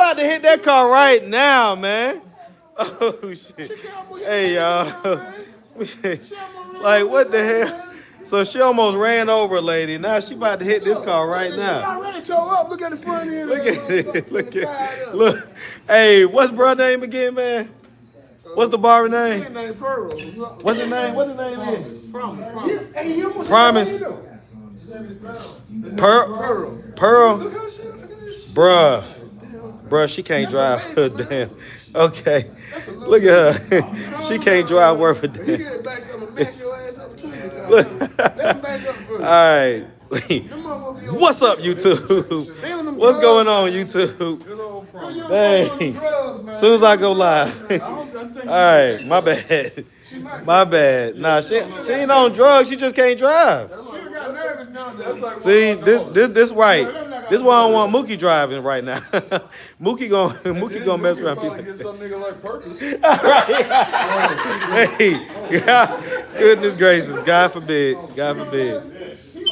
about to hit that car right now, man. Oh shit. Hey y'all. Like what the hell? So she almost ran over a lady. Now she about to hit this car right now. She already tore up. Look at the front end. Look at it. Look at it. Look. Hey, what's bro name again, man? What's the barber name? His name Pearl. What's his name? What's his name is? Promise. Pearl. Bruh, she can't drive her damn. Okay. Look at her. She can't drive worth a damn. Look. All right. What's up, YouTube? What's going on, YouTube? Hey, as soon as I go live. All right, my bad. My bad. Nah, she ain't on drugs. She just can't drive. See, this right. This why I don't want Mookie driving right now. Mookie gonna mess around. Get some nigga like purpose. Hey, God, goodness gracious, God forbid, God forbid.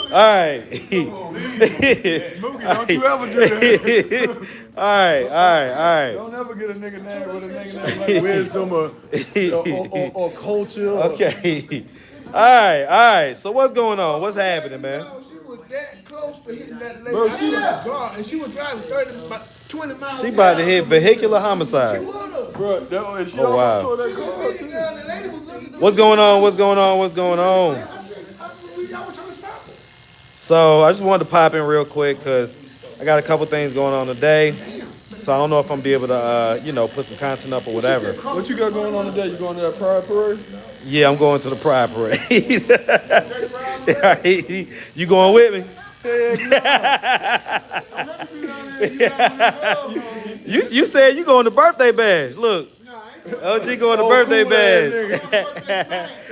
All right. Mookie, don't you ever do that. All right. Don't ever get a nigga name with a nigga name like wisdom or culture. Okay. All right. So what's going on? What's happening, man? She was that close to hitting that lady. Bro, and she was driving 20 miles. She about to hit vehicular homicide. Bro, that she oh wow. That What's going on? So I just wanted to pop in real quick because I got a couple things going on today. So I don't know if I'm gonna be able to, put some content up or whatever. What you got going on today? You going to that Pride Parade? Yeah, I'm going to the Pride Parade. You going with me? You said you going to birthday bash. Look. OG going to birthday bash.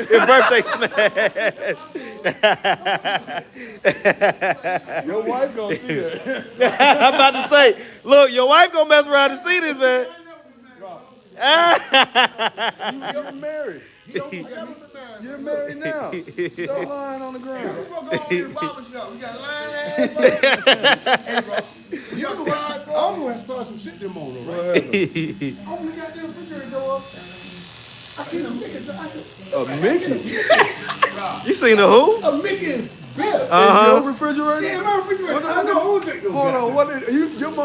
Your birthday smash. Your wife gonna see that. I'm about to say, look, your wife gonna mess around and see this, man. You're married. You're married now. Still lying on the ground. We're going to the barbershop. We got line You know what? I'm going to start some shit them on, right? Open the goddamn refrigerator door. I seen a Mickey. I said, a Mickey? You seen a who? A Mickey's beer. In your refrigerator? Yeah, my refrigerator. I know who take those. Hold on,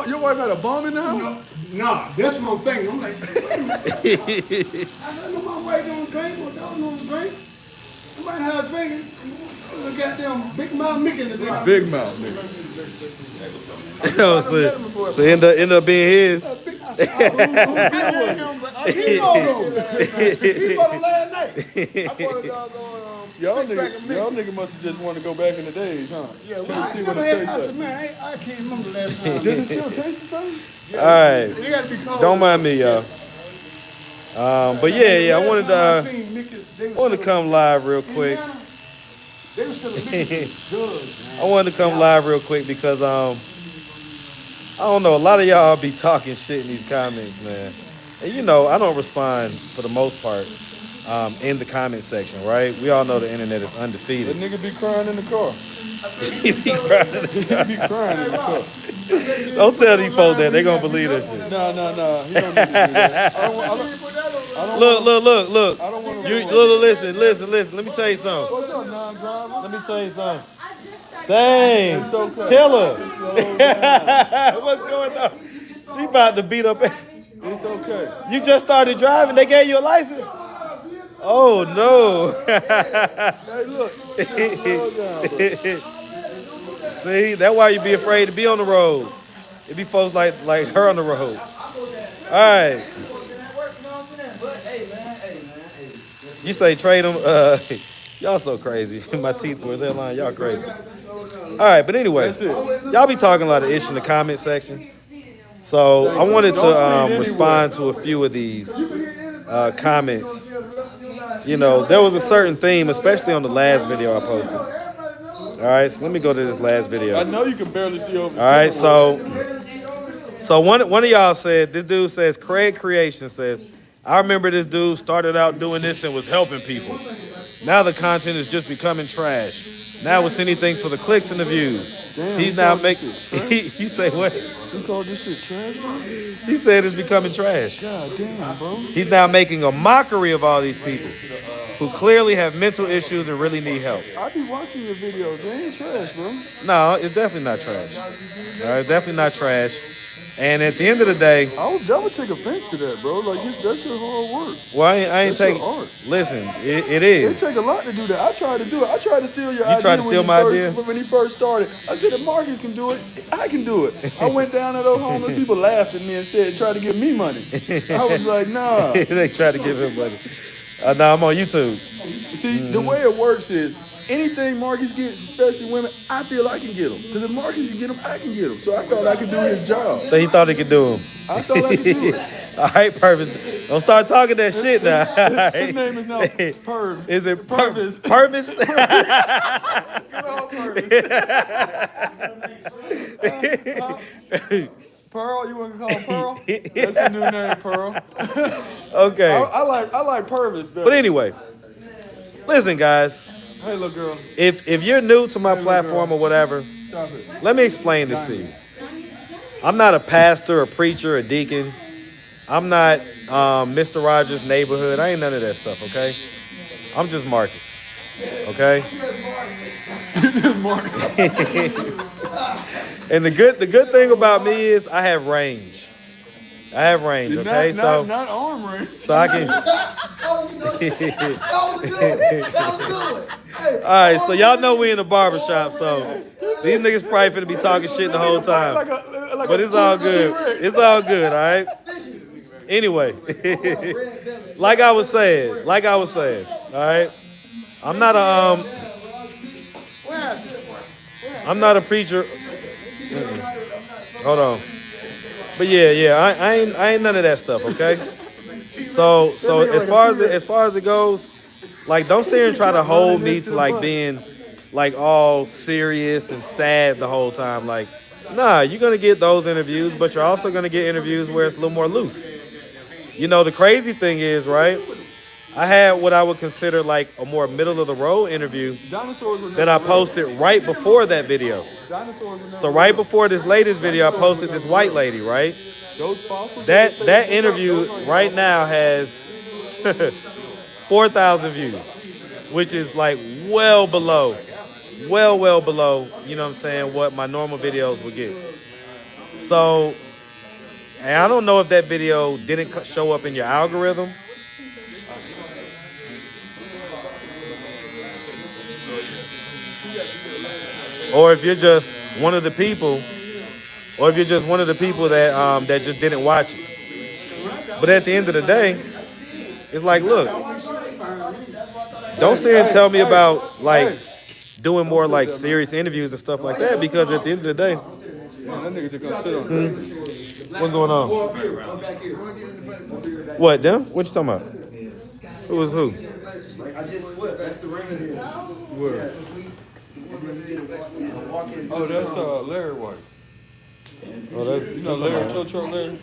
your wife had a bomb in the house? Nah, that's what I'm thinking. I'm like, I said, no, my wife don't drink. My dog don't drink. I might have a drink. A goddamn Big Mouth Mickey in the drink. Big mouth, nigga. So end up being his. He bought him last night. I bought a doggone Y'all nigga must have just want to go back in the days, huh? Yeah, well, I said, man, I can't remember the last time. Does it still taste the same? All right. It gotta be cold. Don't mind me, y'all. But yeah, I wanted to come live real quick. They were still a judge, I wanted to come live real quick because I don't know, a lot of y'all be talking shit in these comments, man. And I don't respond for the most part in the comment section, right? We all know the internet is undefeated. That nigga be crying in the car. He be crying in the car. Don't tell these folks that. They gonna believe that shit. Nah. He don't need to do that. Look. I don't want to. Listen. Let me tell you something. What's up, non-driver? Let me tell you something. Dang, killer. What's going on? She about to beat up. It's okay. You just started driving. They gave you a license. Oh no. Hey, look. See, that's why you be afraid to be on the road. It be folks like her on the road. All right. You say trade them. Y'all so crazy. My teeth were that line. Y'all crazy. All right, but anyway, y'all be talking a lot of ish in the comment section. So I wanted to respond to a few of these comments. There was a certain theme, especially on the last video I posted. All right, so let me go to this last video. I know you can barely see over. All right, so one of y'all said, this dude says, Craig Creation says, I remember this dude started out doing this and was helping people. Now the content is just becoming trash. Now it's anything for the clicks and the views. Damn, He's he now called this making. shit trash? He say what? You call this shit trash, bro? He said it's becoming trash. God damn, bro. He's now making a mockery of all these people who clearly have mental issues and really need help. I be watching your videos. They ain't trash, bro. No, it's definitely not trash. All right, definitely not trash. And at the end of the day, I would never take offense to that, bro. Like, that's your hard work. well, I ain't That's your taking. art. Listen, it It is. take a lot to do that. I tried to do it. I tried to steal your You idea. tried to steal my idea? When he first started, I said, if Marcus can do it, I can do it. I went down to those homeless people, laughed at me and said, try to give me money. I was like, nah. They try to give him money. No, I'm on YouTube. See, the way it works is anything Marcus gets, especially women, I feel I can get them. Because if Marcus can get them, I can get them. So I thought I could do his job. So he thought he could do him. I thought I could do it. All right, Purvis. Don't start talking that shit now. His name is now Perv. Is it Purvis. Purvis? Good old Purvis. Pearl, you want to call him Pearl? That's your new name, Pearl. Okay. I like Purvis better. But anyway, listen, guys. Hey, little girl, If you're new to my platform or whatever, stop it. let me explain this to you. I'm not a pastor, a preacher, a deacon. I'm not Mr. Rogers' neighborhood. I ain't none of that stuff, okay? I'm just Marcus, okay? And the good thing about me is I have range. I have range, okay? Not arm range. So I can. All right, so y'all know we in the barbershop, so these niggas probably finna be talking shit the whole time. But it's all good. It's all good, all right? Anyway, like I was saying, all right? I'm not a preacher. Hold on. But yeah, I ain't none of that stuff, okay? So as far as it goes, like, don't sit here and try to hold me to like being like all serious and sad the whole time. Like, nah, you're gonna get those interviews, but you're also gonna get interviews where it's a little more loose. You know, the crazy thing is, right? I had what I would consider like a more middle of the road interview that I posted right before that video. So right before this latest video, I posted this white lady, right? That interview right now has 4,000 views, which is like well below, you know what I'm saying, what my normal videos would get. So, and I don't know if that video didn't show up in your algorithm. Or if you're just one of the people, that that just didn't watch it. But at the end of the day, it's like, look, don't sit and tell me about like doing more like serious interviews and stuff like that, because at the end of the day, Man, that nigga just gonna sit on everything. what's going on? What, them? What you talking about? Who was who? I just swept. That's the rain here. Where? Oh, that's Larry's wife. Oh, that's, You know Larry, tow truck Larry?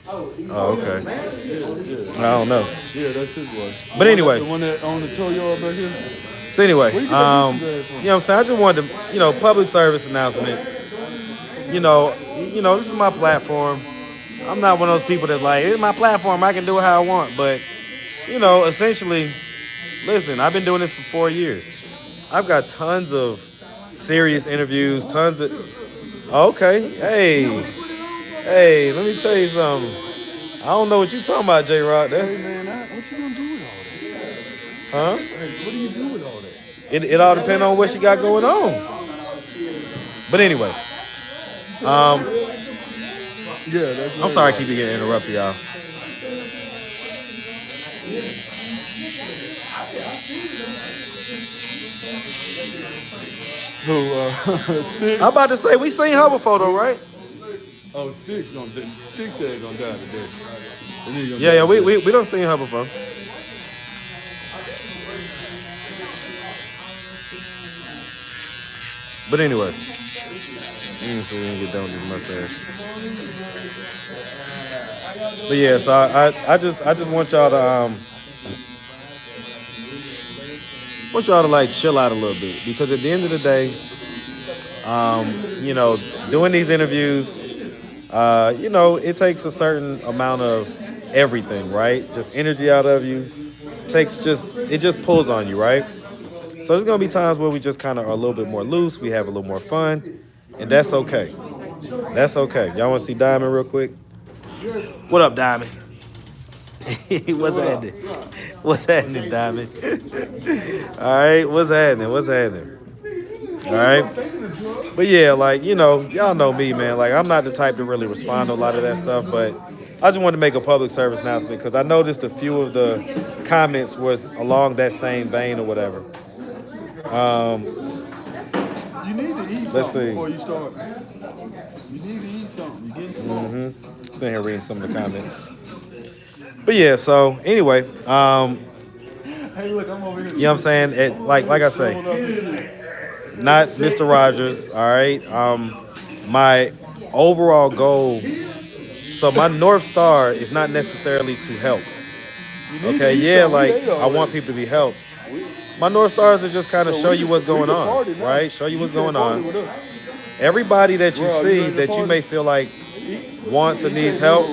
oh, okay. I don't know. Yeah, that's his wife. But anyway. The one that owned the tow yard back here? So anyway, Where you get that YouTube from? you know what I'm saying? I just wanted to, public service announcement. You know, this is my platform. I'm not one of those people that's like, it's my platform, I can do it how I want. But, essentially, listen, I've been doing this for 4 years. I've got tons of serious interviews, tons of... Okay, hey, let me tell you something. I don't know what you talking about, JRock. Hey, man, what you gonna do with all that? Huh? Hey, what do you do with all that? It all depends on what she got going on. But anyway, Yeah, that's I'm sorry I keep getting interrupted, y'all. Who, Sticks? I'm about to say, we seen her before though, right? Oh, Sticks said gonna die today. And he gonna Yeah, die today. we done seen her before. But anyway, so we didn't get done with this mustache. But yeah, so I just want y'all to want y'all to like chill out a little bit because at the end of the day, you know, doing these interviews, you know, it takes a certain amount of everything, right? Just energy out of you. It just pulls on you, right? So there's gonna be times where we just kind of are a little bit more loose. We have a little more fun, and that's okay. That's okay. Y'all want to see Diamond real quick? What up, Diamond? What's happening? What's happening, Diamond? All right, what's happening? What's happening? All right. But yeah, like, you know, y'all know me, man. Like, I'm not the type to really respond to a lot of that stuff, but I just wanted to make a public service announcement because I noticed a few of the comments was along that same vein or whatever. You need to eat Let's something see. before you start. You need to eat something. You're getting slow. Sitting here reading some of the comments. But yeah, so anyway, Hey, look, I'm over here. you know what I'm saying? Like I say, not Mr. Rogers, all right? My overall goal, so my North Star is not necessarily to help. Okay, yeah, like I want people to be helped. My North Stars are just kind of show you what's going on, right? Show you what's going on. Everybody that you see that you may feel like wants or needs help,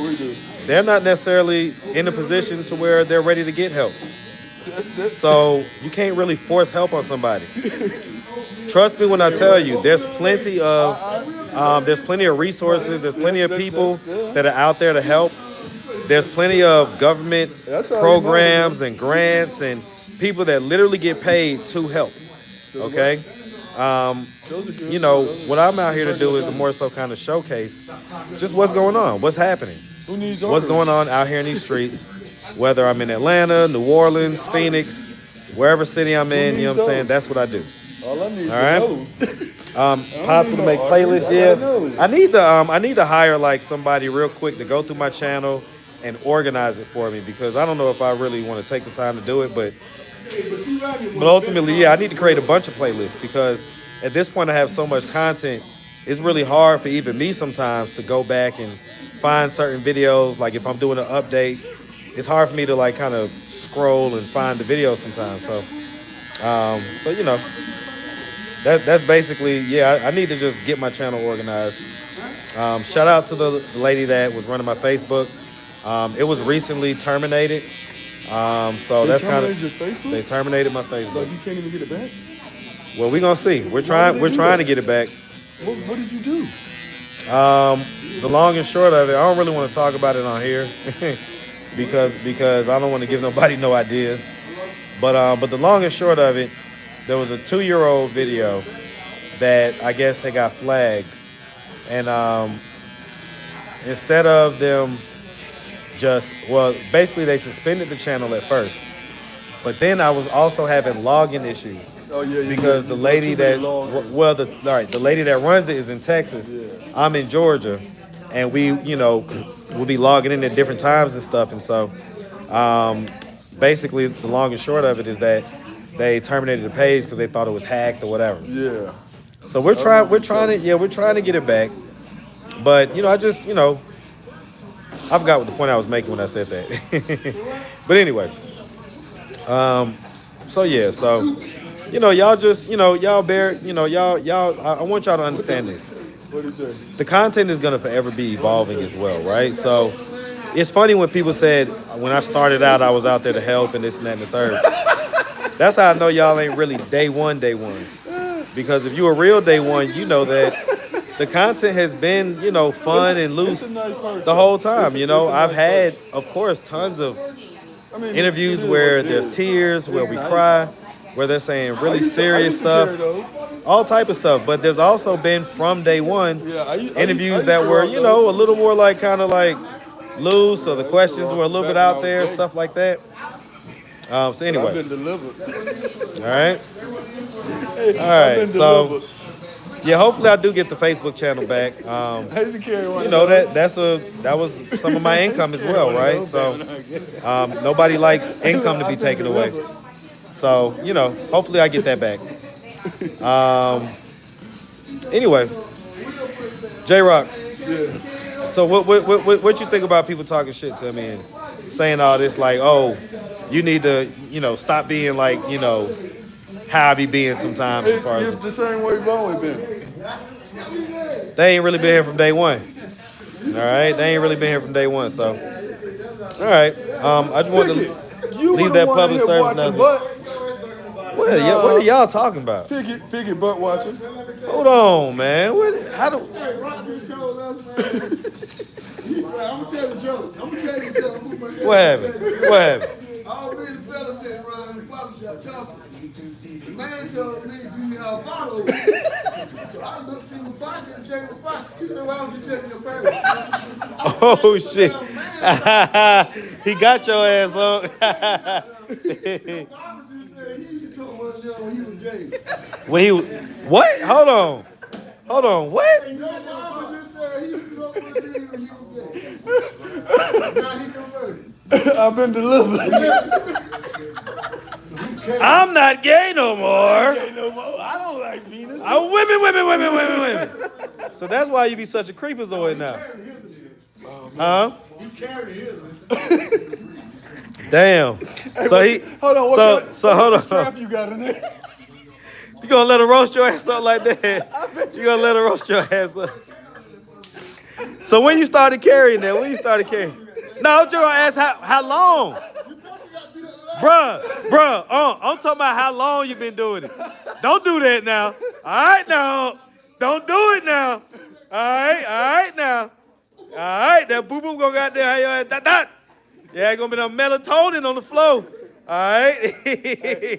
they're not necessarily in a position to where they're ready to get help. So you can't really force help on somebody. Trust me when I tell you, there's plenty of resources, there's plenty of people that are out there to help. There's plenty of government programs and grants and people that literally get paid to help. Okay? You know, what I'm out here to do is to more so kind of showcase just what's going on, what's happening, what's going on out here in these streets, whether I'm in Atlanta, New Orleans, Phoenix, wherever city I'm in, you know what I'm saying? That's what I do. All I need All right? Possible to make playlists, yeah. I need to hire like somebody real quick to go through my channel and organize it for me because I don't know if I really want to take the time to do it, but ultimately, yeah, I need to create a bunch of playlists because at this point I have so much content, it's really hard for even me sometimes to go back and find certain videos. Like if I'm doing an update, it's hard for me to like kind of scroll and find the video sometimes. So you know, that's basically, yeah, I need to just get my channel organized. Shout out to the lady that was running my Facebook. It was recently terminated. So that's kind of, they terminated my Facebook. Like you can't even get it back? Well, we're gonna see. We're trying to get it back. What did you do? The long and short of it, I don't really want to talk about it on here because I don't want to give nobody no ideas. But the long and short of it, there was a 2-year-old video that I guess they got flagged, and instead of them basically they suspended the channel at first, but then I was also having login issues. Oh yeah, because the lady that the lady that runs it is in Texas. Yeah. I'm in Georgia, and we'll be logging in at different times and stuff. And so, basically, the long and short of it is that they terminated the page because they thought it was hacked or whatever. Yeah. So we're trying to get it back, but I just I forgot what the point I was making when I said that. But anyway, so y'all just, y'all bear, y'all, I want y'all to understand this. What is that? The content is going to forever be evolving as well, right? So it's funny when people said, when I started out, I was out there to help and this and that and the third. That's how I know y'all ain't really day ones. Because if you a real day one, you know that the content has been, fun and loose the whole time. I've had, of course, tons of interviews where there's tears, where we cry, where they're saying really serious stuff, all type of stuff. But there's also been from day one interviews that were, a little more like kind of like loose, or the questions were a little bit out there, stuff like that. So anyway, I've been delivered. All right. Hey, All right. So yeah, hopefully I do get the Facebook channel back. That was some of my income as well, right? So nobody likes income to be taken away. So hopefully I get that back. Anyway, JRock. Yeah. So what you think about people talking shit to me and saying all this like, oh, you need to stop being like how I be being sometimes as far It's as the same way you've always been. they ain't really been here from day one. All right, they ain't really been here from day one. So, all right, I just wanted to You leave were the that one in public here service watching announcement. butts. What are y'all talking about? Piggy butt watching. Hold on, man. How do? Hey, Rock just told us, man. I'm gonna tell the joke. What happened? What happened? All me and the fella sitting around in the barbershop talking. The man told me to give me her bottle. So I looked in the pocket and checked my pocket. He said, why don't you check your parents? Oh shit! He got your ass on. The barber just said he used to talk one of them when he was gay. When he what? Hold on. What? The barber just said he used to talk one of them when he was gay. Now he converted. I've been delivered. I'm not gay no more. I don't like penis. Women. So that's why you be such a creepazoid now. Huh? He carried his. Damn. So he. Hold on. So hold on. Strap you got in there? You gonna let her roast your ass up like that? You gonna let her roast your ass up? So when you started carrying that? When you started carrying? No, I'm just gonna ask how long? Bruh, I'm talking about how long you been doing it. Don't do that now. All right now. Don't do it now. All right now. All right, that boo-boo gonna got there. How your ass dot. Yeah, gonna be no melatonin on the floor. All right. Hey,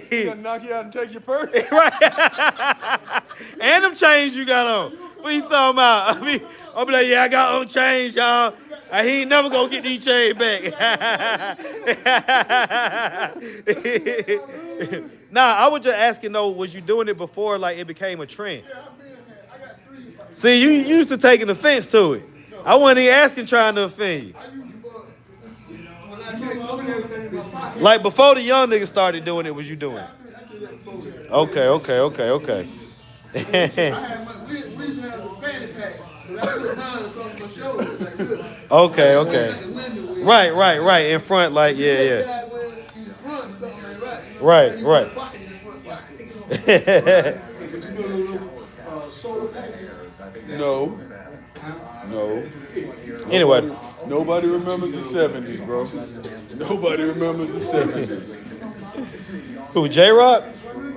he gonna knock you out and take your purse? Right. And them chains you got on. What you talking about? I'll be like, yeah, I got on chains, y'all. He ain't never gonna get these chains back. Nah, I was just asking though, was you doing it before like it became a trend? See, you used to taking offense to it. I wasn't even asking trying to offend you. Like before the young niggas started doing it, was you doing it? Okay. I had we used to have the fanny packs. But I put mine across my shoulders like this. Okay. Right. In front, like, yeah. In front, something like that. You Right. put a pocket in the front pocket. Soda pack. No. Anyway. Nobody remembers the 70s, bro. Nobody remembers the 70s. Who, JRock?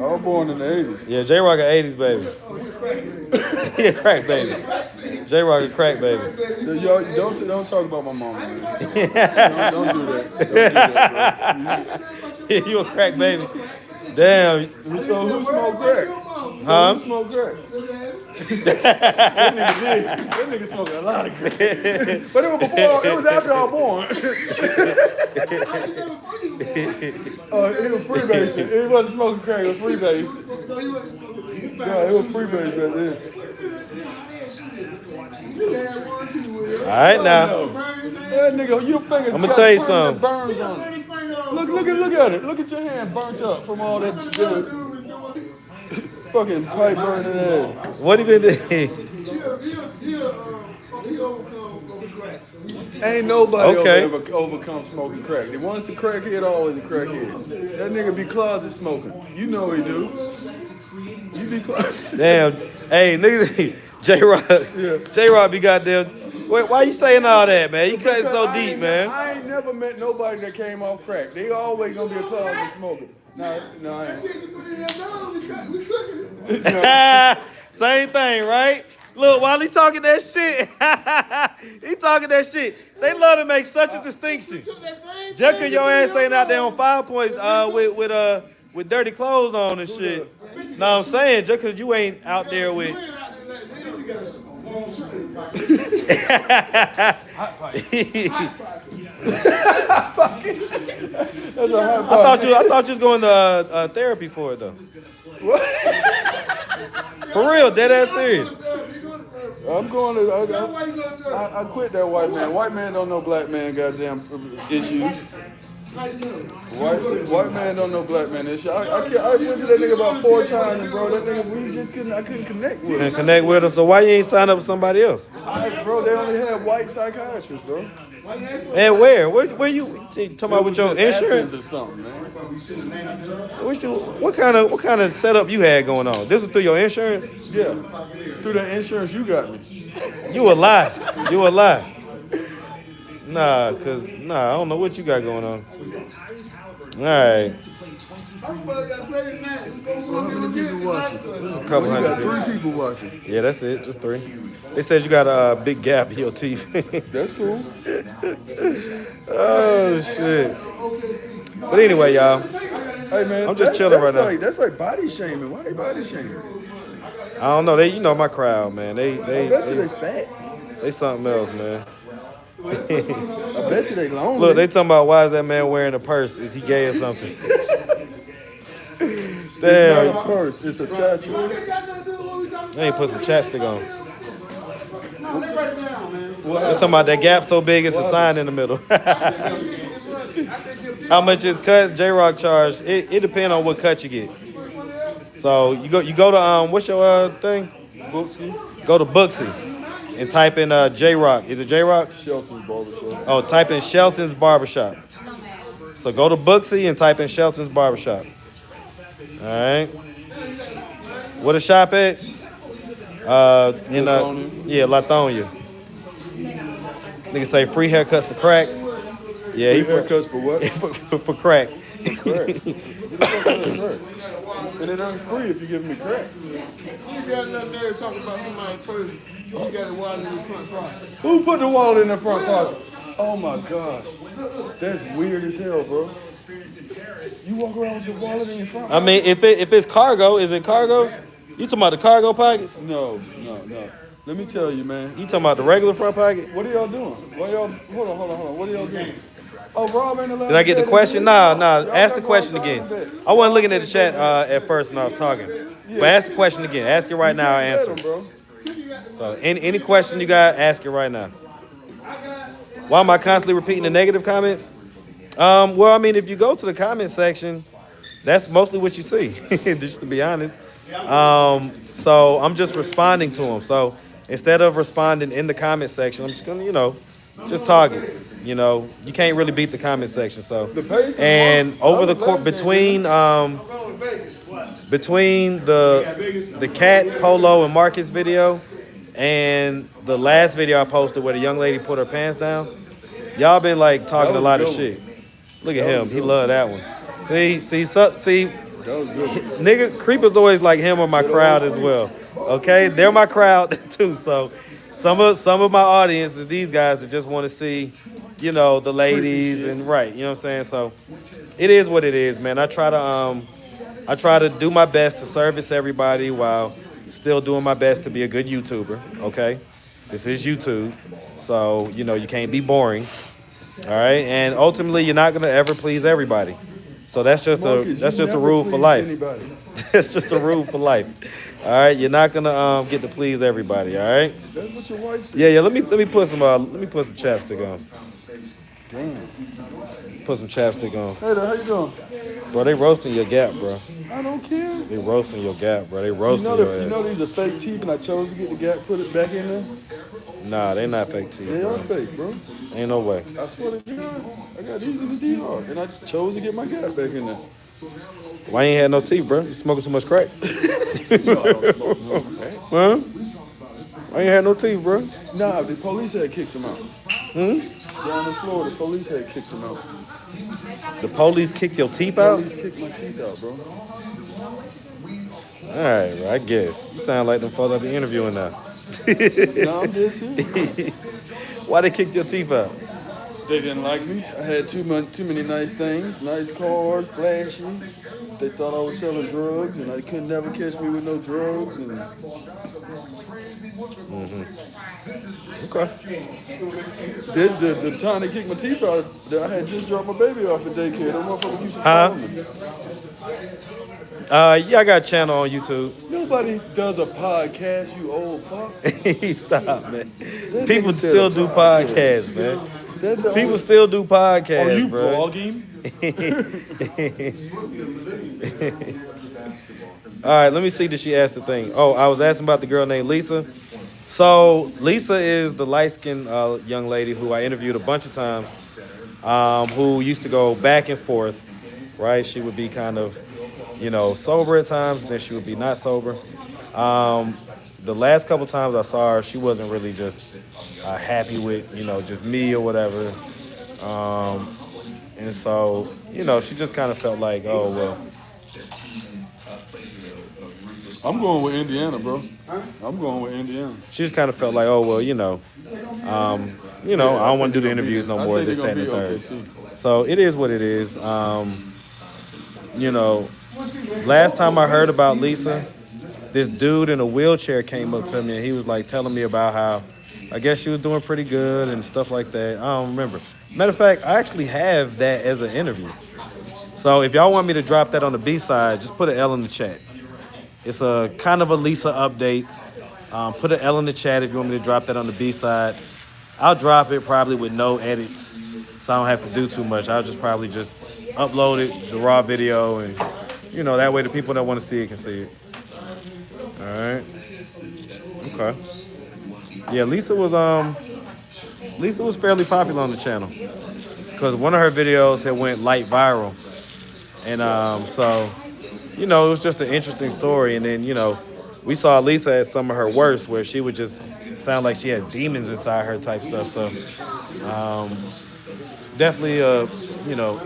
I was born in the 80s. Yeah, JRock a 80s baby. He a crack baby. JRock a crack baby. Y'all, don't talk about my mama, man. Don't do that. Bro. You a crack baby. Damn. So who smoked crack? Huh? Who smoked crack? That nigga smoked a lot of crack. But it was after I was born. He was freebasing. He wasn't smoking crack, it was freebasing. Yeah, it was freebasing back then. All right, now. That nigga, your fingers I'ma tell you something. burns on it. Look at it. Look at your hand burnt up from all that fucking pipe burning ass. What he been doing? Ain't nobody Okay. ever overcome smoking crack. Once a crackhead, always a crackhead. That nigga be closet smoking. You know he do. You be closet. Damn. Hey, niggas, JRock be goddamn. Wait, why you saying all that, man? You cutting so deep, man. I ain't never met nobody that came off crack. They always gonna be a closet smoker. No, I ain't. Same thing, right? Look, while he talking that shit, They love to make such a distinction. Just cause your ass ain't out there on 5 points with dirty clothes on and shit. Know what I'm saying? Just cause you ain't out there with. I thought you was going to therapy for it though. What? For real, dead ass serious. I'm going to. I quit that white man. White man don't know black man goddamn issues. White man don't know black man. That shit. I went to that nigga about 4 times, and bro, that nigga I couldn't connect with him. And connect with them. So why you ain't sign up with somebody else? Bro, they only have white psychiatrists, bro. And where? Where you talking about with your insurance or something, man? What kind of setup you had going on? This was through your insurance? Yeah, through the insurance you got me. You a lie. You a lie. Nah, I don't know what you got going on. All right. How many people watching? There's a couple You got hundred. 3 people watching. Yeah, that's it. Just 3. They said you got a big gap in your teeth. That's cool. Oh shit. But anyway, y'all. Hey man, I'm just chilling right now. That's like body shaming. Why they body shaming? I don't know. You know my crowd, man. I bet you they fat. They something else, man. I bet you they lonely. Look, they talking about why is that man wearing a purse? Is he gay or something? It's Damn. not a purse. It's a satchel. They ain't put some chapstick on. No, they write it down, man. They talking about that gap so big it's a sign in the middle. How much is cut? JRock charge. It depends on what cut you get. So you go to what's your thing? Booksy. Go to Booksy and type in JRock. Is it JRock? Shelton's Barbershop. Oh, type in Shelton's Barbershop. So go to Booksy and type in Shelton's Barbershop. All right. Where the shop at? Lithonia. Nigga say free haircuts for crack. Yeah, Free haircuts for what? for crack. Crack. And it ain't free if you give me crack. You got nothing there talking about somebody's purse. You got it wallet in the front pocket. Who put the wallet in the front pocket? Oh my gosh. That's weird as hell, bro. You walk around with your wallet in your front pocket? I mean, if it's cargo, is it cargo? You talking about the cargo pockets? No. Let me tell you, man. You talking about the regular front pocket? What are y'all doing? Hold on. What are y'all doing? Oh, Rob ain't allowed. Did I get the question? Nah. Ask the question outside again. the bed. I wasn't looking at the chat at first when I was talking. But ask the question again. Ask it right now. I'll answer. Bro. So any question you got, ask it right now. Why am I constantly repeating the negative comments? Well, I mean, if you go to the comment section, that's mostly what you see, just to be honest. So I'm just responding to them. So instead of responding in the comment section, I'm just gonna, just target. You can't really beat the comment section. So and over the court between the cat Polo and Marcus video and the last video I posted where the young lady put her pants down, y'all been like talking a lot of shit. Look at him. He loved that one. See. That was good. Nigga, creepers always like him or my crowd as well. Okay, they're my crowd too. So some of my audience is these guys that just want to see, the ladies and right. You know what I'm saying? So it is what it is, man. I try to do my best to service everybody while still doing my best to be a good YouTuber. Okay, this is YouTube, so you can't be boring. All right, and ultimately you're not gonna ever please everybody. So that's just a rule for life. That's just a rule for life. All right, you're not gonna get to please everybody. All right. That's what your wife said. Yeah. Let me put some chapstick on. Damn. Put some chapstick on. Hey there, how you doing? Bro, they roasting your gap, bro. I don't care. They roasting your gap, bro. They roasting your ass. You know these are fake teeth, and I chose to get the gap, put it back in there. Nah, they not fake teeth. They bro. are fake, bro. Ain't no way. I swear to God, I got these in the DR, and I chose to get my gap back in there. Why you ain't had no teeth, bro? You smoking too much crack? No, I don't smoke no crack. Huh? Why you ain't had no teeth, bro? Nah, the police had kicked them out. Down in Florida, the police had kicked them out. The police kicked your teeth out? Police kicked my teeth out, bro. All right, bro, I guess. You sound like them folks I be interviewing now. No, I'm dead serious. Why they kicked your teeth out? They didn't like me. I had too many nice things, nice cars, flashy. They thought I was selling drugs, and they could never catch me with no drugs. And Okay. the time they kicked my teeth out, I had just dropped my baby off at daycare. Them motherfuckers used to call me. Yeah, I got a channel on YouTube. Nobody does a podcast, you old fuck. Stop, man. That People nigga said still a do podcast. podcasts, man. People still do podcasts, Are you bro. vlogging? All right, let me see. Did she ask the thing? Oh, I was asking about the girl named Lisa. So Lisa is the light-skinned young lady who I interviewed a bunch of times, who used to go back and forth, right? She would be kind of, sober at times, and then she would be not sober. The last couple times I saw her, she wasn't really just happy with, just me or whatever. And so, she just kind of felt like, oh, well. I'm going with Indiana, bro. I'm going with Indiana. She just kind of felt like, oh, well, I don't want to do the interviews no more, this, that, and the third. So it is what it is. Last time I heard about Lisa, this dude in a wheelchair came up to me and he was like telling me about how I guess she was doing pretty good and stuff like that. I don't remember. Matter of fact, I actually have that as an interview. So if y'all want me to drop that on the B-side, just put an L in the chat. It's a kind of a Lisa update. Put an L in the chat if you want me to drop that on the B-side. I'll drop it probably with no edits, so I don't have to do too much. I'll just probably just upload it, the raw video, and that way the people that want to see it can see it. All right. Okay. Yeah, Lisa was fairly popular on the channel because one of her videos had went light viral, and so it was just an interesting story. And then we saw Lisa at some of her worst, where she would just sound like she has demons inside her type stuff. So definitely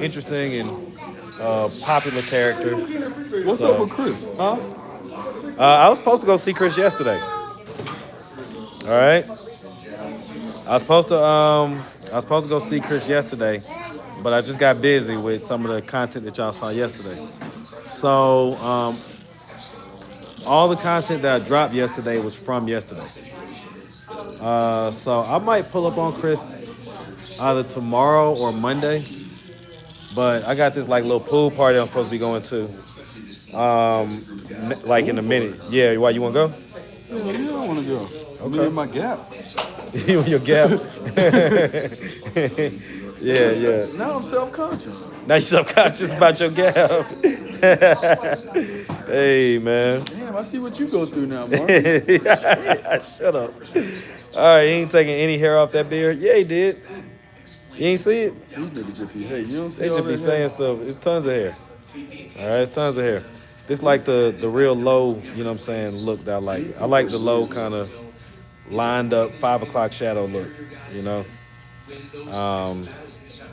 interesting and popular character. What's up with Chris? Huh? I was supposed to go see Chris yesterday. All right. I was supposed to go see Chris yesterday, but I just got busy with some of the content that y'all saw yesterday. So all the content that I dropped yesterday was from yesterday. So I might pull up on Chris either tomorrow or Monday. But I got this little pool party I'm supposed to be going to. In a minute. Yeah, why you want to go? Yeah, I want to go. Okay. Me and my gap. You and your gap. Yeah. Now I'm self-conscious. Now you're self-conscious about your gap. Hey, man. Damn, I see what you go through now, Mark. Shut up. All right, he ain't taking any hair off that beard. Yeah, he did. You ain't see it? These niggas just be, hey, you don't see They all just be that saying stuff. It's tons of hair. All right, it's tons of hair. This like the real low, look that I like. I like the low kind of lined up 5 o'clock shadow look,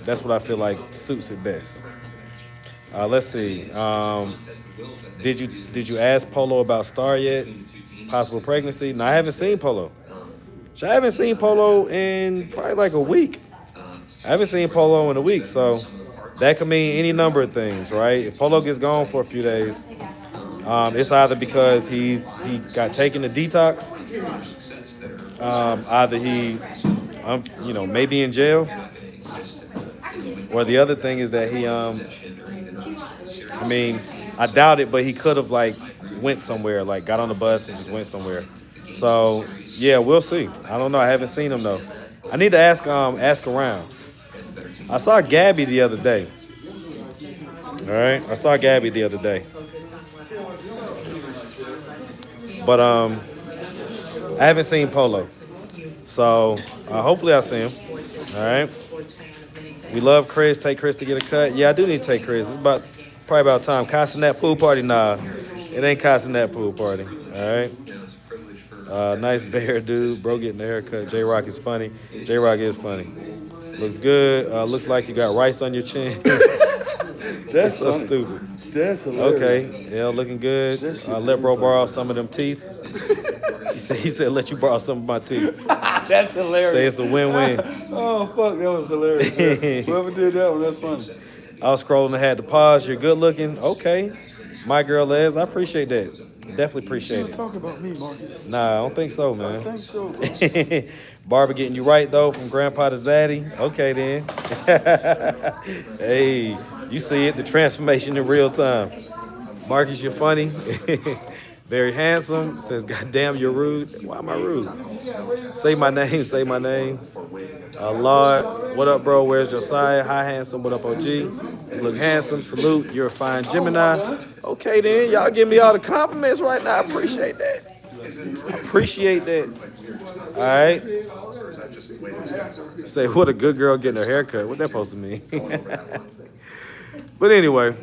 That's what I feel like suits it best. Let's see. Did you ask Polo about Star yet? Possible pregnancy? No, I haven't seen Polo. I haven't seen Polo in probably like a week. I haven't seen Polo in a week, so that could mean any number of things, right? If Polo gets gone for a few days, it's either because he got taken to detox, either he, maybe in jail, or the other thing is that he, I doubt it, but he could have went somewhere, got on the bus and just went somewhere. So yeah, we'll see. I don't know. I haven't seen him though. I need to ask around. I saw Gabby the other day. All right, I saw Gabby the other day. But I haven't seen Polo. So hopefully I'll see him. All right. We love Chris. Take Chris to get a cut. Yeah, I do need to take Chris. It's probably about time. Castanet pool party? Nah, it ain't Castanet pool party. All right. Nice bear dude. Bro getting the haircut. JRock is funny. JRock is funny. Looks good. Looks like you got rice on your chin. That's so stupid. That's hilarious. Okay. Yeah, looking good. Let bro borrow some of them teeth. He said let you borrow some of my teeth. That's hilarious. Say it's a win-win. Oh, fuck. That was hilarious. Whoever did that one, that's funny. I was scrolling and had to pause. You're good looking. Okay. My girl Les, I appreciate that. Definitely appreciate You it. don't talk about me, Marcus. Nah, I don't think so, man. I think so, bro. Barber getting you right, though, from Grandpa to Zaddy. Okay, then. Hey, you see it, the transformation in real time. Marcus, you're funny. Very handsome. Says, "Goddamn, you're rude." Why am I rude? Say my name. Say my name. Lord, what up, bro? Where's Josiah? Hi, handsome. What up, OG? You look handsome. Salute. You're a fine Gemini. Okay, then. Y'all give me all the compliments right now. I appreciate that. I appreciate that. All right. Say, what a good girl getting her haircut. What that supposed to mean? But anyway.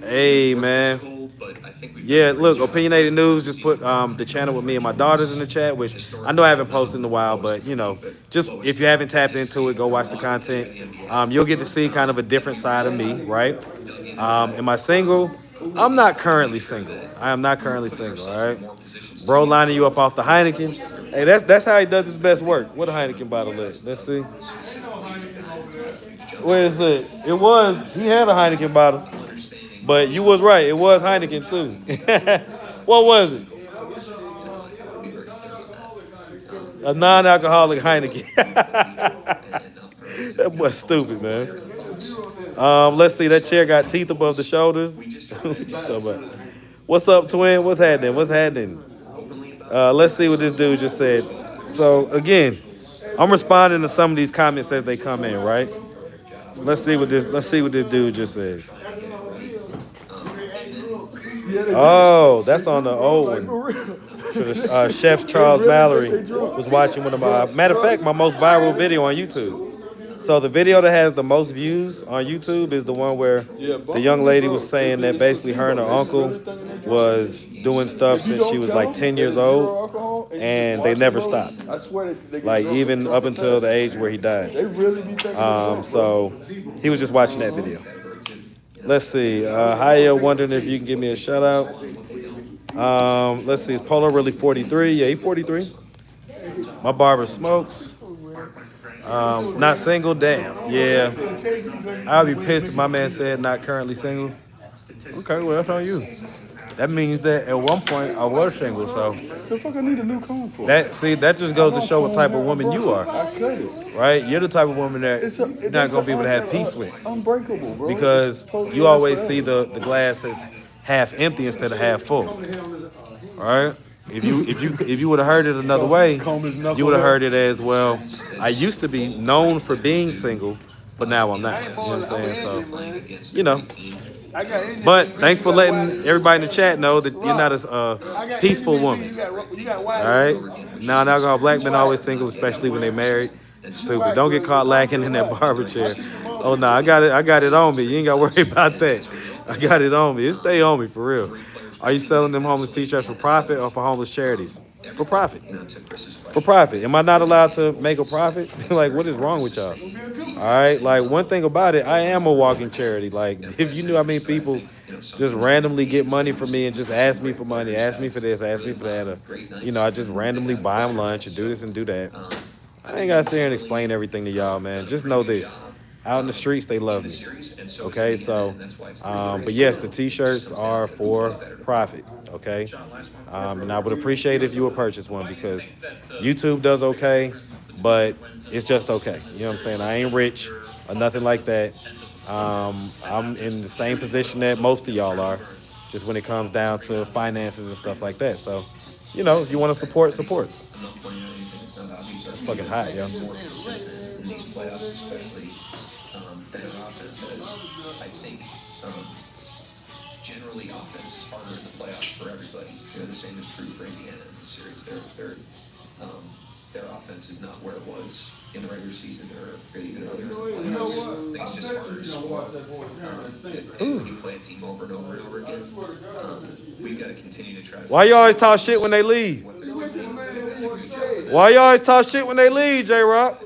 Hey, man. Yeah, look, Opinionated News just put the channel with me and my daughters in the chat, which I know I haven't posted in a while, but, you know, just if you haven't tapped into it, go watch the content. You'll get to see kind of a different side of me, right? Am I single? I'm not currently single. I am not currently single, all right? Bro lining you up off the Heineken. Hey, that's how he does his best work. What a Heineken bottle is. Let's see. Where is it? He had a Heineken bottle. But you was right. It was Heineken, too. What was it? A non-alcoholic Heineken. That boy's stupid, man. Let's see. That chair got teeth above the shoulders. What you talking about? What's up, twin? What's happening? What's happening? Let's see what this dude just said. So, again, I'm responding to some of these comments as they come in, right? So let's see what this dude just says. Oh, that's on the old one. Chef Charles Mallory was watching one of my, matter of fact, my most viral video on YouTube. So the video that has the most views on YouTube is the one where the young lady was saying that basically her and her uncle was doing stuff since she was like 10 years old, and they never stopped. Like even up until the age where he died. So he was just watching that video. Let's see. Haya wondering if you can give me a shout out. Let's see. Is Polo really 43? Yeah, he's 43. My barber smokes. Not single? Damn. Yeah. I'd be pissed if my man said not currently single. Okay, well, that's on you. That means that at one point I was single, so. The fuck I need a new comb for? That just goes to show what type of woman you are. I cut it. Right? You're the type of woman that you're not going to be able to have peace with. Unbreakable, bro. Because you always see the glass as half empty instead of half full. All right? If you would have heard it another way, you would have heard it as, well, I used to be known for being single, but now I'm not. You know what I'm saying? So, you know. But thanks for letting everybody in the chat know that you're not a peaceful woman. All right? Now, alcohol black men are always single, especially when they're married. Stupid. Don't get caught lacking in that barber chair. Oh, no, I got it on me. You ain't got to worry about that. I got it on me. It stay on me, for real. Are you selling them homeless t-shirts for profit or for homeless charities? For profit. For profit. Am I not allowed to make a profit? Like, what is wrong with y'all? All right? Like, one thing about it, I am a walking charity. Like, if you knew how many people just randomly get money from me and just ask me for money, ask me for this, ask me for that, or, you know, I just randomly buy them lunch and do this and do that. I ain't got to sit here and explain everything to y'all, man. Just know this. Out in the streets, they love me. Okay, so, but yes, the t-shirts are for profit, okay? And I would appreciate if you would purchase one because YouTube does okay, but it's just okay. You know what I'm saying? I ain't rich or nothing like that. I'm in the same position that most of y'all are, just when it comes down to finances and stuff like that. So, you know, if you want to support. It's fucking hot, yo. Better offense has, I think, generally offense is harder in the playoffs for everybody. You know, the same is true for Indiana in the series. Their offense is not where it was in the regular season or even earlier in the playoffs. I think it's just harder to score. And when you play a team over and over and over again, we've got to continue to try to... Why you always talk shit when they leave? Why you always talk shit when they leave, JRock?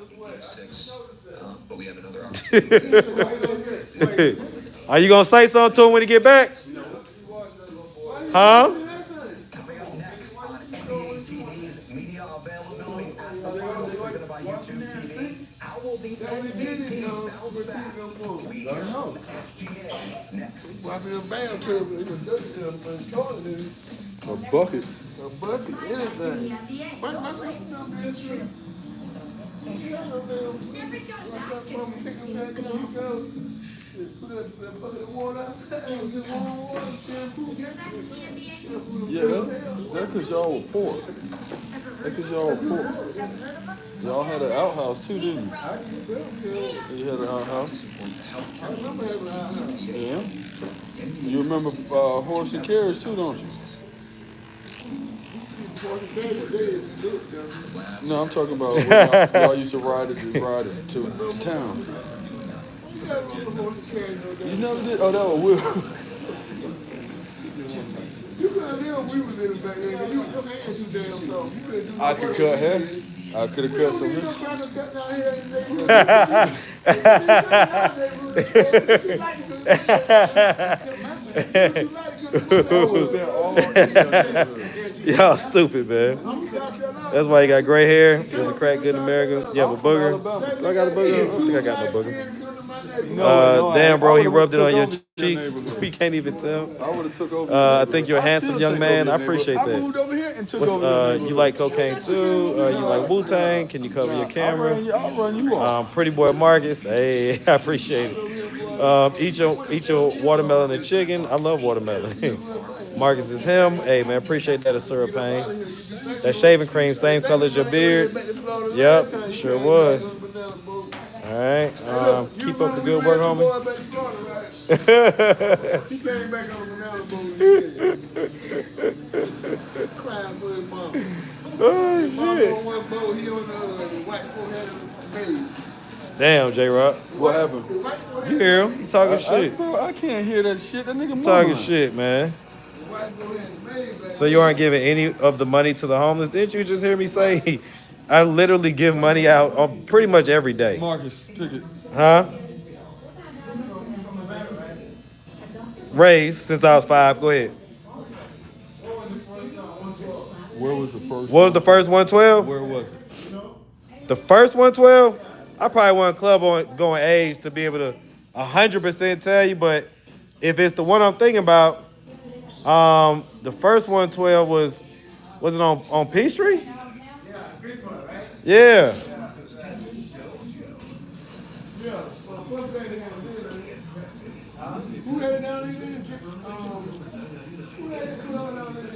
But we have another opportunity. Are you going to say something to him when he get back? Huh? Coming up next on NBA TV's media availability at the bottom, presented by YouTube TV. How will the MVP bounce back? We hear from SGA next. A bucket. Anything. Put that bucket of water out. Warm water, shampoo. Yeah, that's because y'all were poor. That's because y'all were poor. Y'all had an outhouse too, didn't you? You had an outhouse? I remember having an outhouse. Yeah. You remember horse and carriage too, don't you? No, I'm talking about when y'all used to ride it to town. You never did? Oh, that was Will. You couldn't live we were living back then. You your hands too damn soft. You couldn't do I could cut hair. I could have cut some hair. Y'all stupid, man. That's why you got gray hair. There's a crack good in America. You have a booger. Do I got a booger? I don't think I got no booger. Damn, bro, he rubbed it on your cheeks. We can't even tell. I would have took over. I think you're a handsome young man. I appreciate I moved that. over here and took over. You like cocaine too? You like Wu-Tang? Can you cover your camera? I'll run you off. Pretty boy Marcus. Hey, I appreciate it. Eat your watermelon and chicken. I love watermelon. Marcus is him. Hey, man, appreciate that, Syrup Pain. That shaving cream, same color as your beard. Yep, sure was. All right. Keep up the good work, homie. He came back on the banana boat and crying for his mom. Oh, shit. On one boat, he on the white folk had a baby. Damn, JRock. What happened? You hear him? He talking shit. Bro, I can't hear that shit. That nigga Talking shit, man. So you aren't giving any of the money to the homeless? Didn't you just hear me say I literally give money out on pretty much every day? Marcus, pick it. Huh? Raised since I was 5. Go ahead. Where was the first? What was the first 112? Where was it? The first 112? I probably wasn't club going age to be able to 100% tell you, but if it's the one I'm thinking about, the first 112 was it on Peachtree? Yeah. Who had it down there? Who had this club down there?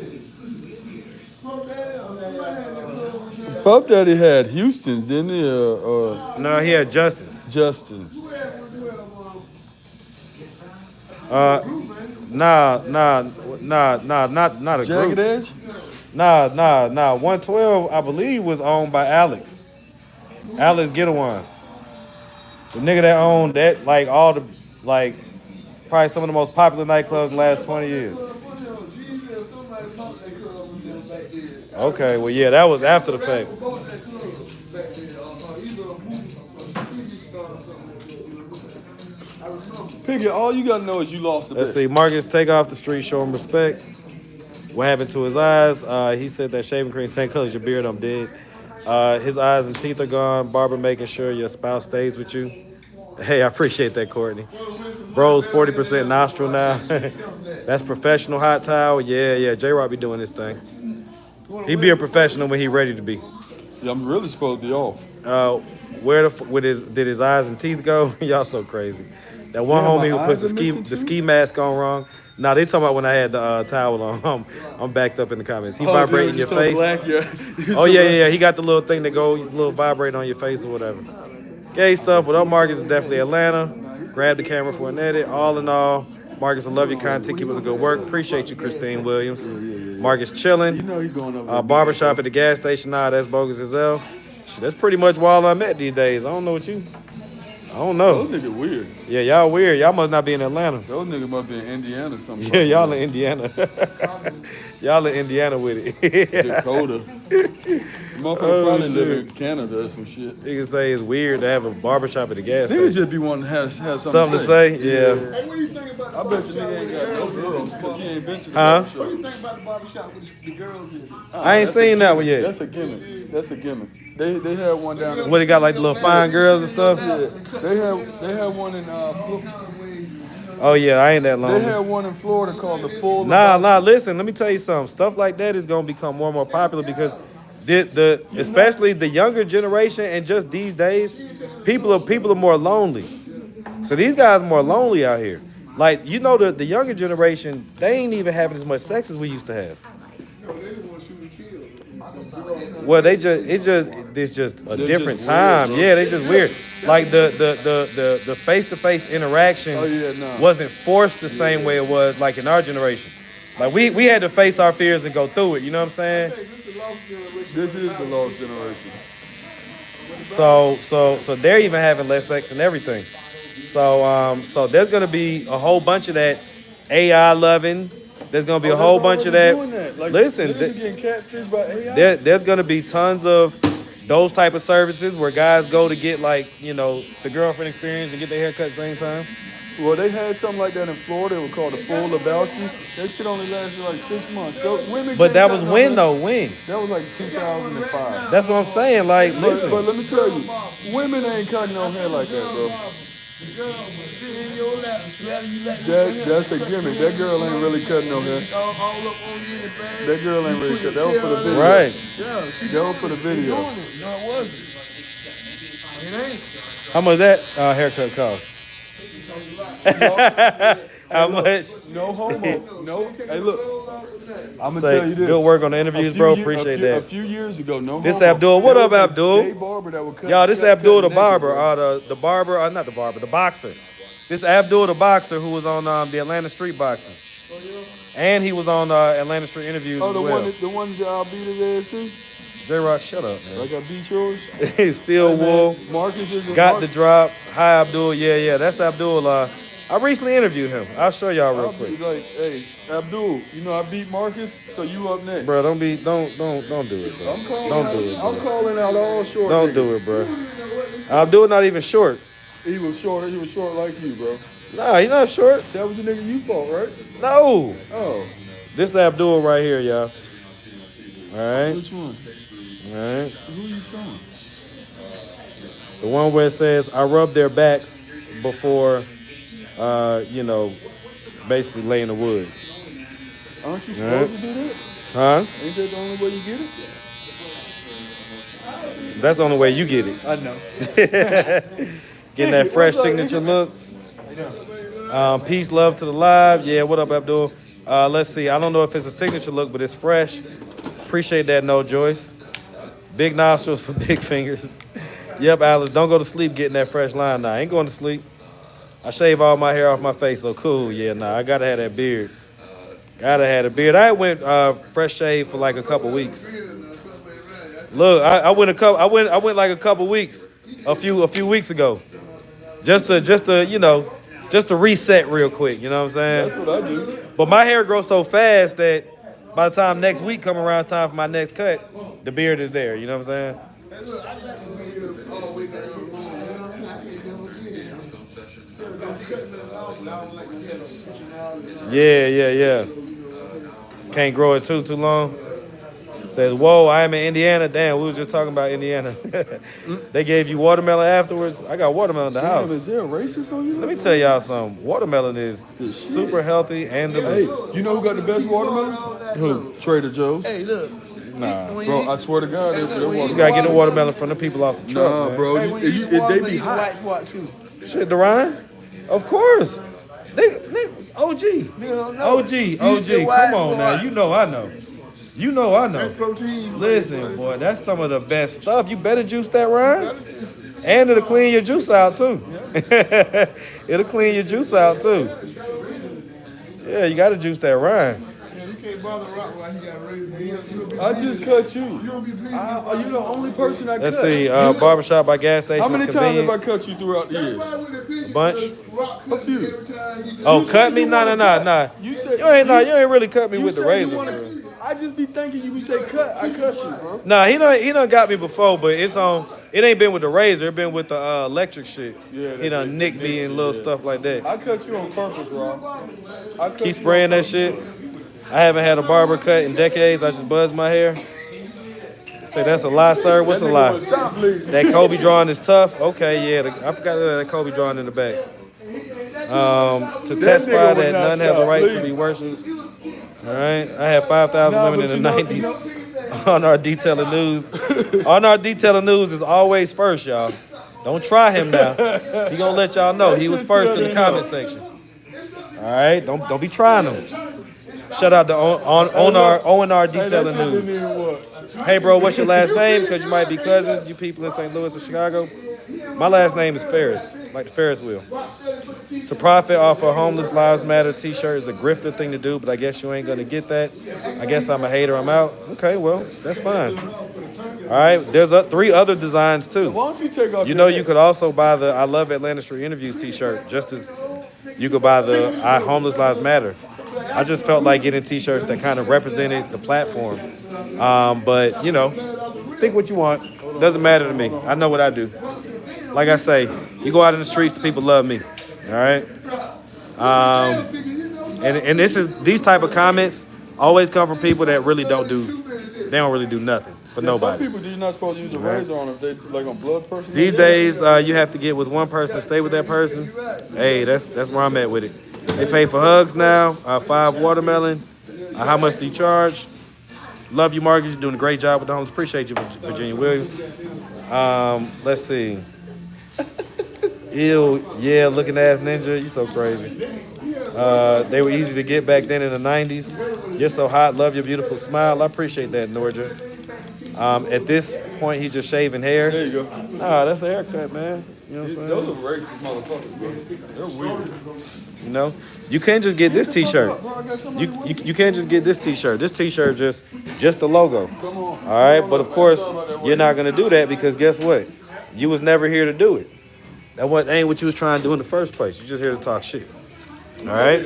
Puff Daddy had Houston's, didn't he? No, he had Justice. Justin's. Nah, not a Jagged group. Edge? Nah. 112, I believe, was owned by Alex. Alex Gidewan. The nigga that owned that, like, all the, like, probably some of the most popular nightclubs in the last 20 years. Okay, well, yeah, that was after the fact. Piggy, all you gotta know is you lost a Let's bet. see, Marcus, take off the street, show him respect. What happened to his eyes? He said that shaving cream, same color as your beard, I'm dead. His eyes and teeth are gone. Barber making sure your spouse stays with you. Hey, I appreciate that, Courtney. Bro's 40% nostril now. That's professional hot towel. Yeah, JRock be doing this thing. He be a professional when he ready to be. Yeah, I'm really supposed to be off. Did his eyes and teeth go? Y'all so crazy. That one homie who puts the ski mask on wrong. Nah, they talking about when I had the towel on. I'm backed up in the comments. He vibrating your face. Oh yeah. He got the little thing that go little vibrate on your face or whatever. Gay stuff. What up, Marcus? Is definitely Atlanta. Grab the camera for an edit. All in all, Marcus, I love your content. Keep up the good work. Appreciate you, Christine Williams. Marcus chilling. You know he's going over Barbershop at the gas station. Nah, that's bogus as hell. Shit, that's pretty much all I'm at these days. I don't know what you. I don't know. Those niggas weird. Yeah, y'all weird. Y'all must not be in Atlanta. Those niggas must be in Indiana or something. Yeah, y'all in Indiana. Y'all in Indiana with it. Dakota. Motherfucker probably live in Canada or some shit. Niggas say it's weird to have a barbershop at the gas Niggas station. just be wanting to have Something to say? Yeah. Hey, what do you think about the I bet you barbershop nigga ain't with got the no girls in girls it? because he ain't been to the Huh? barbershop. What do you think about the barbershop with the girls in it? I ain't seen that one yet. That's a gimmick. That's a gimmick. They had one down there. What, they got like the little fine girls and stuff? They had one in Florida. Oh yeah, I ain't that long. They had one in Florida called the Full. Nah, listen, let me tell you something. Stuff like that is gonna become more and more popular because especially the younger generation and just these days, people are more lonely. So these guys more lonely out here. Like, you know, the younger generation, they ain't even having as much sex as we used to have. Well, it's just a They're different just time. weird, bro. Yeah, they just weird. Like the face-to-face interaction wasn't forced the same way it was like in our generation. Like we had to face our fears and go through it. You know what I'm saying? This is the lost generation. So they're even having less sex and everything. So there's gonna be a whole bunch of that AI loving. There's gonna be a whole bunch of that. Like, Listen, niggas are getting catfished by AI. there's gonna be tons of those type of services where guys go to get, like, you know, the girlfriend experience and get their hair cut at the same time. Well, they had something like that in Florida. It was called the Full Lebowski. That shit only lasted like 6 months. Women But can't that cut was no when hair. though? When? That was like 2005. That's what I'm saying. Like, But listen. let me tell you, women ain't cutting no hair like that, bro. That's a gimmick. That girl ain't really cutting no hair. That girl ain't really cutting. That was for the video. Right. That was for the video. No, it wasn't. It ain't. How much that haircut cost? How much? No homo. No. Hey, look. I'm gonna Say, tell you this. good work on the interviews, bro. Appreciate A that. few years ago, no This homo. Abdul. What There up, was a Abdul? gay barber that would cut. Y'all, this cut Abdul the naked, barber, bro. the barber, not the barber, the boxer. This Abdul the boxer who was on the Atlanta Street Boxing, and he was on Atlanta Street Interviews Oh, as the well. one that I'll beat his ass too. JRock, shut up, man. Like I beat yours. Still wool. Marcus is Got the drop. Hi, Abdul. Yeah, that's Abdul. I recently interviewed him. I'll show y'all real I'll be quick. like, hey, Abdul, you know I beat Marcus, so you up next. Bro, don't do it, bro. Don't do it, bro. I'm calling out all short Don't niggas. do it, bro. Abdul not even short. He was short like you, bro. Nah, he not short. That was the nigga you fought, right? No. Oh. This Abdul right here, y'all. All right. Which one? All right. Who you showing? The one where it says, I rub their backs before, basically laying the wood. Aren't you supposed to do that? Huh? Ain't that the only way you get it? That's the only way you get it. I know. Getting that fresh signature look. Peace, love to the live. Yeah, what up, Abdul? Let's see. I don't know if it's a signature look, but it's fresh. Appreciate that, No Joyce. Big nostrils for big fingers. Yep, Alice, don't go to sleep getting that fresh line. Nah, I ain't going to sleep. I shave all my hair off my face, so cool. Yeah, nah, I gotta have that beard. Gotta have a beard. I went fresh shave for like a couple weeks. Look, I went like a couple weeks, a few weeks ago, just to reset real quick. You know what I'm saying? That's what I do. But my hair grows so fast that by the time next week come around, time for my next cut, the beard is there. You know what I'm saying? Yeah. Can't grow it too long. Says, whoa, I am in Indiana. Damn, we were just talking about Indiana. They gave you watermelon afterwards. I got watermelon in the house. Damn, is there a racist on you? Let me tell y'all something. Watermelon is super healthy and Hey, delicious. you know who got the best watermelon? Who? Trader Joe's. Hey, look. Nah. Bro, I swear to God, their You watermelon. gotta get the watermelon from the people off the truck, Nah, man. bro, Hey, when you eat they watermelon, be eat hot. white part too. Shit, the Ryan? Of course. OG. Nigga don't know. OG. Come on now. You know I know. That's protein. Listen, boy, that's some of the best stuff. You better juice that, Ryan. And it'll clean your juice out, too. It'll clean your juice out, too. Yeah, you got to juice that, Ryan. Yeah, you can't bother Rock while he got raised hands. I just cut you. You'll be bleeding. You're the only person I Let's cut. see. Barbershop by gas stations. How many times have I Convenient. cut you throughout the years? A bunch. A few. Oh, cut me? Nah. You said You ain't really cut me you with the said you razor. wanna- Bro. I just be thinking you say cut. I cut you, bro. Nah, he done got me before, but it ain't been with the razor. It been with the electric shit. Yeah, He done nicked me and little stuff like that. I cut you on purpose, Rob. I cut Keep you spraying on that shit. I haven't had a barber cut in decades. I just buzzed my hair. Say that's a lie, sir. What's a That nigga lie? would stop bleeding. That Kobe drawing is tough. Okay, yeah. I forgot that Kobe drawing in the back. To testify nigga would that not none has a stop right to bleeding. be worshipped. All right. I had 5,000 Nah, women but in the you know- 90s on our detailing news. On our detailing news is always first, y'all. Don't try him now. He gonna let y'all know he was first in the comment section. All right, don't be trying him. Shout out to O&R Detailing News. Hey, bro, what's your last name? Because you might be cousins, you people in St. Louis or Chicago. My last name is Ferris, like the Ferris wheel. To profit off a Homeless Lives Matter t-shirt is a grifter thing to do, but I guess you ain't going to get that. I guess I'm a hater. I'm out. Okay, well, that's fine. All right, there's 3 other designs, too. Why don't you take off You know, you could also buy the I Love Atlanta Street Interviews t-shirt, just as you could buy the Homeless Lives Matter. I just felt like getting t-shirts that kind of represented the platform. But, you know, think what you want. Doesn't matter to me. I know what I do. Like I say, you go out in the streets, the people love me. All right? And these type of comments always come from people that really don't really do nothing for nobody. Some people you're not supposed to use a razor on if they like on blood person. These days, you have to get with one person, stay with that person. Hey, that's where I'm at with it. They pay for hugs now. 5 watermelon. How much do you charge? Love you, Marcus. You're doing a great job with the homes. Appreciate you, Virginia Williams. Let's see. Ew, yeah, looking ass ninja. You so crazy. They were easy to get back then in the 90s. You're so hot. Love your beautiful smile. I appreciate that, Norja. At this point, he's just shaving hair. There you go. Ah, that's a haircut, man. You know what I'm saying? Those are racist motherfuckers, bro. They're weird. You know, you can't just get this t-shirt. You can't just get this t-shirt. This t-shirt just the logo. All right, but of course you're not gonna do that because guess what? You was never here to do it. That ain't what you was trying to do in the first place. You just here to talk shit. All right.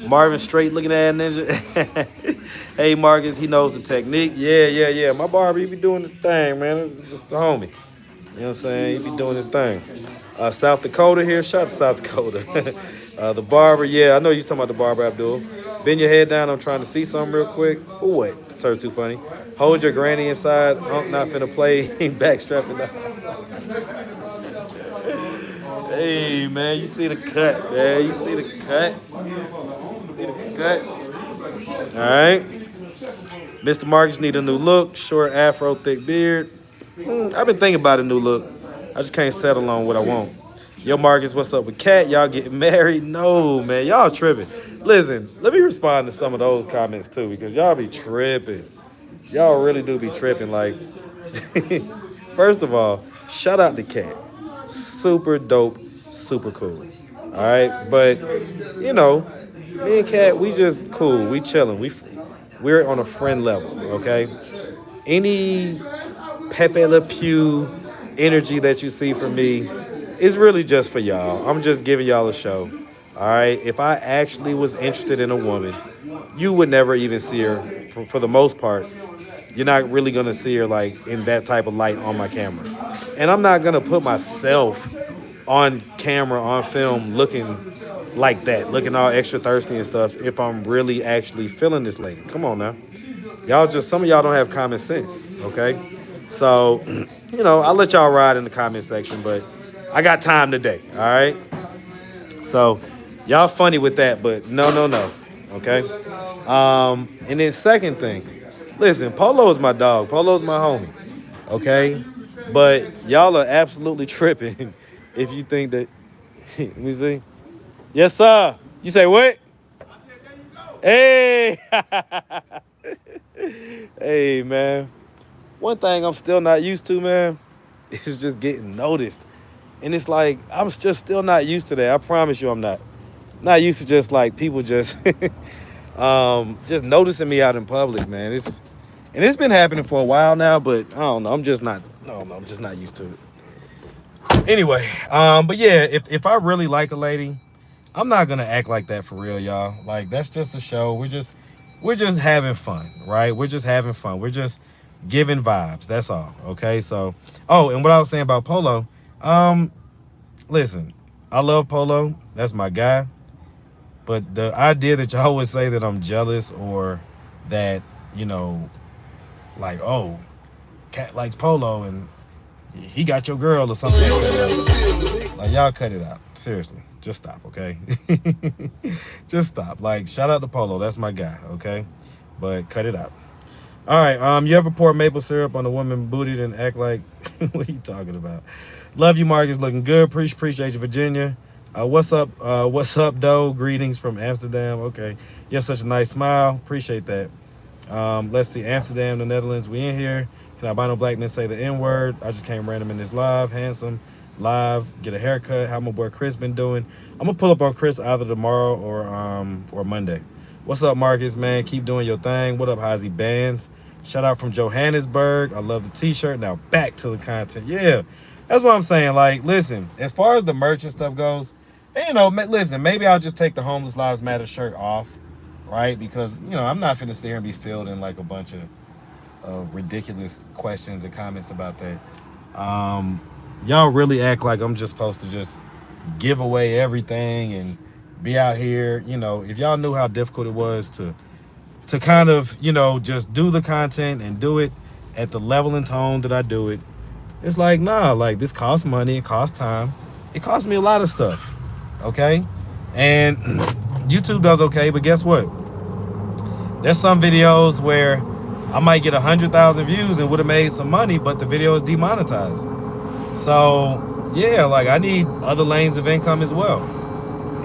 Marvin straight looking at ninja. Hey Marcus, he knows the technique. Yeah. My barber, he be doing his thing, man. It's the homie. You know what I'm saying? He be doing his thing. South Dakota here. Shout out to South Dakota. The barber, yeah, I know you're talking about the barber, Abdul. Bend your head down. I'm trying to see something real quick. For what? Sir, too funny. Hold your granny inside. I'm not finna play. Backstrapping down. Hey, man, you see the cut, man. You see the cut. All right. Mr. Marcus need a new look. Short afro, thick beard. I've been thinking about a new look. I just can't settle on what I want. Yo, Marcus, what's up with Kat? Y'all getting married? No, man. Y'all tripping. Listen, let me respond to some of those comments, too, because y'all be tripping. Y'all really do be tripping. Like, first of all, shout out to Kat. Super dope, super cool. All right? But, you know, me and Kat, we just cool. We chilling. We're on a friend level, okay? Any Pepe Le Pew energy that you see from me, it's really just for y'all. I'm just giving y'all a show. All right? If I actually was interested in a woman, you would never even see her for the most part. You're not really going to see her like in that type of light on my camera. And I'm not going to put myself on camera, on film, looking like that, looking all extra thirsty and stuff if I'm really actually feeling this lady. Come on now. Some of y'all don't have common sense, okay? So, you know, I'll let y'all ride in the comment section, but I got time today, all right? So, y'all funny with that, but no, okay? And then second thing, listen, Polo is my dog. Polo's my homie, okay? But y'all are absolutely tripping if you think that, let me see. Yes, sir. You say what? Hey. Hey, man. One thing I'm still not used to, man, is just getting noticed. And it's like, I'm just still not used to that. I promise you I'm not. Not used to just like people just noticing me out in public, man. It's been happening for a while now, but I don't know. I'm just not used to it. Anyway, but yeah, if I really like a lady, I'm not gonna act like that for real, y'all. Like, that's just a show. We're just having fun, right? We're just having fun. We're just giving vibes. That's all. Okay. So, and what I was saying about Polo, listen, I love Polo. That's my guy. But the idea that y'all would say that I'm jealous or that, you know, like, oh, Cat likes Polo and he got your girl or something like that. Like, y'all cut it out. Seriously. Just stop, okay? Just stop. Like, shout out to Polo. That's my guy, okay? But cut it out. All right. You ever pour maple syrup on a woman booty and act like... What are you talking about? Love you, Marcus. Looking good. Appreciate you, Virginia. What's up? What's up, Doe? Greetings from Amsterdam. Okay. You have such a nice smile. Appreciate that. Let's see. Amsterdam, the Netherlands. We in here. Can albino black men say the N-word? I just came random in this live. Handsome. Live. Get a haircut. How my boy Chris been doing? I'm gonna pull up on Chris either tomorrow or Monday. What's up, Marcus, man? Keep doing your thing. What up, Hazy Bands? Shout out from Johannesburg. I love the t-shirt. Now back to the content. Yeah, that's what I'm saying. Like, listen, as far as the merch and stuff goes, and, you know, listen, maybe I'll just take the Homeless Lives Matter shirt off, right? Because, you know, I'm not finna sit here and be filled in like a bunch of ridiculous questions and comments about that. Y'all really act like I'm just supposed to just give away everything and be out here. You know, if y'all knew how difficult it was to kind of, you know, just do the content and do it at the level and tone that I do it, it's like, nah, like this costs money, it costs time, it costs me a lot of stuff, okay? And YouTube does okay, but guess what? There's some videos where I might get 100,000 views and would have made some money, but the video is demonetized. So yeah, like I need other lanes of income as well.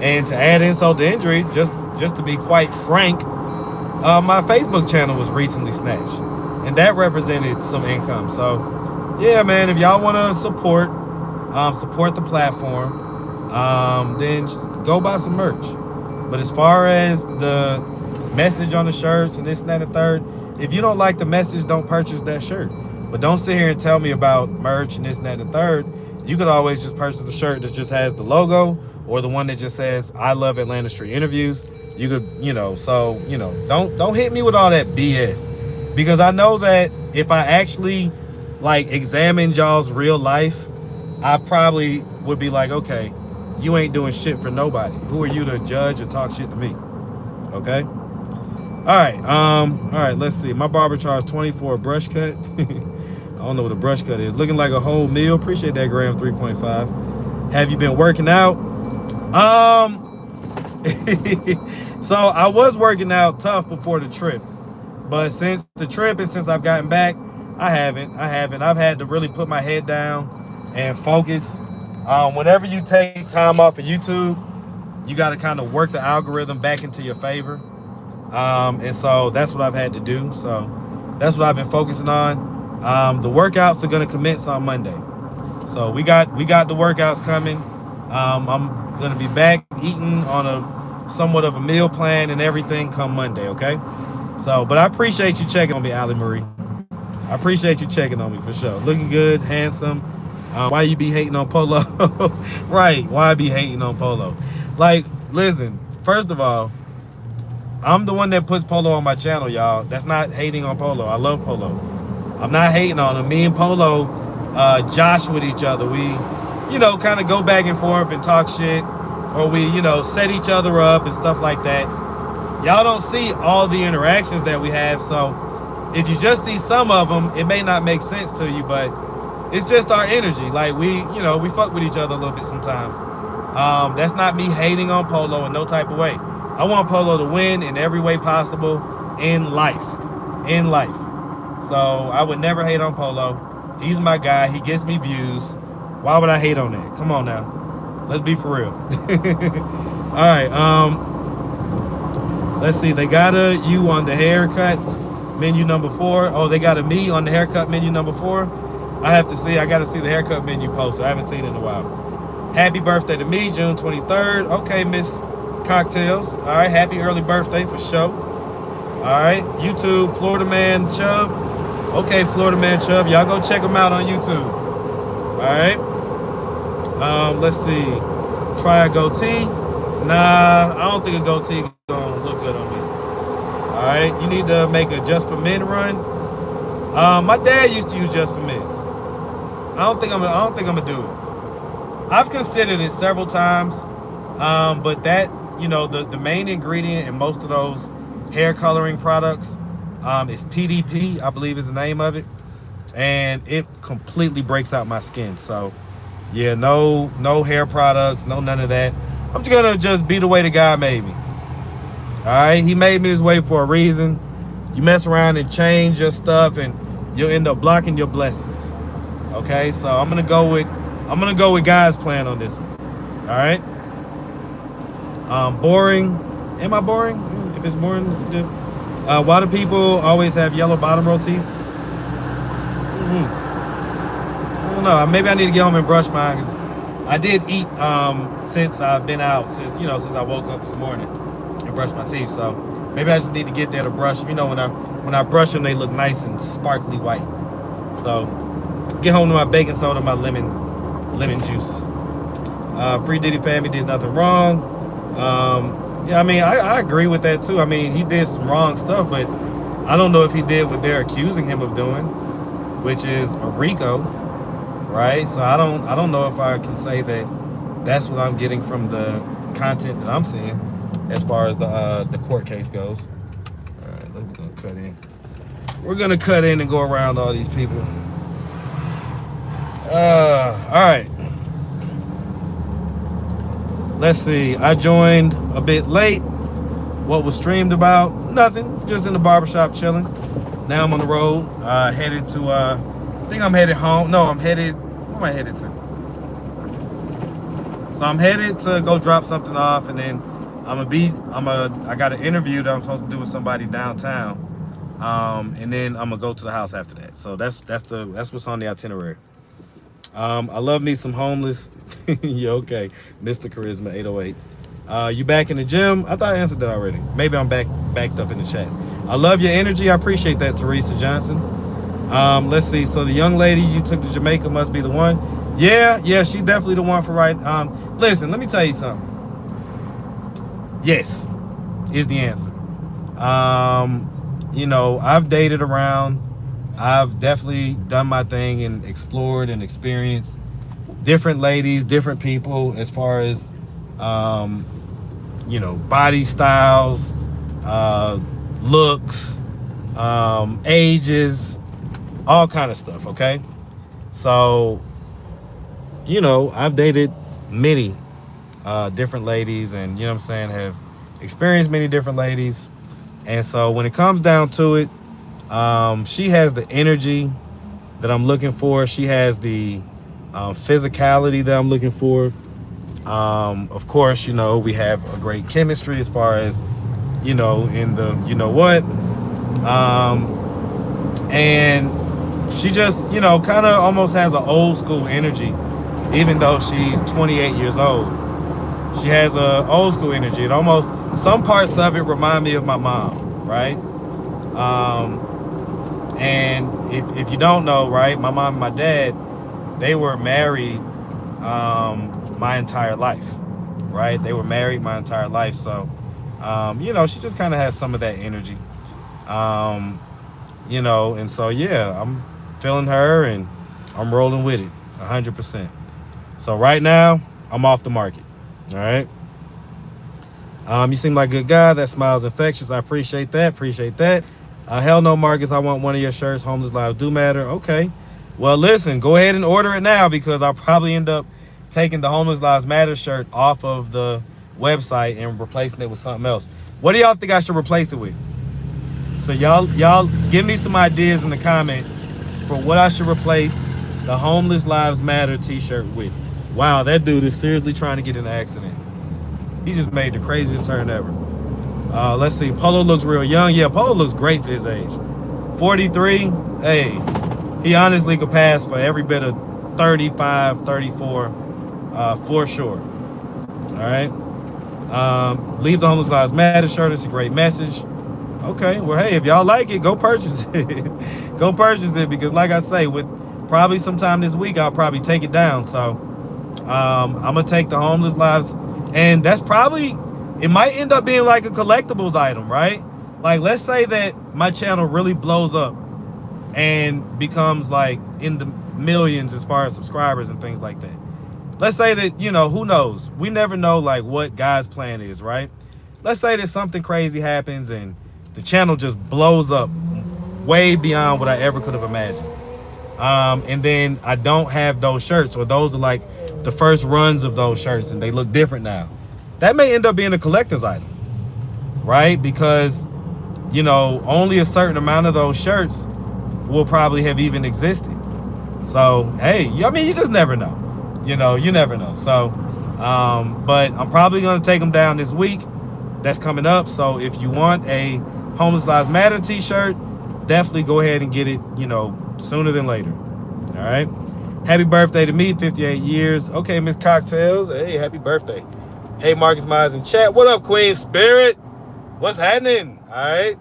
And to add insult to injury, just to be quite frank, my Facebook channel was recently snatched, and that represented some income. So yeah, man, if y'all want to support the platform, then just go buy some merch. But as far as the message on the shirts and this and that and the third, if you don't like the message, don't purchase that shirt. But don't sit here and tell me about merch and this and that and the third. You could always just purchase the shirt that just has the logo, or the one that just says I love Atlanta Street Interviews. You could, you know, so, you know, don't hit me with all that BS, because I know that if I actually like examined y'all's real life, I probably would be like, okay, you ain't doing shit for nobody. Who are you to judge or talk shit to me? Okay. All right, let's see. My barber charged 20 for a brush cut. I don't know what a brush cut is. Looking like a whole meal. Appreciate that, Graham 3.5. Have you been working out? So I was working out tough before the trip, but since the trip and since I've gotten back, I haven't. I've had to really put my head down and focus. Whenever you take time off of YouTube, you got to kind of work the algorithm back into your favor. And so that's what I've had to do. So that's what I've been focusing on. The workouts are going to commence on Monday. So we got the workouts coming. I'm going to be back eating on a somewhat of a meal plan and everything come Monday, okay? So, but I appreciate you checking on me, Allie Marie. I appreciate you checking on me for sure. Looking good, handsome. Why you be hating on Polo? Right, why be hating on Polo? Like, listen, first of all, I'm the one that puts Polo on my channel, y'all. That's not hating on Polo. I love Polo. I'm not hating on him. Me and Polo josh with each other. We, you know, kind of go back and forth and talk shit, or we, you know, set each other up and stuff like that. Y'all don't see all the interactions that we have, so if you just see some of them, it may not make sense to you, but it's just our energy. Like, we, you know, we fuck with each other a little bit sometimes. That's not me hating on Polo in no type of way. I want Polo to win in every way possible in life. In life. So I would never hate on Polo. He's my guy. He gets me views. Why would I hate on that? Come on now. Let's be for real. All right. Let's see. They got a you on the haircut menu number 4. Oh, they got a me on the haircut menu number 4. I got to see the haircut menu post. I haven't seen it in a while. Happy birthday to me, June 23rd. Okay, Miss Cocktails. All right. Happy early birthday for sure. All right. YouTube, Florida Man Chubb. Okay, Florida Man Chubb. Y'all go check him out on YouTube. All right. Let's see. Try a goatee. Nah, I don't think a goatee gonna look good on me. All right. You need to make a Just for Men run. My dad used to use Just for Men. I don't think I'm gonna do it. I've considered it several times, but that, you know, the main ingredient in most of those hair coloring products is PDP, I believe is the name of it, and it completely breaks out my skin. So yeah, no hair products, no none of that. I'm just gonna be the way the God made me. All right, he made me this way for a reason. You mess around and change your stuff and you'll end up blocking your blessings. Okay, so I'm gonna go with I'm gonna go with God's plan on this one. All right. Boring. Am I boring? If it's boring, why do people always have yellow bottom row teeth? I don't know. Maybe I need to get home and brush mine, because I did eat since I've been out, since I woke up this morning and brushed my teeth. So maybe I just need to get there to brush them. When I brush them, they look nice and sparkly white. So get home to my baking soda, my lemon juice. Free Diddy family did nothing wrong. Yeah, I mean, I agree with that too. I mean, he did some wrong stuff, but I don't know if he did what they're accusing him of doing, which is a RICO, right? So I don't know if I can say that that's what I'm getting from the content that I'm seeing as far as the court case goes. All right, we're gonna cut in. We're gonna cut in and go around all these people. All right. Let's see. I joined a bit late. What was streamed about? Nothing. Just in the barbershop chilling. Now I'm on the road. Headed to. I think I'm headed home. No, I'm headed. Where am I headed to? So I'm headed to go drop something off, and then I got an interview that I'm supposed to do with somebody downtown. And then I'm gonna go to the house after that. So that's what's on the itinerary. I love me some homeless. Yeah, okay. Mr. Charisma 808. You back in the gym? I thought I answered that already. Maybe I'm backed up in the chat. I love your energy. I appreciate that, Teresa Johnson. Let's see. So the young lady you took to Jamaica must be the one. Yeah, she's definitely the one for right. Listen, let me tell you something. Yes, is the answer. I've dated around. I've definitely done my thing and explored and experienced different ladies, different people as far as, body styles, looks, ages, all kind of stuff, okay? So, I've dated many different ladies, and, have experienced many different ladies. And so when it comes down to it, she has the energy that I'm looking for. She has the physicality that I'm looking for. Of course, we have a great chemistry as far as, in the, and she just, kind of almost has an old school energy, even though she's 28 years old. She has a old school energy. It almost, some parts of it remind me of my mom, right? And if you don't know, right, my mom and my dad, they were married my entire life, right? They were married my entire life. So, she just kind of has some of that energy, and so, yeah, I'm feeling her and I'm rolling with it 100%. So right now, I'm off the market, all right? You seem like a good guy. That smile's infectious. I appreciate that. Hell no, Marcus. I want one of your shirts. Homeless lives do matter. Okay. Well, listen, go ahead and order it now, because I'll probably end up taking the Homeless Lives Matter shirt off of the website and replacing it with something else. What do y'all think I should replace it with? So y'all give me some ideas in the comment for what I should replace the Homeless Lives Matter t-shirt with. Wow, that dude is seriously trying to get in an accident. He just made the craziest turn ever. Let's see. Polo looks real young. Yeah, Polo looks great for his age. 43. Hey, he honestly could pass for every bit of 35, 34, for sure. All right. Leave the Homeless Lives Matter shirt. It's a great message. Okay. Well, hey, if y'all like it, go purchase it. Go purchase it, because like I say, with probably sometime this week, I'll probably take it down. So I'm going to take the Homeless Lives, and that's probably, it might end up being like a collectibles item, right? Like, let's say that my channel really blows up and becomes like in the millions as far as subscribers and things like that. Let's say that, who knows? We never know like what God's plan is, right? Let's say that something crazy happens and the channel just blows up way beyond what I ever could have imagined. And then I don't have those shirts, or those are like the first runs of those shirts and they look different now. That may end up being a collector's item, right? Because, only a certain amount of those shirts will probably have even existed. So, hey, I mean, you just never know. You know, you never know. So, but I'm probably going to take them down this week. That's coming up. So if you want a Homeless Lives Matter t-shirt, definitely go ahead and get it, you know, sooner than later. All right. Happy birthday to me, 58 years. Okay, Miss Cocktails. Hey, happy birthday. Hey, Marcus Myers in chat. What up, Queen Spirit? What's happening? All right.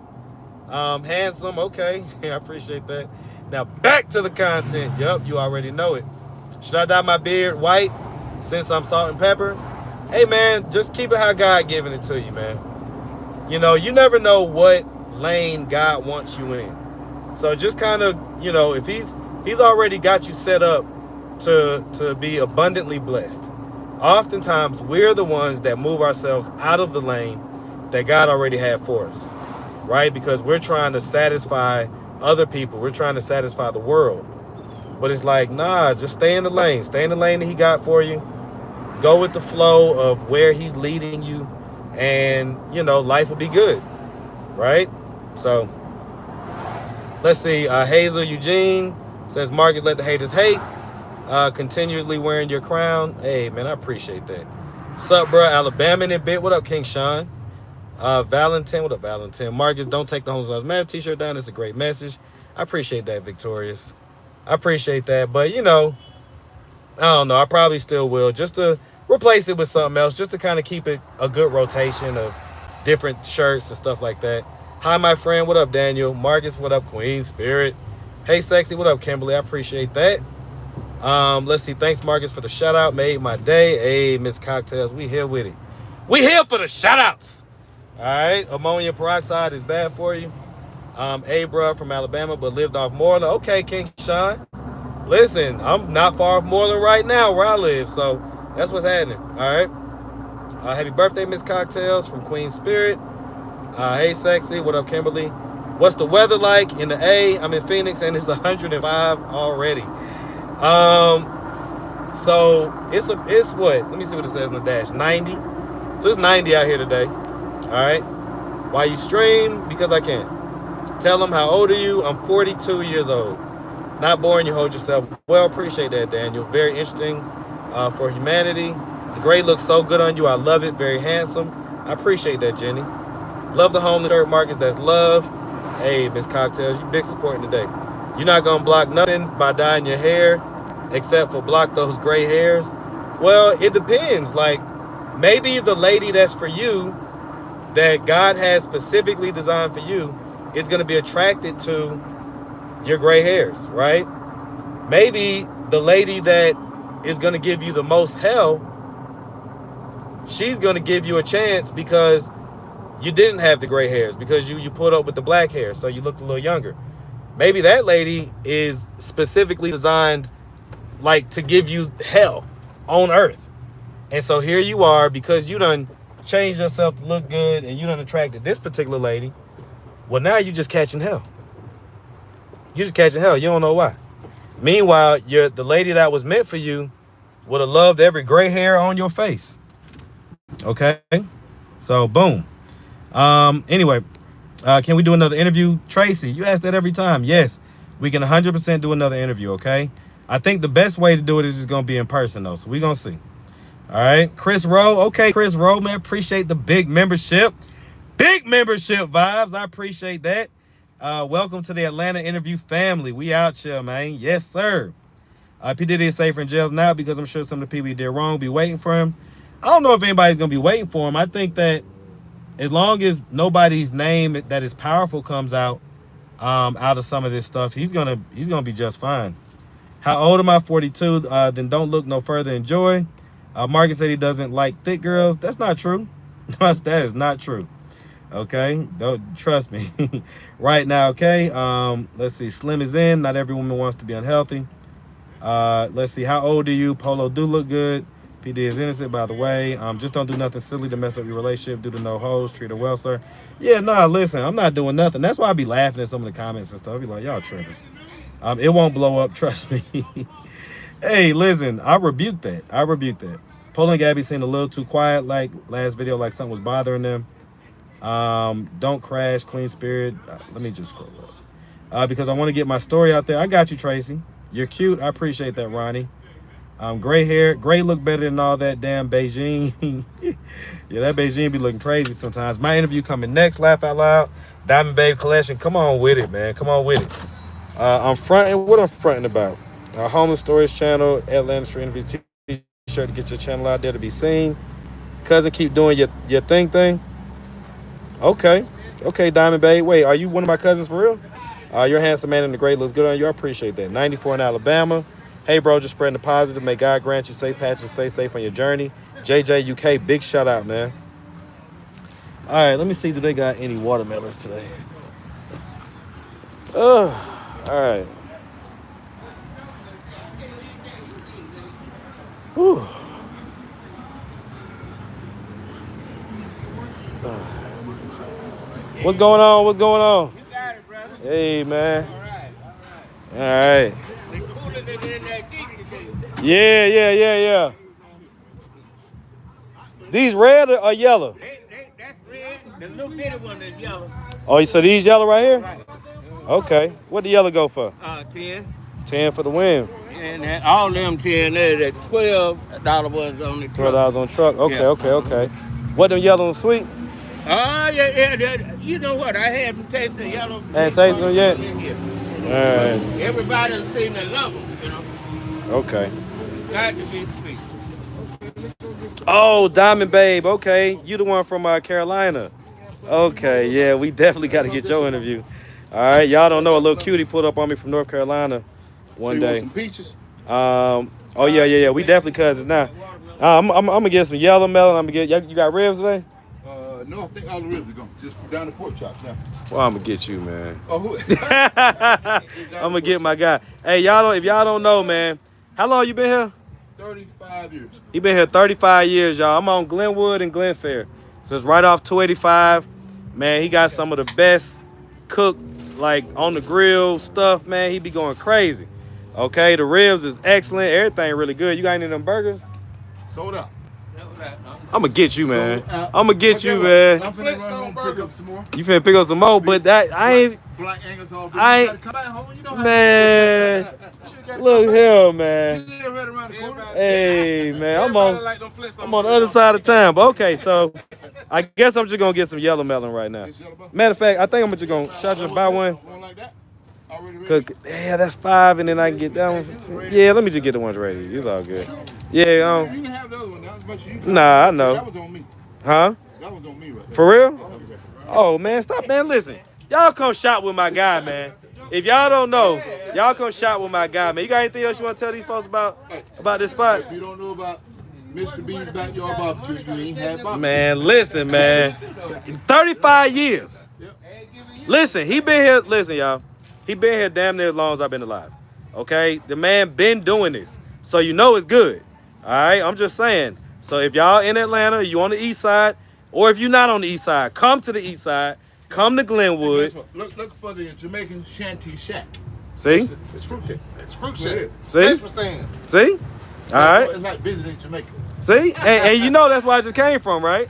Handsome. Okay. I appreciate that. Now back to the content. Yup, you already know it. Should I dye my beard white since I'm salt and pepper? Hey, man, just keep it how God giving it to you, man. You know, you never know what lane God wants you in. So just kind of, you know, if he's already got you set up to be abundantly blessed. Oftentimes, we're the ones that move ourselves out of the lane that God already had for us, right? Because we're trying to satisfy other people. We're trying to satisfy the world. But it's like, nah, just stay in the lane. Stay in the lane that he got for you. Go with the flow of where he's leading you. And, you know, life will be good, right? So, let's see. Hazel Eugene says, Marcus, let the haters hate. Continuously wearing your crown. Hey, man, I appreciate that. Sup, bro? Alabama in it bit. What up, King Sean? Valentin. What up, Valentin? Marcus, don't take the Homeless Lives Matter t-shirt down. It's a great message. I appreciate that, Victorious. I appreciate that. But, you know, I don't know. I probably still will. Just to replace it with something else. Just to kind of keep it a good rotation of different shirts and stuff like that. Hi, my friend. What up, Daniel? Marcus, what up, Queen Spirit? Hey, Sexy. What up, Kimberly? I appreciate that. Let's see. Thanks, Marcus, for the shout out. Made my day. Hey, Miss Cocktails. We here with it. We here for the shout outs. All right. Ammonium peroxide is bad for you. Abra from Alabama, but lived off Moreland. Okay, King Sean. Listen, I'm not far off Moreland right now where I live. So that's what's happening. All right. Happy birthday, Miss Cocktails from Queen Spirit. Hey, Sexy. What up, Kimberly? What's the weather like in the A? I'm in Phoenix and it's 105 already. So it's what? Let me see what it says in the dash. 90. So it's 90 out here today. All right. Why you stream? Because I can. Tell them how old are you? I'm 42 years old. Not boring. You hold yourself well. Appreciate that, Daniel. Very interesting for humanity. The gray looks so good on you. I love it. Very handsome. I appreciate that, Jenny. Love the homeless shirt, Marcus. That's love. Hey, Miss Cocktails, you big supporting today. You're not going to block nothing by dyeing your hair except for block those gray hairs. Well, it depends. Like, maybe the lady that's for you, that God has specifically designed for you, is going to be attracted to your gray hairs, right? Maybe the lady that is going to give you the most hell, she's going to give you a chance because you didn't have the gray hairs, because you put up with the black hair, so you looked a little younger. Maybe that lady is specifically designed like to give you hell on earth. And so here you are, because you done changed yourself to look good and you done attracted this particular lady. Well, now you're just catching hell. You're just catching hell. You don't know why. Meanwhile, the lady that was meant for you would have loved every gray hair on your face. Okay? So, boom. Anyway, can we do another interview? Tracy, you ask that every time. Yes, we can 100% do another interview, okay? I think the best way to do it is just going to be in person, though. So we're going to see. All right. Chris Rowe. Okay, Chris Rowe, man. Appreciate the big membership. Big membership vibes. I appreciate that. Welcome to the Atlanta interview family. We out here, man. Yes, sir. P. Diddy is safer in jail now because I'm sure some of the people he did wrong be waiting for him. I don't know if anybody's going to be waiting for him. I think that as long as nobody's name that is powerful comes out of some of this stuff, he's gonna be just fine. How old am I? 42. Then don't look no further. Enjoy. Marcus said he doesn't like thick girls. That's not true. That is not true. Okay, don't trust me. Right now, okay. Let's see. Slim is in. Not every woman wants to be unhealthy. Let's see. How old are you? Polo do look good. PD is innocent, by the way. Just don't do nothing silly to mess up your relationship. Do the no hoes. Treat her well, sir. Yeah, nah, listen, I'm not doing nothing. That's why I be laughing at some of the comments and stuff. I be like, y'all tripping. It won't blow up, trust me. Hey, listen, I rebuke that. Polo and Gabby seemed a little too quiet, like last video, like something was bothering them. Don't crash, Queen Spirit. Let me just scroll up. Because I want to get my story out there. I got you, Tracy. You're cute. I appreciate that, Ronnie. Gray hair, gray look better than all that damn Beijing. Yeah, that Beijing be looking crazy sometimes. My interview coming next. Laugh out loud. Diamond Babe collection. Come on with it, man. Come on with it. I'm fronting. What I'm fronting about? Homeless Stories channel, Atlanta Street Interview T-shirt to get your channel out there to be seen. Cousin, keep doing your thing. Okay, Diamond Babe. Wait, are you one of my cousins for real? You're a handsome man and the great looks good on you. I appreciate that. 94 in Alabama. Hey, bro, just spreading the positive. May God grant you safe patch and stay safe on your journey. JJ UK, big shout out, man. All right, let me see. Do they got any watermelons today? All right. Whew. What's going on? What's going on? You got it, brother. Hey, man. All right. All right. They cooler than in that Jeep today. Yeah. These red or yellow? That's red. The little bitty one is yellow. Oh, so these yellow right here? Right. Okay. What the yellow go for? 10. 10 for the win. And all them 10 there, the $12 ones on the truck. $12 on truck. Okay, Yeah. okay. What them yellow and sweet? Yeah. You know what? I haven't tasted yellow. Ain't tasted them yet? Yeah. All right. Everybody seems to love them, you know. Okay. Got to be sweet. Oh, Diamond Babe. Okay. You the one from Carolina. Okay. Yeah, we definitely got to get your interview. All right. Y'all don't know, a little cutie pulled up on me from North Carolina one So you day. want some peaches? Oh, yeah. We definitely cousins now. I'm going to get some yellow melon. I'm going to get, you got ribs today? No, I think all the ribs are gone. Just down the pork chops now. Well, I'm going to get you, man. Oh, who? I'm going to get my guy. Hey, if y'all don't know, man, how long you been here? 35 years. He been here 35 years, y'all. I'm on Glenwood and Glenfair. So it's right off 285. Man, he got some of the best cooked, like, on the grill stuff, man. He be going crazy. Okay, the ribs is excellent. Everything really good. You got any of them burgers? Sold out. I'm going to get you, man. Sold out. I'm going to get you, Okay, man. I'm finna run home and pick up some more. You finna pick up some more, but that, I ain't, Black Angus all I ain't- You gotta come back home. You know how man. You gotta Look come here, man. back. You live right around the corner. Hey, man, I'm on the other side of town. But okay, so I guess I'm just gonna get some yellow melon right now. It's yellow melon? Matter of fact, I think I'm just gonna should I just buy one? One like that? Already ready? Cause yeah, that's 5, and then I can get that one for 10. Yeah, let me just get the ones ready. It's all good. Yeah, You can have the other one now as much as you Nah, I know. That was on me. Huh? That was on me right there. For real? Oh man, stop, man. Listen, y'all come shop with my guy, man. If y'all don't know, y'all come shop with my guy, man. You got anything else you want to tell these folks about this spot? If you don't know about Mr. B's Backyard Barbecue, you ain't had barbecue. Man, listen, man. 35 years. Listen, he been here. Listen, y'all. He been here damn near as long as I've been alive. Okay? The man been doing this. So you know it's good. All right? I'm just saying. So if y'all in Atlanta, you on the east side, or if you're not on the east side, come to the east side. Come to Glenwood. Look for the Jamaican Shanty Shack. See? It's fruitcake. It's fruit shack. See? Paper stand. See? All right. It's like visiting Jamaica. See? And you know that's where I just came from, right?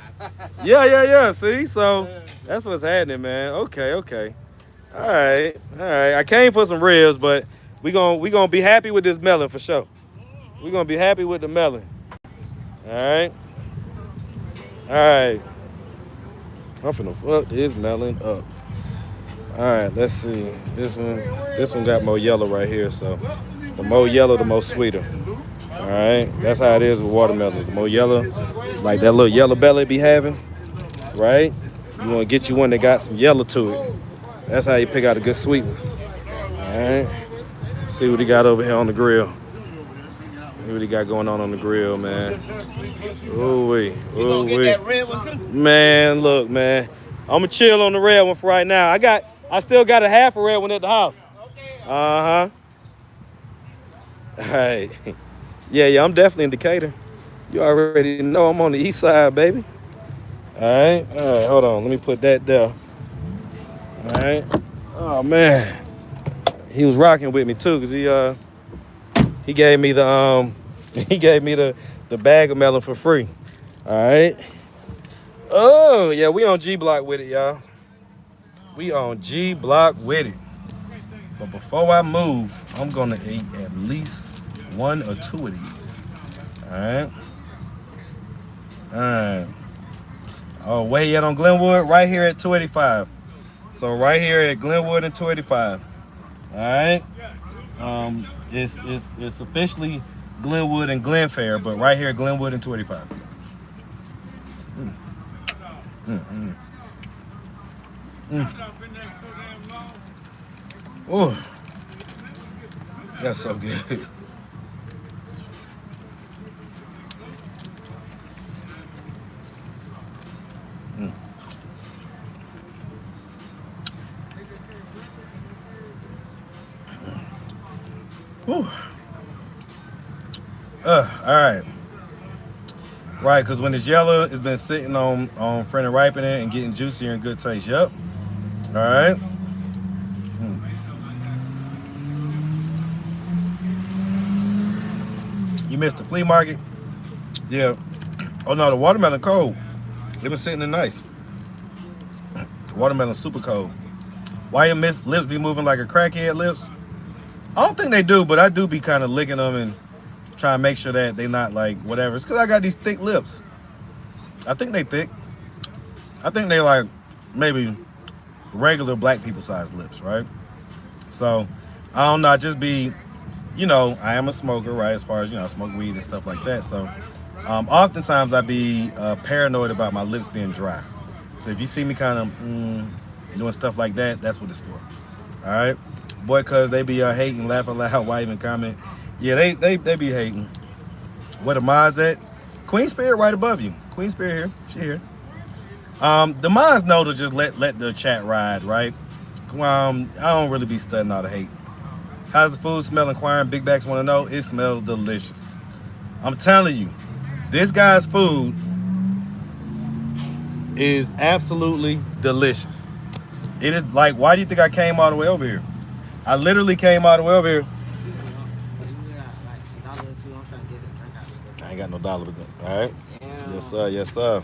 Yeah. See? So that's what's happening, man. Okay. All right. I came for some ribs, but we gonna be happy with this melon for sure. We're gonna be happy with the melon. All right. I'm finna fuck this melon up. All right, let's see. This one got more yellow right here, so the more yellow, the more sweeter. All right, that's how it is with watermelons. The more yellow, like that little yellow belly be having, right? You wanna get you one that got some yellow to it. That's how you pick out a good sweet one. All right, see what he got over here on the grill. See what he got going on the grill, man. Ooh-wee. You gonna get that red one too? Man, look, man. I'ma chill on the red one for right now. I still got a half a red one at the house. Uh-huh. All right. Yeah, I'm definitely in Decatur. You already know I'm on the east side, baby. All right, hold on. Let me put that there. All right. Oh, man. He was rocking with me, too, because he gave me the bag of melon for free. All right. Oh, yeah, we on G Block with it, y'all. We on G Block with it. But before I move, I'm going to eat at least 1 or 2 of these. right. All right. Oh, where you at on Glenwood? Right here at 285. So right here at Glenwood and 285. All right. It's officially Glenwood and Glenfair, but right here at Glenwood and 285. Oh, that's so good. Whew. All right. Right, because when it's yellow, it's been sitting on friend and ripening and getting juicier and good taste. Yep. All right. You missed the flea market? Yeah. Oh no, the watermelon cold. It was sitting in nice. The watermelon super cold. Why your lips be moving like a crackhead lips? I don't think they do, but I do be kind of licking them and trying to make sure that they not like whatever. It's because I got these thick lips. I think they thick. I think they like maybe regular black people size lips, right? So I don't know. I just be, you know, I am a smoker, right? As far as, you know, I smoke weed and stuff like that. So oftentimes I be paranoid about my lips being dry. So if you see me kind of doing stuff like that, that's what it's for. All right. Boy, cuz they be hating, laughing loud, why even comment? Yeah, they be hating. Where the Maz at? Queen Spirit right above you. Queen Spirit here. She here. The Maz know to just let the chat ride, right? I don't really be studying all the hate. How's the food smell? Inquiring Big Backs want to know. It smells delicious. I'm telling you, this guy's food is absolutely delicious. It is like, why do you think I came all the way over here? I literally came all the way over here. I ain't got no dollar with it. All right. Damn. Yes, sir. Yes, sir.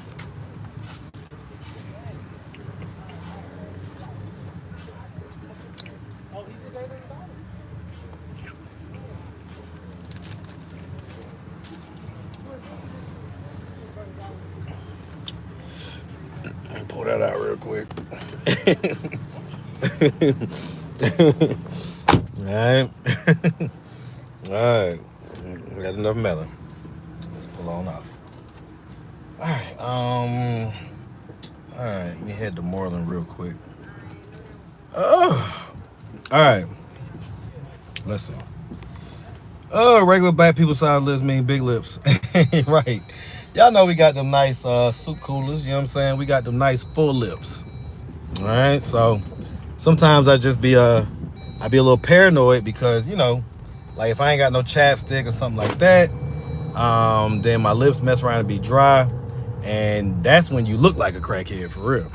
Let me pull that out real quick. All right. All right. We got enough melon. Let's pull on off. All right. All right. Let me head to Moreland real quick. Oh. All right. Let's see. Oh, regular black people size lips mean big lips. Right. Y'all know we got them nice soup coolers. You know what I'm saying? We got them nice full lips. All right. So sometimes I just be I be a little paranoid because, you know, like if I ain't got no chapstick or something like that, then my lips mess around and be dry, and that's when you look like a crackhead for real.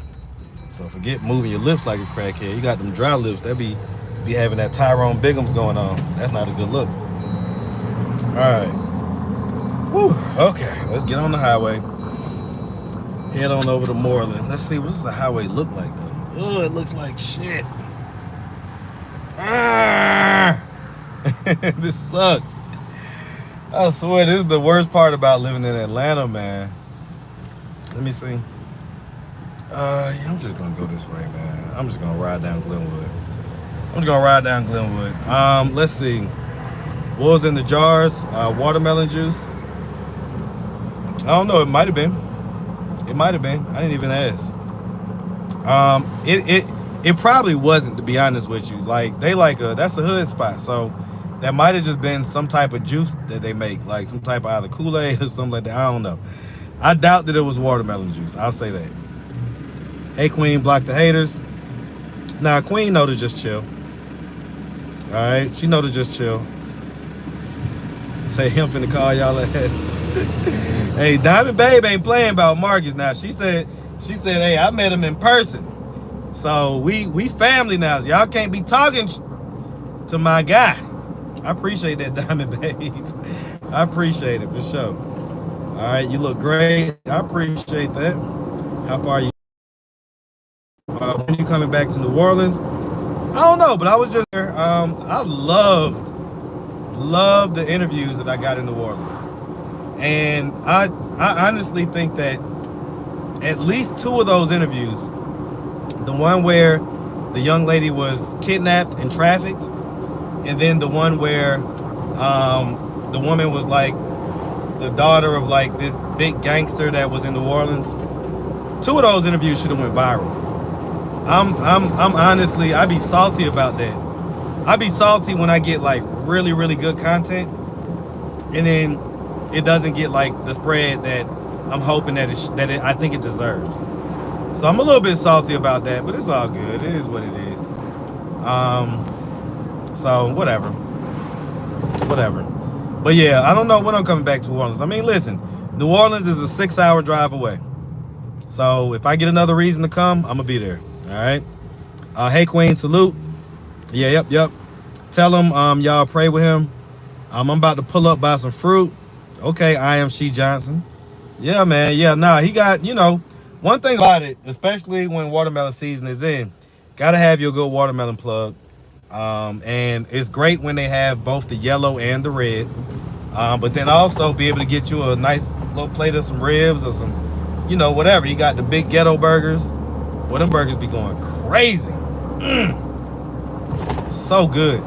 So forget moving your lips like a crackhead. You got them dry lips, that be having that Tyrone Biggums going on. That's not a good look. All right. Whew. Okay, let's get on the highway. Head on over to Moreland. Let's see, what does the highway look like though? Oh, it looks like shit. Ah! This sucks. I swear, this is the worst part about living in Atlanta, man. Let me see. Yeah, I'm just gonna go this way, man. I'm just gonna ride down Glenwood. Let's see. What was in the jars? Watermelon juice. I don't know. It might have been. I didn't even ask. It probably wasn't, to be honest with you. Like that's a hood spot, so that might have just been some type of juice that they make, like some type of either Kool-Aid or something like that. I don't know. I doubt that it was watermelon juice. I'll say that. Hey, Queen, block the haters. Nah, Queen know to just chill. All right, she know to just chill. Say him finna call y'all ass. Hey, Diamond Babe ain't playing about Marcus now. She said, hey, I met him in person. So we family now. Y'all can't be talking to my guy. I appreciate that, Diamond Babe. I appreciate it for sure. All right, you look great. I appreciate that. How far are you? When you coming back to New Orleans? I don't know, but I was just there. I loved the interviews that I got in New Orleans. And I honestly think that at least 2 of those interviews, the one where the young lady was kidnapped and trafficked, and then the one where the woman was like the daughter of like this big gangster that was in New Orleans. 2 of those interviews should have went viral. I'm honestly, I'd be salty about that. I'd be salty when I get like really, really good content, and then it doesn't get like the spread that I'm hoping that I think it deserves. So I'm a little bit salty about that, but it's all good. It is what it is. So whatever. But yeah, I don't know when I'm coming back to New Orleans. I mean, listen, New Orleans is a 6-hour drive away. So if I get another reason to come, I'm gonna be there. All right. Hey Queen, salute. Yeah, yep. Tell him y'all pray with him. I'm about to pull up buy some fruit. Okay, I am She Johnson. Yeah, man. Yeah, nah, he got, one thing about it, especially when watermelon season is in, gotta have your good watermelon plug. And it's great when they have both the yellow and the red. But then also be able to get you a nice little plate of some ribs or some, whatever. You got the big ghetto burgers. Boy, them burgers be going crazy. So good.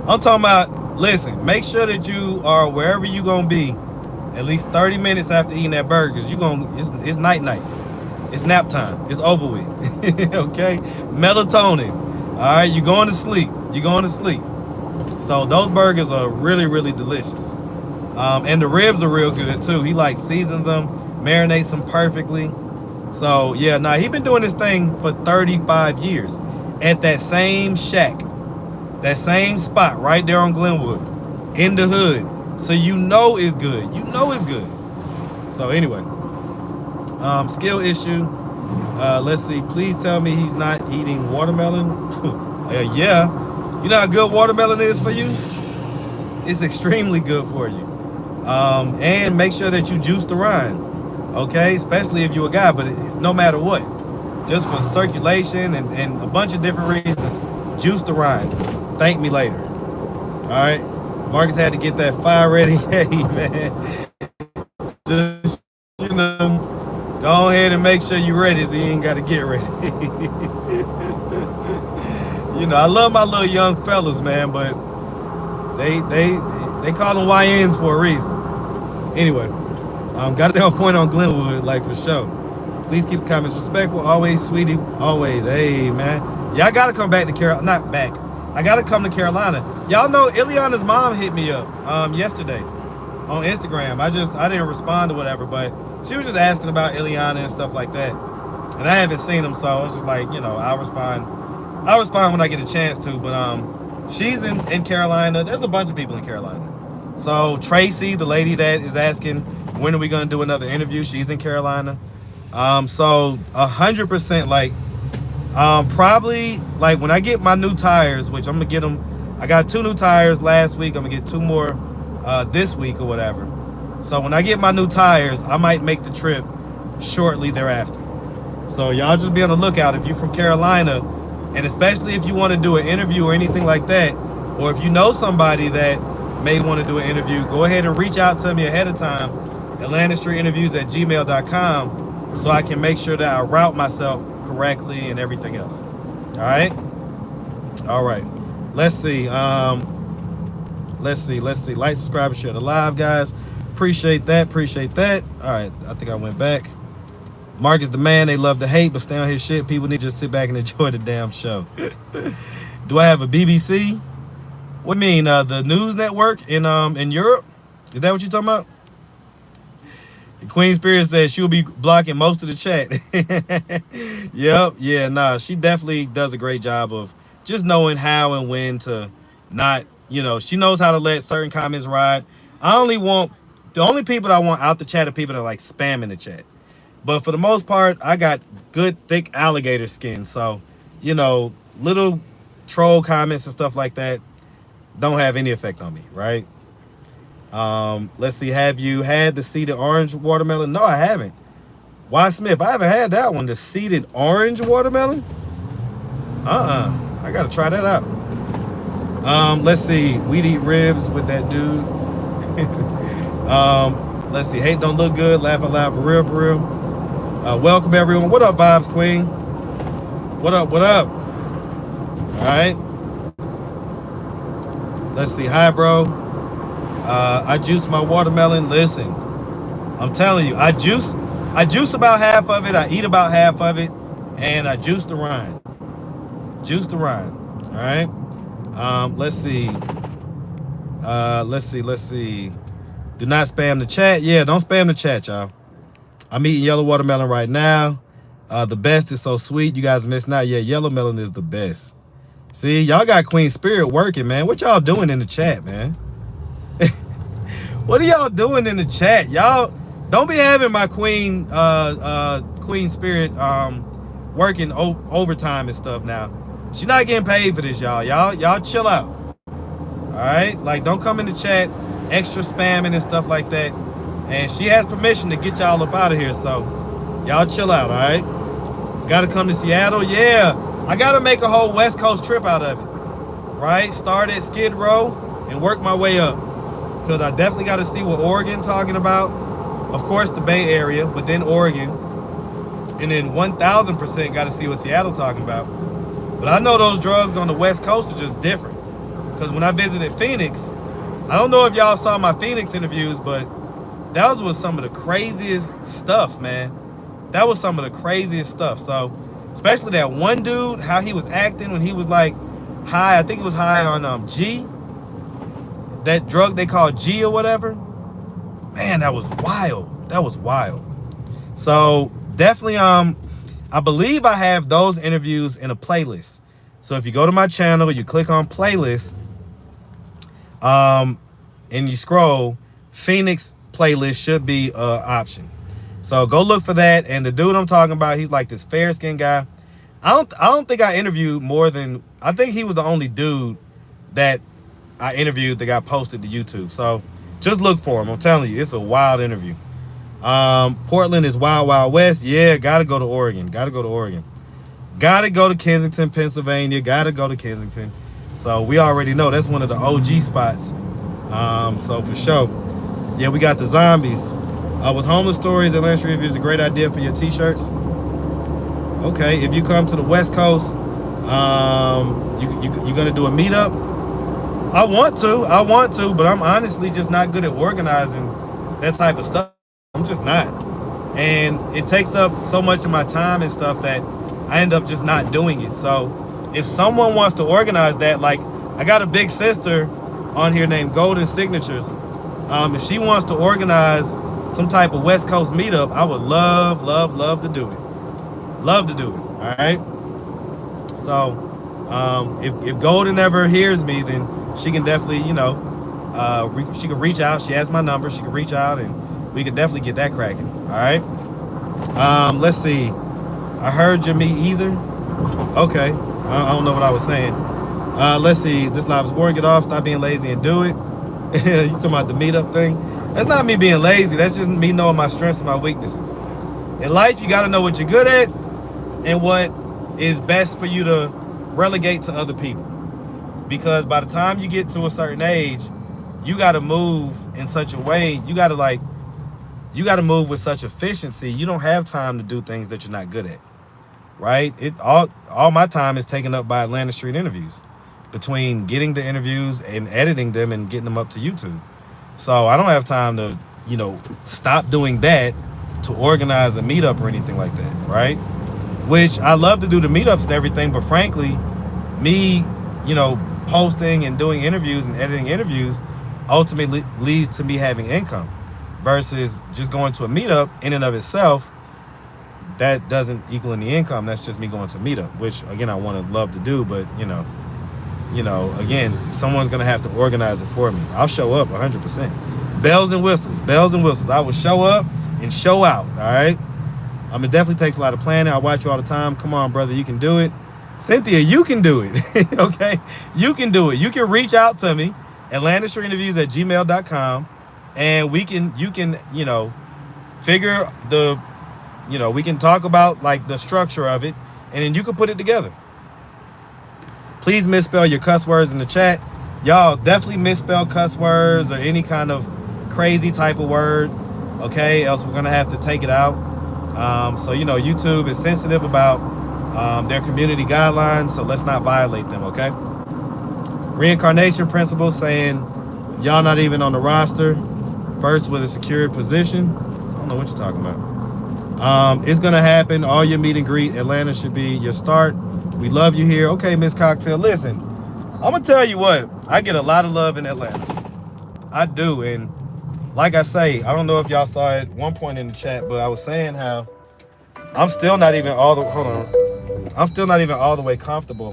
I'm talking about, listen, make sure that you are wherever you gonna be at least 30 minutes after eating that burger. It's night. It's nap time. It's over with. Okay? Melatonin. All right, you're going to sleep. So those burgers are really, really delicious. And the ribs are real good too. He like seasons them, marinates them perfectly. So yeah, he been doing this thing for 35 years at that same shack, that same spot right there on Glenwood, in the hood. So it's good. It's good. So anyway, skill issue. Let's see. Please tell me he's not eating watermelon. Yeah. You know how good watermelon is for you? It's extremely good for you. And make sure that you juice the rind. Okay? Especially if you're a guy, but no matter what. Just for circulation and a bunch of different reasons, juice the rind. Thank me later. Alright? Marcus had to get that fire ready. Hey, man. Just, go ahead and make sure you're ready so you ain't got to get ready. I love my little young fellas, man, but they call them YNs for a reason. Anyway, got it on point on Glenwood, like for sure. Please keep the comments respectful. Always, sweetie. Always. Hey, man. Yeah, I got to come back to Carolina. Not back. I got to come to Carolina. Y'all know Ileana's mom hit me up yesterday on Instagram. I didn't respond to whatever, but she was just asking about Ileana and stuff like that. And I haven't seen them, so I was just like, I'll respond when I get a chance to. But she's in Carolina. There's a bunch of people in Carolina. So Tracy, the lady that is asking when are we going to do another interview, she's in Carolina. So 100% like probably like when I get my new tires, which I'm gonna get them. I got 2 new tires last week. I'm gonna get 2 more this week or whatever. So when I get my new tires, I might make the trip shortly thereafter. So y'all just be on the lookout if you're from Carolina, and especially if you want to do an interview or anything like that, or if you know somebody that may want to do an interview, go ahead and reach out to me ahead of time, AtlantaStreetInterviews@gmail.com, so I can make sure that I route myself correctly and everything else. All right. Let's see. Let's see. Like, subscribe, and share the live, guys. Appreciate that. All right. I think I went back. Mark is the man. They love to hate, but stay on his shit. People need to just sit back and enjoy the damn show. Do I have a BBC? What do you mean? The news network in Europe? Is that what you're talking about? Queen Spirit says she'll be blocking most of the chat. Yep. Yeah, nah. She definitely does a great job of just knowing how and when to not, she knows how to let certain comments ride. The only people I want out the chat are people that are like spamming the chat. But for the most part, I got good, thick alligator skin. So, little troll comments and stuff like that don't have any effect on me, right? Let's see. Have you had the seeded orange watermelon? No, I haven't. Y Smith, I haven't had that one. The seeded orange watermelon? I gotta try that out. Let's see. We'd eat ribs with that dude. Let's see. Hate don't look good. Laugh out loud for real, for real. Welcome everyone. What up, Vibes Queen? What up? What up? All right. Let's see. Hi, bro. I juice my watermelon. Listen, I'm telling you, I juice about half of it. I eat about half of it, and I juice the rind. Juice the rind. All right. Let's see. Let's see. Do not spam the chat. Yeah, don't spam the chat, y'all. I'm eating yellow watermelon right now. The best is so sweet. You guys missing out. Yeah, yellow melon is the best. See, y'all got Queen Spirit working, man. What y'all doing in the chat, man? What are y'all doing in the chat? Y'all don't be having my Queen Queen Spirit working overtime and stuff now. She's not getting paid for this, y'all. Y'all chill out. All right? Like, don't come in the chat extra spamming and stuff like that. And she has permission to get y'all up out of here, so y'all chill out, all right? Gotta come to Seattle? Yeah. I gotta make a whole West Coast trip out of it, right? Start at Skid Row and work my way up, because I definitely got to see what Oregon talking about. Of course, the Bay Area, but then Oregon, and then 1,000% got to see what Seattle talking about. But I know those drugs on the West Coast are just different, because when I visited Phoenix, I don't know if y'all saw my Phoenix interviews, but that was some of the craziest stuff, man. That was some of the craziest stuff. So, especially that one dude, how he was acting when he was like high. I think he was high on G, that drug they call G or whatever. Man, that was wild. That was wild. So definitely, I believe I have those interviews in a playlist. So if you go to my channel, you click on playlist, and you scroll, Phoenix playlist should be an option. So go look for that. And the dude I'm talking about, he's like this fair skinned guy. I don't think I interviewed more than, I think he was the only dude that I interviewed that got posted to YouTube. So just look for him. I'm telling you, it's a wild interview. Portland is wild, wild west. Yeah, gotta go to Oregon. Gotta go to Oregon. Gotta go to Kensington, Pennsylvania. Gotta go to Kensington. So we already know that's one of the OG spots. So for sure. Yeah, we got the zombies. Was homeless stories and lunch reviews a great idea for your t-shirts? Okay, if you come to the West Coast, you gonna do a meetup? I want to, but I'm honestly just not good at organizing that type of stuff. I'm just not. And it takes up so much of my time and stuff that I end up just not doing it. So if someone wants to organize that, like I got a big sister on here named Golden Signatures. If she wants to organize some type of West Coast meetup, I would love to do it. Love to do it, all right? So if Golden ever hears me, then she can definitely, you know, she can reach out. She has my number. She can reach out, and we can definitely get that cracking, all right? Let's see. I heard you, me either. Okay, I don't know what I was saying. Let's see. This live is boring. Get off. Stop being lazy and do it. You talking about the meetup thing? That's not me being lazy. That's just me knowing my strengths and my weaknesses. In life, you got to know what you're good at and what is best for you to relegate to other people. Because by the time you get to a certain age, you got to move in such a way. You got to move with such efficiency. You don't have time to do things that you're not good at, right? All my time is taken up by Atlanta Street interviews, between getting the interviews and editing them and getting them up to YouTube. So I don't have time to, you know, stop doing that to organize a meetup or anything like that, right? Which I love to do the meetups and everything, but frankly, me, you know, posting and doing interviews and editing interviews ultimately leads to me having income, versus just going to a meetup in and of itself. That doesn't equal any income. That's just me going to a meetup, which again I love to do, but you know, again, someone's gonna have to organize it for me. I'll show up 100%. Bells and whistles. I will show up and show out. All right. It definitely takes a lot of planning. I watch you all the time. Come on, brother, you can do it. Cynthia, you can do it. Okay, you can do it. You can reach out to me, AtlantaStreetInterviews@gmail.com, and you can, you know, figure the, you know, we can talk about like the structure of it, and then you can put it together. Please misspell your cuss words in the chat. Y'all definitely misspell cuss words or any kind of crazy type of word. okay? Else we're gonna have to take it out. So you know, YouTube is sensitive about their community guidelines, so let's not violate them, okay? Reincarnation principle saying y'all not even on the roster. First with a secured position. I don't know what you're talking about. It's gonna happen. All your meet and greet. Atlanta should be your start. We love you here. Okay, Miss Cocktail. Listen, I'm gonna tell you what. I get a lot of love in Atlanta. I do, and like I say, I don't know if y'all saw it at one point in the chat, but I was saying how I'm still not even all the hold on. I'm still not even all the way comfortable.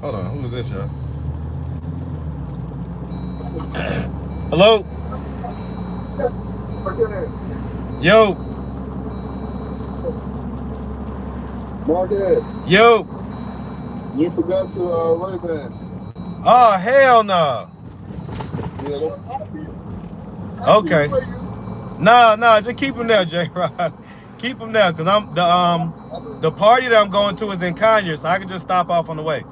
Hold on, who is this, y'all? Hello? Yo. Marquez, Yo. you forgot to Ray Ban. Oh, hell no. Yeah, Okay. Nah, just keep him there, JRock. Keep him there, cause I'm the party that I'm going to is in Conyers, so I can just stop off on the way.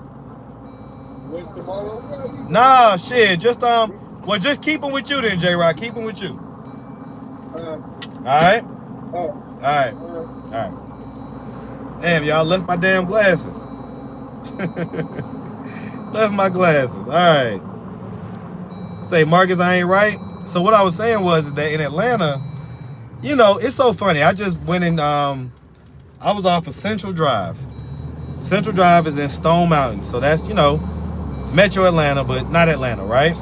Wait tomorrow? Nah, shit, just well, just keep him with you then, JRock. Keep him with you. All right, all right, all right. Damn, y'all left my damn glasses. Left my glasses. All right. Say, Marcus, I ain't right. So what I was saying was that in Atlanta, you know, it's so funny. I just went in. I was off of Central Drive. Central Drive is in Stone Mountain, so that's, you know, Metro Atlanta, but not Atlanta, right?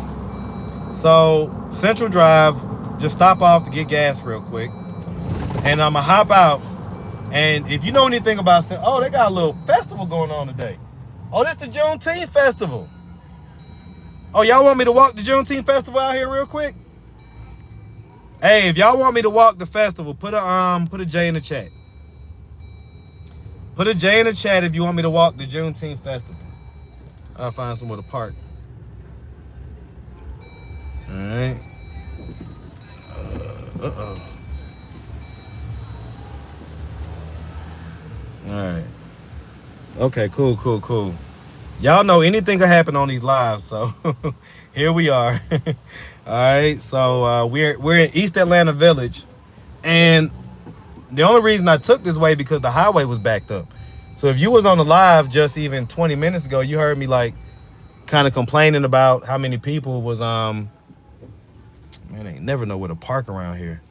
So Central Drive, just stop off to get gas real quick, and I'ma hop out. And if you know anything about, oh, they got a little festival going on today. Oh, this the Juneteenth festival. Oh, y'all want me to walk the Juneteenth festival out here real quick? Hey, if y'all want me to walk the festival, put a J in the chat. Put a J in the chat if you want me to walk the Juneteenth festival. I'll find somewhere to park. All right. Uh-oh. All right. Okay, cool. Y'all know anything can happen on these lives, so here we are. All right, so we're in East Atlanta Village, and the only reason I took this way because the highway was backed up. So if you was on the live just even 20 minutes ago, you heard me like kind of complaining about how many people was man, they never know where to park around here.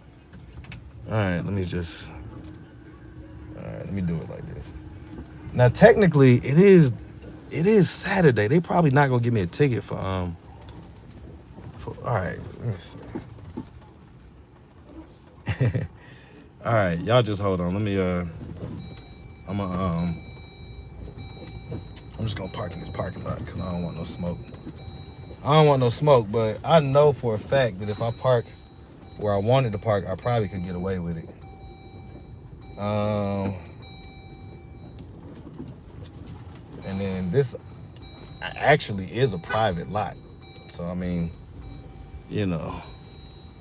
All right, let me do it like this. Now technically it is Saturday. They probably not gonna give me a ticket for all right, let me see. All right, y'all just hold on. Let me I'm just gonna park in this parking lot because I don't want no smoke. But I know for a fact that if I park where I wanted to park, I probably could get away with it. And then this actually is a private lot. So I mean, you know,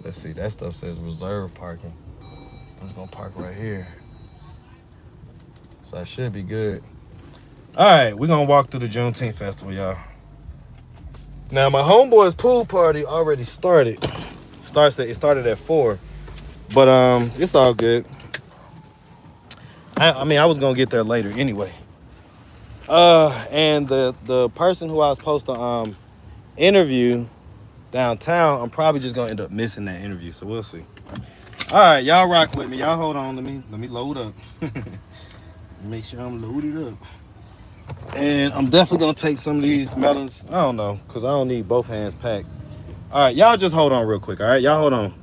let's see, that stuff says reserve parking. I'm just gonna park right here. So I should be good. All right, we're gonna walk through the Juneteenth festival, y'all. Now my homeboy's pool party already started. It started at 4, but it's all good. I mean, I was gonna get there later anyway. And the person who I was supposed to interview downtown, I'm probably just gonna end up missing that interview. So we'll see. All right, y'all rock with me. Y'all hold on. Let me load up. Make sure I'm loaded up. And I'm definitely gonna take some of these melons. I don't know, cause I don't need both hands packed. All right, y'all just hold on real quick. All right, y'all hold on.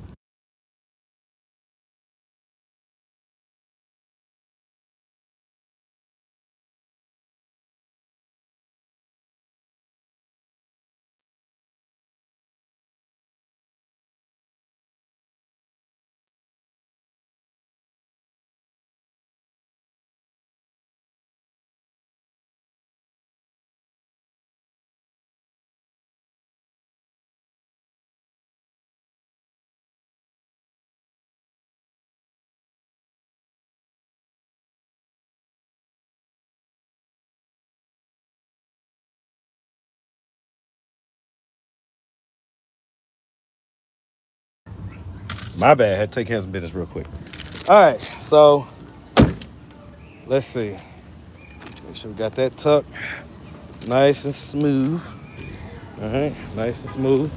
My bad. Had to take care of some business real quick. All right, so let's see. Make sure we got that tucked nice and smooth. All right, nice and smooth.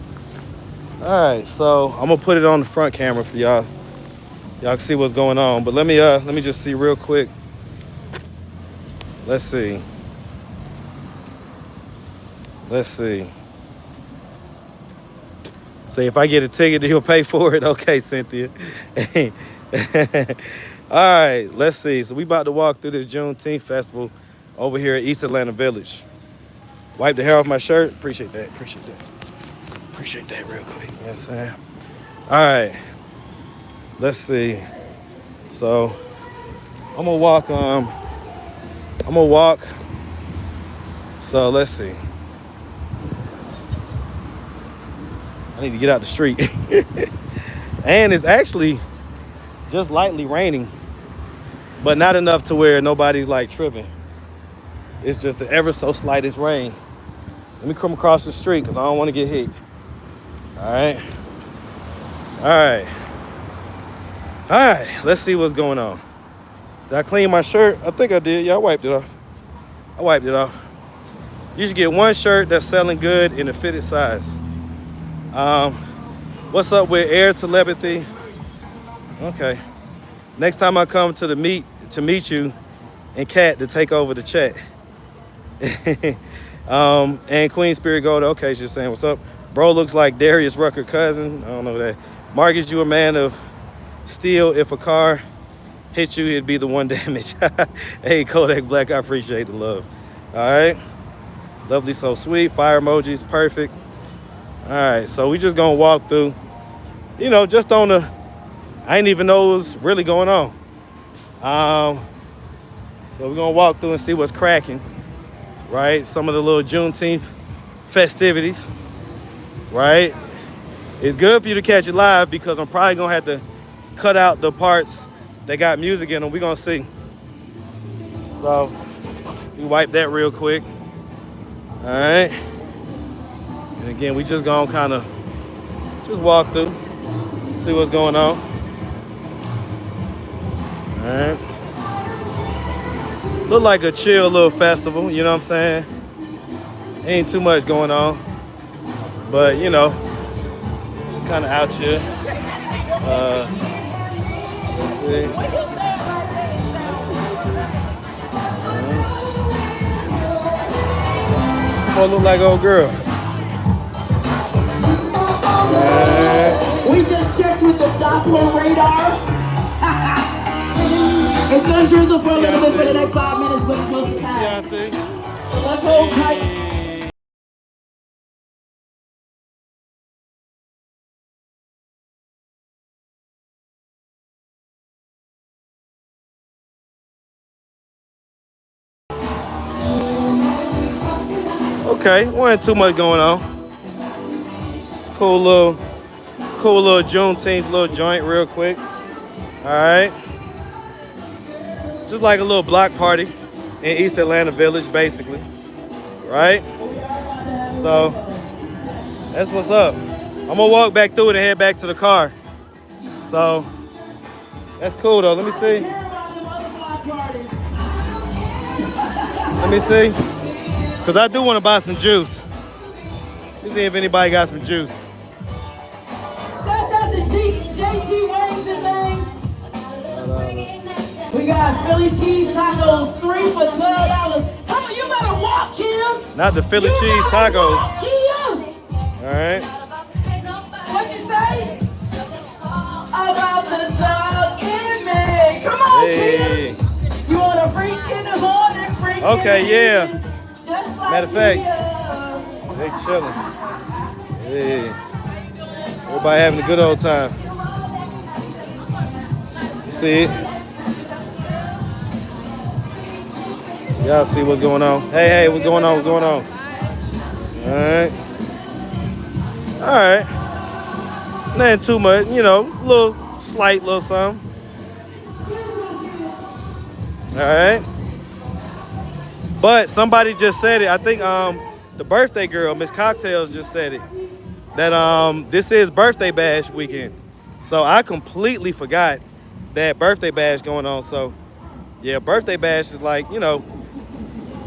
All right, so I'm gonna put it on the front camera for y'all. Y'all can see what's going on. But let me just see real quick. Let's see. Say if I get a ticket, he'll pay for it. Okay, Cynthia. All right, let's see. So we about to walk through this Juneteenth festival over here at East Atlanta Village. Wipe the hair off my shirt. Appreciate that real quick. You know what I'm saying? All right. Let's see. So I'm gonna walk. So let's see. I need to get out the street. And it's actually just lightly raining, but not enough to where nobody's like tripping. It's just the ever so slightest rain. Let me come across the street because I don't want to get hit. All right. Let's see what's going on. Did I clean my shirt? I think I did. Yeah, I wiped it off. You should get one shirt that's selling good in a fitted size. What's up with air telepathy? Okay. Next time I come to meet you and Kat to take over the chat. And Queen Spirit Gold, okay, she's saying what's up. Bro looks like Darius Rucker cousin. I don't know that. Marcus, you a man of steel. If a car hit you, it'd be the one damage. Hey, Kodak Black, I appreciate the love. All right. Lovely, so sweet. Fire emojis, perfect. All right, so we just gonna walk through, just on the, I didn't even know what was really going on. So we're gonna walk through and see what's cracking, right? Some of the little Juneteenth festivities, right? It's good for you to catch it live because I'm probably gonna have to cut out the parts that got music in them. We're gonna see. So we wipe that real quick. All right. And again, we just gonna kind of just walk through, see what's going on. All right. Look like a chill little festival, you know what I'm saying? Ain't too much going on, but it's kind of out here. Let's see. Oh, look like old girl. We just checked with the Doppler radar. It's gonna drizzle for a little bit for the next 5 minutes, but it's supposed to pass. So let's hold tight. Okay, wasn't too much going on. Cool little Juneteenth little joint real quick. All right. Just like a little block party in East Atlanta Village, basically. Right? So, that's what's up. I'm gonna walk back through it and head back to the car. So, that's cool though. Let me see. Because I do want to buy some juice. Let me see if anybody got some juice. Shouts out to JT Wings and Things. We got Philly cheese tacos, 3 for $12. Come on, you better walk, Kim. Not the Philly cheese tacos. Walk, Kim. All right. What you say? About the dog in me. Come on, Hey. Kim. You want a freak in the morning, freak in Okay, the yeah. evening, just like Matter of fact, me. they chilling. Hey. Everybody having a good old time. You see it? Y'all see what's going on? Hey, what's going on? All right. Nothing too much, little slight little something. All right. But somebody just said it. I think the birthday girl, Miss Cocktails, just said it. That this is birthday bash weekend. So I completely forgot that birthday bash going on. So yeah, birthday bash is like,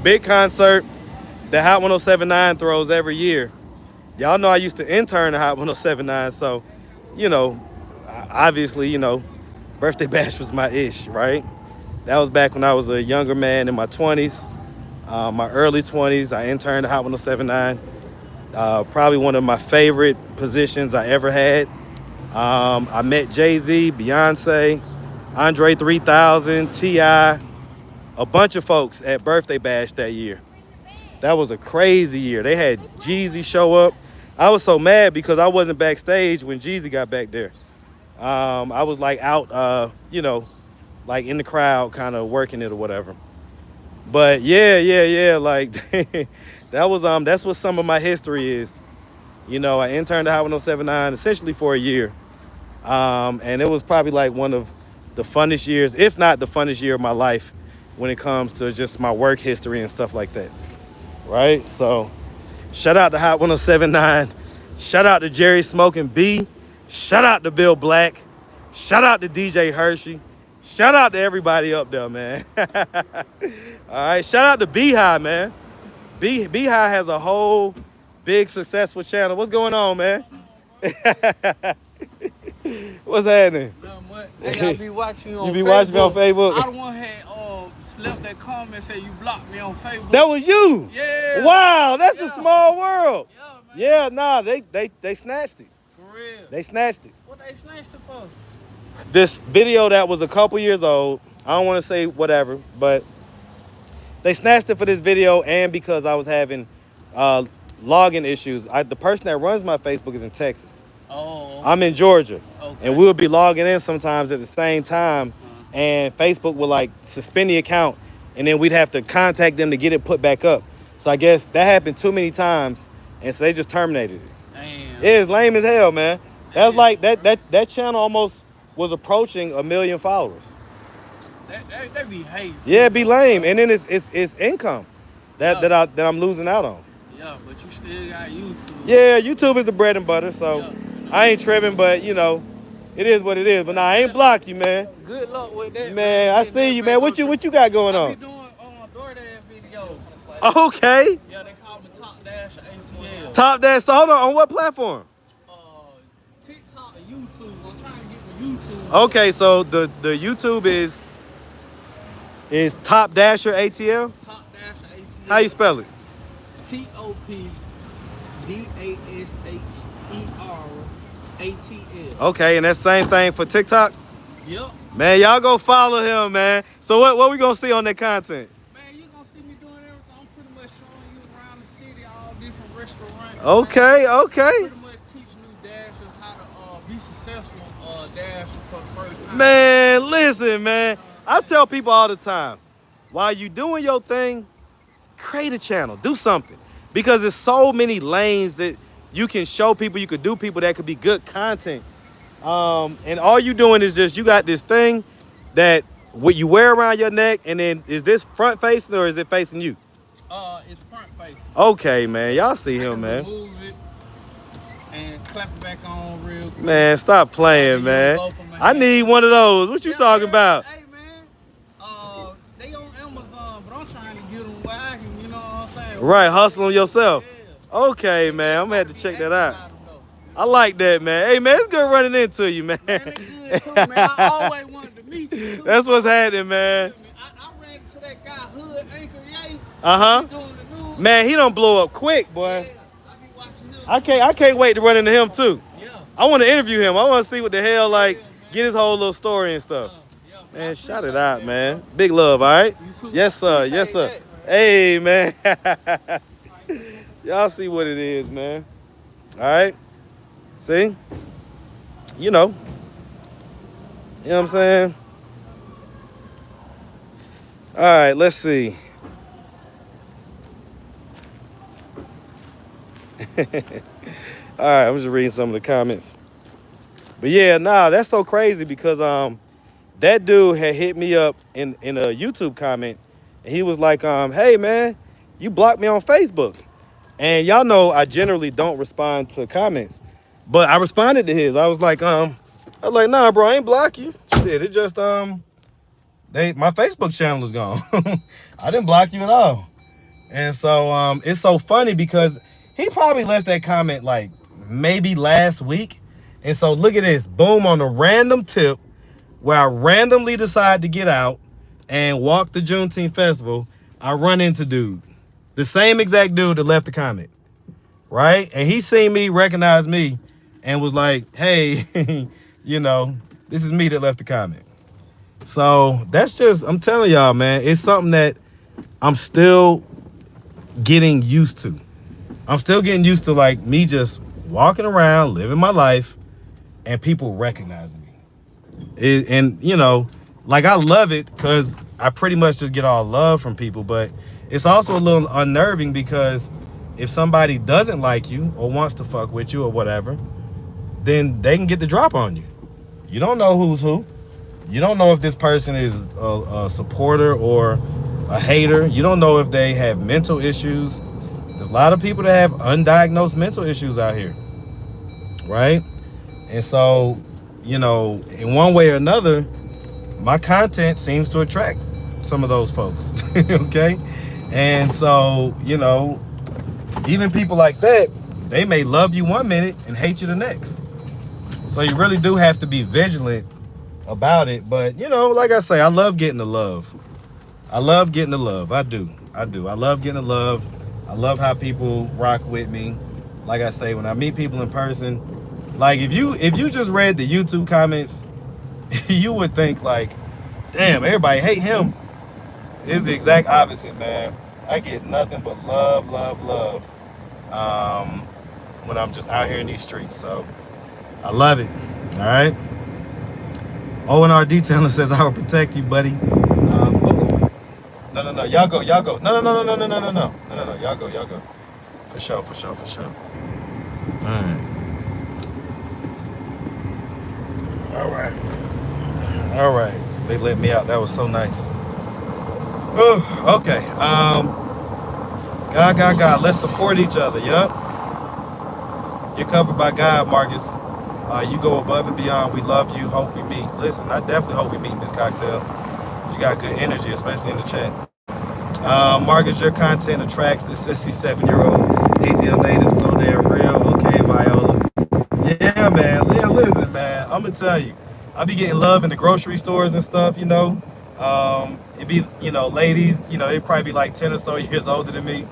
big concert that Hot 1079 throws every year. Y'all know I used to intern at Hot 1079, so, you know, obviously, birthday bash was my ish, right? That was back when I was a younger man in my 20s, my early 20s. I interned at Hot 1079. Probably one of my favorite positions I ever had. I met Jay-Z, Beyonce, Andre 3000, T.I., a bunch of folks at birthday bash that year. That was a crazy year. They had Jeezy show up. I was so mad because I wasn't backstage when Jeezy got back there. I was like out, like in the crowd, kind of working it or whatever. But yeah. Like that's what some of my history is. I interned at Hot 1079 essentially for a year. And it was probably like one of the funnest years, if not the funnest year of my life when it comes to just my work history and stuff like that. Right? So shout out to Hot 1079. Shout out to Jerry Smoking B. Shout out to Bill Black. Shout out to DJ Hershey. Shout out to everybody up there, man. All right. Shout out to Beehive, man. Beehive has a whole big successful channel. What's going on, man? What's happening? Nothing much. Hey, I be watching you on Facebook. You be watching me on Facebook? I the one had left that comment say you blocked me on Facebook. That was you? Yeah. Wow, that's a small world. Yeah, man. Yeah, nah, they snatched it. For real. They snatched it. What they snatched it for? This video that was a couple years old, I don't want to say whatever, but they snatched it for this video and because I was having login issues. The person that runs my Facebook is in Texas. Oh. I'm in Georgia. Okay. And we'll be logging in sometimes at the same time, and Facebook will like suspend the account, and then we'd have to contact them to get it put back up. So I guess that happened too many times, and so they just terminated it. Damn. It's lame as hell, man. That was like that channel almost was approaching 1 million followers. That be hate. Yeah, it'd be lame, and then it's income that I'm losing out on. Yeah, but you still got YouTube. Yeah, YouTube is the bread and butter, so I ain't tripping, but it is what it is. But nah, I ain't block you, man. Good luck with that. Man, I see you, man. What you got going on? I be doing DoorDash videos. Okay. Yeah, they call me Top Dash ATL. Top Dash. So hold on what platform? TikTok and YouTube. I'm trying to get with YouTube. Okay, so the YouTube is Top Dasher ATL? Top Dash ATL. How you spell it? TOPDASHERATL. Okay, and that's the same thing for TikTok? Yep. Man, y'all go follow him, man. So what we gonna see on that content? Man, you gonna see me doing everything. I'm pretty much showing you around the city, all different restaurants. Okay. Pretty much teach new dashers how to be successful dashers for the first time. Man, listen, man. I tell people all the time, while you doing your thing, create a channel, do something. Because there's so many lanes that you can show people, you could do people that could be good content. And all you doing is just, you got this thing that what you wear around your neck, and then is this front facing or is it facing you? It's front facing. Okay, man. Y'all see him, man. Move it and clap it back on real quick. Man, stop playing, man. I need one of those. What you talking about? Hey, man. They on Amazon, but I'm trying to get them where I can, you know what I'm saying? Right, hustle them yourself. Yeah. Okay, man. I'm gonna have to check that out. I like that, man. Hey, man, it's good running into you, man. Man, it's good too, man. I always wanted to meet you. Too. That's what's happening, man. I ran into that guy, Hood Anchor, Yay. Uh-huh. Doing the news. Man, he don't blow up quick, boy. Yeah, I be watching him. I can't wait to run into him too. Yeah. I want to interview him. I want to see what the hell, like, get his whole little story and stuff. Yeah, Man, shout it out, man. Big love, all right? Yes, sir. Yes, sir. Hey, man. Y'all see what it is, man. All right? See? You know what I'm saying? All right, let's see. All right, I'm just reading some of the comments. But yeah, nah, that's so crazy because that dude had hit me up in a YouTube comment, and he was like, hey man, you blocked me on Facebook. And y'all know I generally don't respond to comments, but I responded to his. I was like, I was like, nah, bro, I ain't block you. Shit, it just my Facebook channel is gone. I didn't block you at all. And so it's so funny because he probably left that comment like maybe last week. And so look at this, boom, on a random tip where I randomly decide to get out and walk the Juneteenth festival, I run into dude. The same exact dude that left the comment. Right? And he seen me, recognized me, and was like, hey, you know, this is me that left the comment. So that's just, I'm telling y'all, man, it's something that I'm still getting used to. I'm still getting used to like me just walking around, living my life, and people recognizing me. And you know, like I love it because I pretty much just get all love from people, but it's also a little unnerving because if somebody doesn't like you or wants to fuck with you or whatever, then they can get the drop on you. You don't know who's who. You don't know if this person is a supporter or a hater. You don't know if they have mental issues. There's a lot of people that have undiagnosed mental issues out here, right? And so, you know, in one way or another, my content seems to attract some of those folks, okay? And so, you know, even people like that, they may love you one minute and hate you the next. So you really do have to be vigilant about it. But, you know, like I say, I love getting the love. I love getting the love. I do. I love getting the love. I love how people rock with me. Like I say, when I meet people in person, like if you just read the YouTube comments, you would think like, damn, everybody hate him. It's the exact opposite, man. I get nothing but love, love, love when I'm just out here in these streets. So I love it. All right. O&R Detailing says, I will protect you, buddy. No. Y'all go. No. Y'all go. For sure. All right. They let me out. That was so nice. Oh, okay. God. Let's support each other. Yup. You're covered by God, Marcus. You go above and beyond. We love you. Hope we meet. Listen, I definitely hope we meet, Miss Cocktails. You got good energy, especially in the chat. Marcus, your content attracts the 67-year-old ATL native. So damn real. Okay, Viola. Yeah, man. Yeah, listen, man. I'm gonna tell you, I be getting love in the grocery stores and stuff. You know, it be, you know, ladies. You know, they probably be like 10 or so years older than me.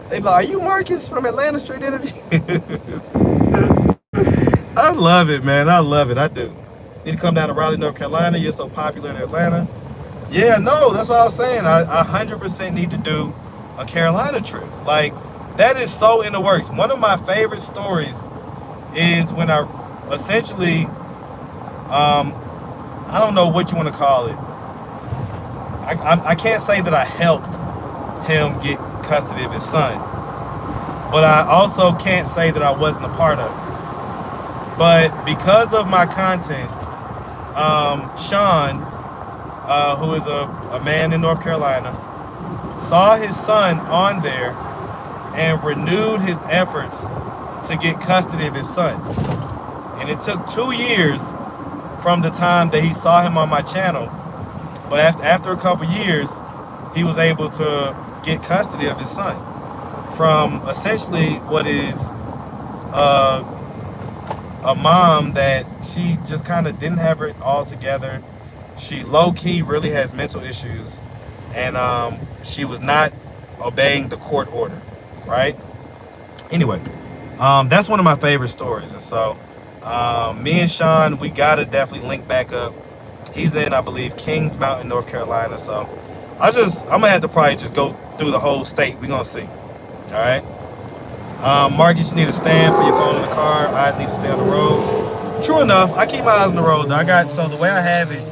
They be like, are you Marcus from Atlanta Street Interviews? I love it, man. I love it. I do. Need to come down to Raleigh, North Carolina. You're so popular in Atlanta. Yeah, no, that's what I was saying. I 100% need to do a Carolina trip. Like, that is so in the works. One of my favorite stories is when I essentially, I don't know what you want to call it. I can't say that I helped him get custody of his son, but I also can't say that I wasn't a part of it. But because of my content, Sean, who is a man in North Carolina, saw his son on there and renewed his efforts to get custody of his son. And it took 2 years from the time that he saw him on my channel. But after a couple years, he was able to get custody of his son from essentially what is a mom that she just kind of didn't have it all together. She low-key really has mental issues, and she was not obeying the court order, right? Anyway, that's one of my favorite stories. And so me and Sean, we gotta definitely link back up. He's in, I believe, Kings Mountain, North Carolina. So I'm gonna have to probably just go through the whole state. We're gonna see. All right. Marcus, you need a stand for your phone in the car. Eyes need to stay on the road. True enough, I keep my eyes on the road. So the way I have it,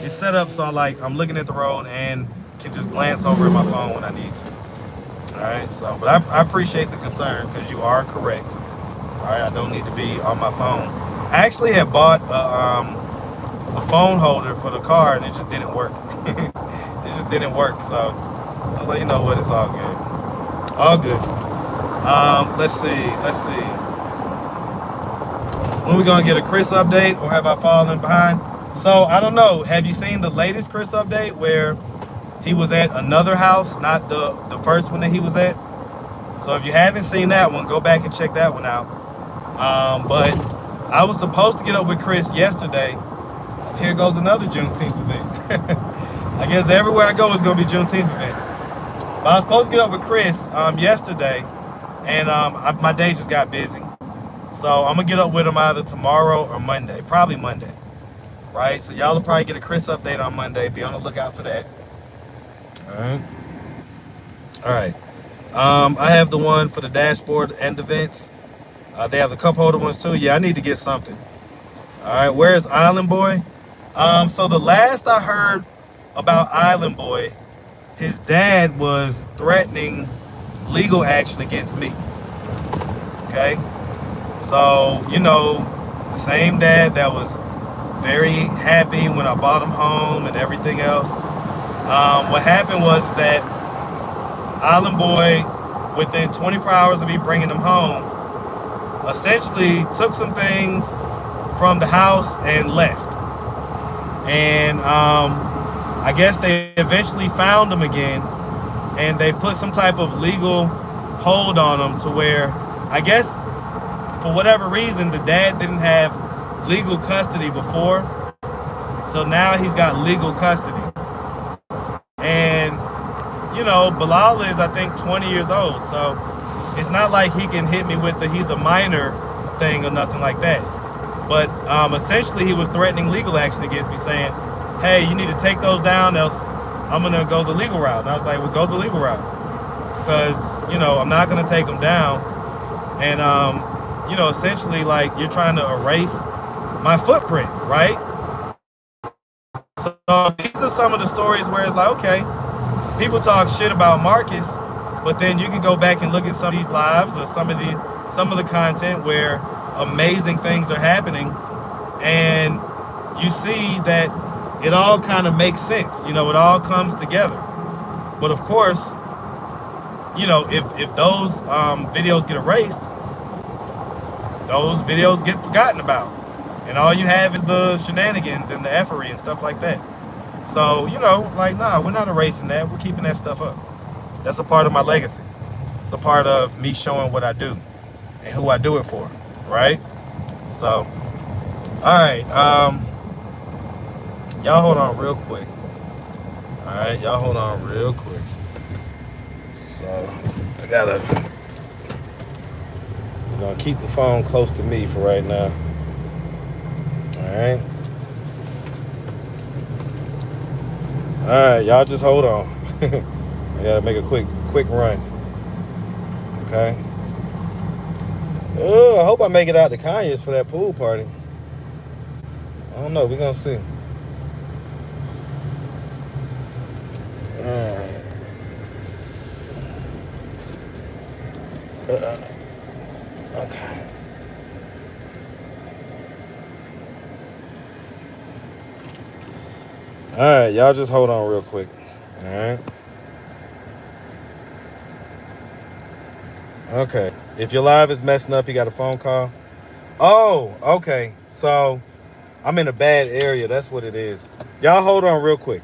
it's set up so I'm looking at the road and can just glance over at my phone when I need to. All right. So, but I appreciate the concern because you are correct. All right. I don't need to be on my phone. I actually had bought a phone holder for the car and it just didn't work. It just didn't work. So I was like, you know what? It's all good. All good. Let's see. When we gonna get a Chris update, or have I fallen behind? So I don't know. Have you seen the latest Chris update where he was at another house, not the first one that he was at? So if you haven't seen that one, go back and check that one out. But I was supposed to get up with Chris yesterday. Here goes another Juneteenth event. I guess everywhere I go is gonna be Juneteenth events. But I was supposed to get up with Chris yesterday, and my day just got busy. So I'm gonna get up with him either tomorrow or Monday, probably Monday, right? So y'all will probably get a Chris update on Monday. Be on the lookout for that. All right. All right. I have the one for the dashboard and the vents. They have the cup holder ones too. Yeah, I need to get something. All right. Where's Island Boy? So the last I heard about Island Boy, his dad was threatening legal action against me. Okay. So, you know, the same dad that was very happy when I bought him home and everything else. What happened was that Island Boy, within 24 hours of me bringing him home, essentially took some things from the house and left. And I guess they eventually found him again, and they put some type of legal hold on him to where, I guess, for whatever reason, the dad didn't have legal custody before. So now he's got legal custody. And, you know, Bilal is, I think, 20 years old. So it's not like he can hit me with the he's a minor thing or nothing like that. But essentially, he was threatening legal action against me, saying, hey, you need to take those down, else I'm going to go the legal route. And I was like, well, go the legal route. Because, you know, I'm not going to take them down. And, you know, essentially, like, you're trying to erase my footprint, right? So these are some of the stories where it's like, okay, people talk shit about Marcus, but then you can go back and look at some of these lives or some of the content where amazing things are happening, and you see that it all kind of makes sense. You know, it all comes together. But of course, you know, if those videos get erased, those videos get forgotten about, and all you have is the shenanigans and the effery and stuff like that. So, you know, like, nah, we're not erasing that. We're keeping that stuff up. That's a part of my legacy. It's a part of me showing what I do and who I do it for, right? So, all right, y'all hold on real quick. All right, y'all hold on real quick. So, we're gonna keep the phone close to me for right now. All right. All right, y'all just hold on. I gotta make a quick run. Okay. I hope I make it out to Kanye's for that pool party. I don't know. We're gonna see. Okay. All right, y'all just hold on real quick. All right. Okay. If your live is messing up, you got a phone call. Oh, okay. So I'm in a bad area. That's what it is. Y'all hold on real quick.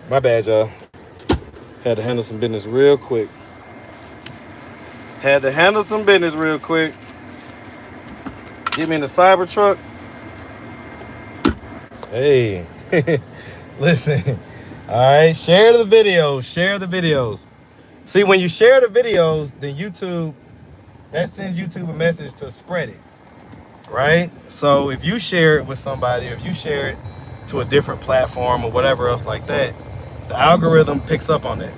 My bad, y'all. Had to handle some business real quick. Get me in the Cybertruck. Hey, listen. All right, share the videos. See, when you share the videos, then YouTube, that sends YouTube a message to spread it, right? So if you share it with somebody, or if you share it to a different platform or whatever else like that, the algorithm picks up on that.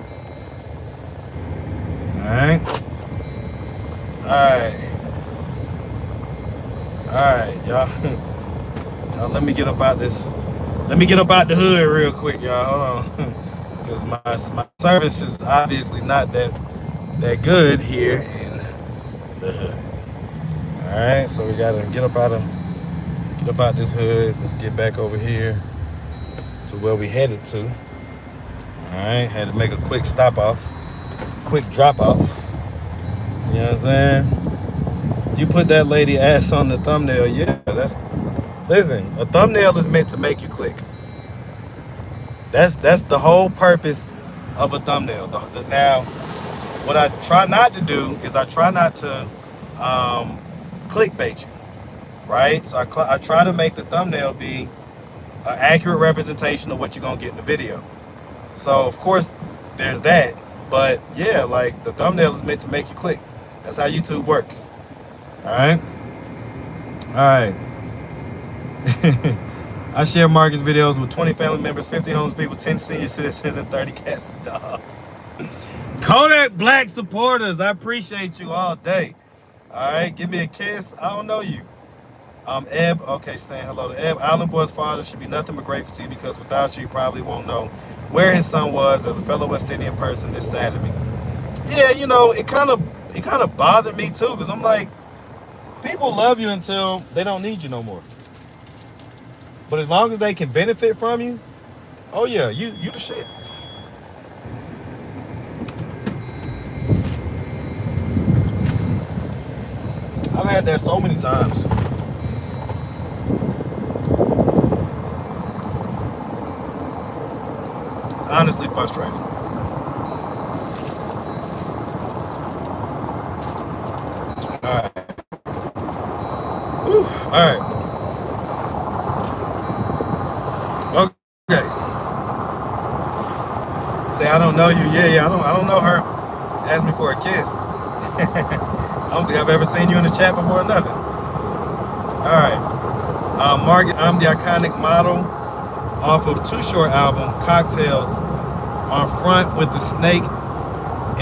All right, y'all. Let me get up out this. Let me get up out the hood real quick, y'all. Hold on, because my service is obviously not that good here in the hood. All right, so we gotta get up out this hood. Let's get back over here to where we headed to. All right, had to make a quick drop off. You know what I'm saying? You put that lady ass on the thumbnail, yeah. Listen. A thumbnail is meant to make you click. That's the whole purpose of a thumbnail. Now, what I try not to do is I try not to clickbait you, right? So I try to make the thumbnail be an accurate representation of what you're gonna get in the video. So of course there's that, but yeah, like the thumbnail is meant to make you click. That's how YouTube works. All right. I share Marcus videos with 20 family members, 50 homeless people, 10 senior citizens, and 30 cats and dogs. Kodak Black supporters, I appreciate you all day. All right, give me a kiss. I don't know you. Eb, okay, she's saying hello to Eb. Island Boy's father should be nothing but grateful to you, because without you, he probably won't know where his son was. As a fellow West Indian person, it's sad to me. Yeah, you know, it kind of bothered me too, because I'm like, people love you until they don't need you no more. But as long as they can benefit from you, oh yeah, you the shit. I've had that so many times. It's honestly frustrating. All right. Whew. All right. Okay. Say I don't know you. Yeah. I don't know her. Ask me for a kiss. I don't think I've ever seen you in the chat before or nothing. All right. Margaret, I'm the iconic model off of Too Short album, Cocktails, on front with the snake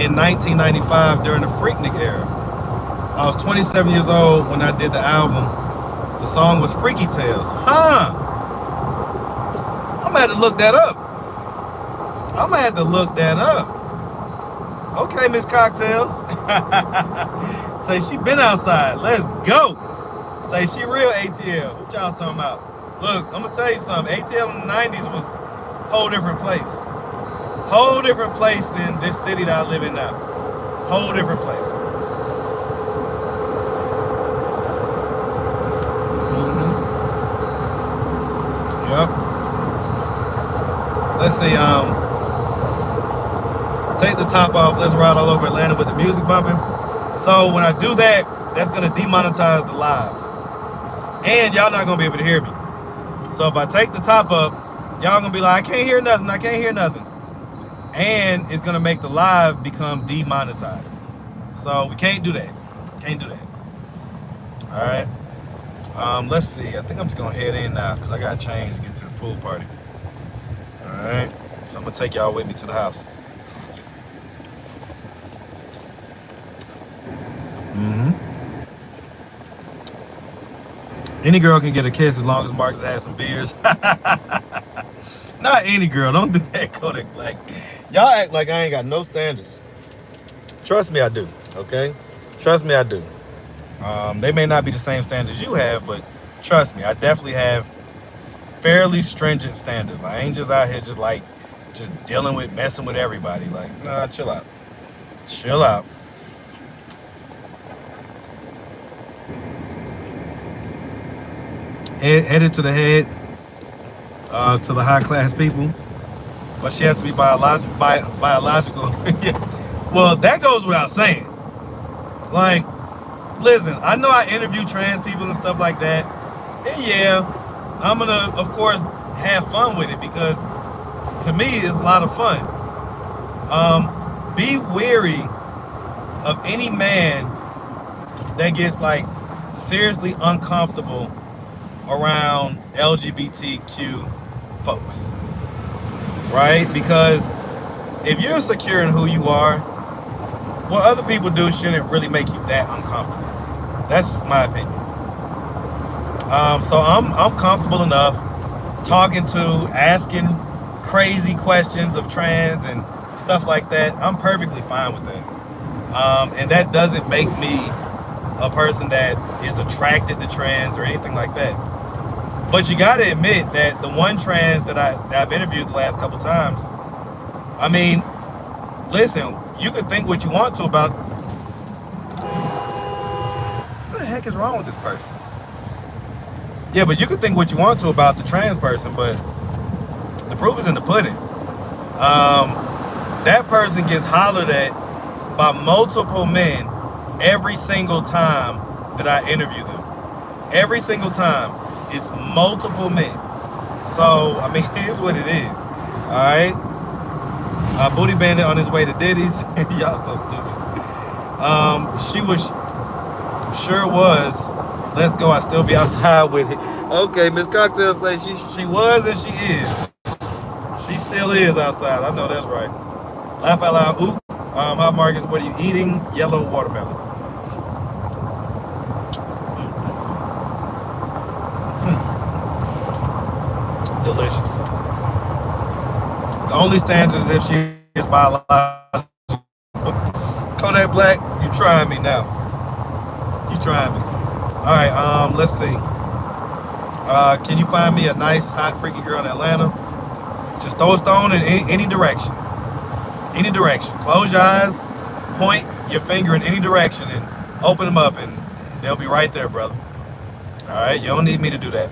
in 1995 during the Freaknik era. I was 27 years old when I did the album. The song was Freaky Tales. Huh? I'm gonna have to look that up. Okay, Miss Cocktails. Say she been outside. Let's go. Say she real ATL. What y'all talking about? Look, I'm gonna tell you something. ATL in the 90s was a whole different place. Whole different place than this city that I live in now. Whole different place. Yep. Let's see, take the top off. Let's ride all over Atlanta with the music bumping. So when I do that, that's gonna demonetize the live. And y'all not gonna be able to hear me. So if I take the top up, y'all gonna be like, I can't hear nothing. And it's gonna make the live become demonetized. So we can't do that. All right. Let's see. I think I'm just gonna head in now because I gotta change to get to this pool party. All right. So I'm gonna take y'all with me to the house. Any girl can get a kiss as long as Marcus has some beers. Not any girl. Don't do that, Kodak Black. Y'all act like I ain't got no standards. Trust me, I do. Okay? Trust me, I do. They may not be the same standards you have, but trust me, I definitely have fairly stringent standards. Like, I ain't just out here just dealing with, messing with everybody. Like, nah, chill out. Chill out. Headed to the head, to the high class people. but she has to be biological. Well, that goes without saying. Like, listen, I know I interview trans people and stuff like that, and yeah, I'm gonna, of course, have fun with it because to me, it's a lot of fun. Be wary of any man that gets like seriously uncomfortable around LGBTQ folks, right? Because if you're secure in who you are, what other people do shouldn't really make you that uncomfortable. That's just my opinion. So I'm comfortable enough talking to, asking crazy questions of trans and stuff like that. I'm perfectly fine with that. And that doesn't make me a person that is attracted to trans or anything like that. But you gotta admit that the one trans that I've interviewed the last couple times, I mean, listen, you could think what you want to about what the heck is wrong with this person? Yeah, but you could think what you want to about the trans person, but the proof is in the pudding. That person gets hollered at by multiple men every single time that I interview them. Every single time, it's multiple men. So, I mean, it is what it is. All right? Booty Bandit on his way to Diddy's. Y'all so stupid. She was, sure was. Let's go. I still be outside with it. Okay, Miss Cocktail say she was and she is. She still is outside. I know that's right. Laugh out loud. Oop. Hi Marcus, what are you eating? Yellow watermelon. Delicious. The only standard is if she is biological. Kodak Black, you trying me now. You trying me. All right, let's see. Can you find me a nice, hot, freaky girl in Atlanta? Just throw a stone in any direction. Any direction. Close your eyes, point your finger in any direction, and open them up, and they'll be right there, brother. All right, you don't need me to do that.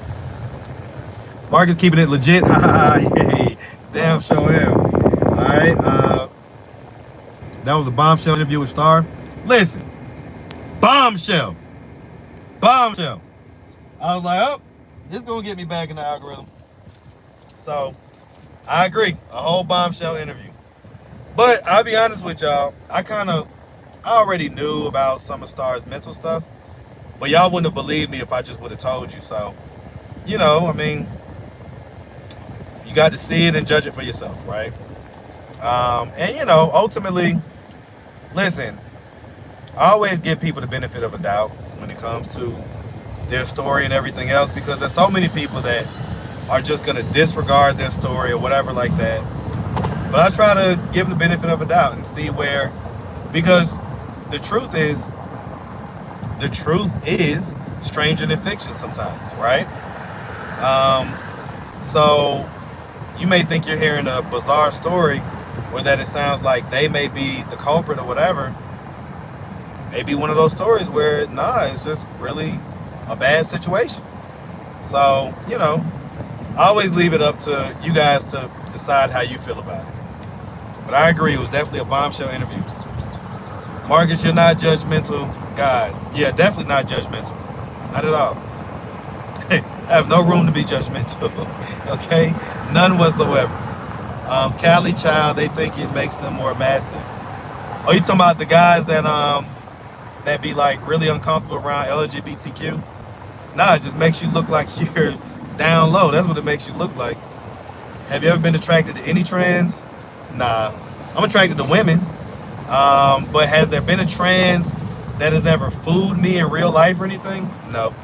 Mark is keeping it legit. Yay. Damn, show him. All right. That was a bombshell interview with Star. Listen, bombshell. Bombshell. I was like, oh, this is going to get me back in the algorithm. So, I agree. A whole bombshell interview. But I'll be honest with y'all. I already knew about some of Star's mental stuff. But y'all wouldn't have believed me if I just would have told you. So, you know, I mean, you got to see it and judge it for yourself, right? And, you know, ultimately, listen, I always give people the benefit of a doubt when it comes to their story and everything else, because there's so many people that are just going to disregard their story or whatever like that. But I try to give them the benefit of a doubt and see where, because the truth is stranger than fiction sometimes, right? So you may think you're hearing a bizarre story, or that it sounds like they may be the culprit or whatever. Maybe one of those stories where, nah, it's just really a bad situation. So, you know, I always leave it up to you guys to decide how you feel about it. But I agree, it was definitely a bombshell interview. Marcus, you're not judgmental. God, yeah, definitely not judgmental. Not at all. I have no room to be judgmental, okay? None whatsoever. Cali child, they think it makes them more masculine. Oh, you talking about the guys that be like really uncomfortable around LGBTQ? Nah, it just makes you look like you're down low. That's what it makes you look like. Have you ever been attracted to any trans? Nah, I'm attracted to women. But has there been a trans that has ever fooled me in real life or anything? No.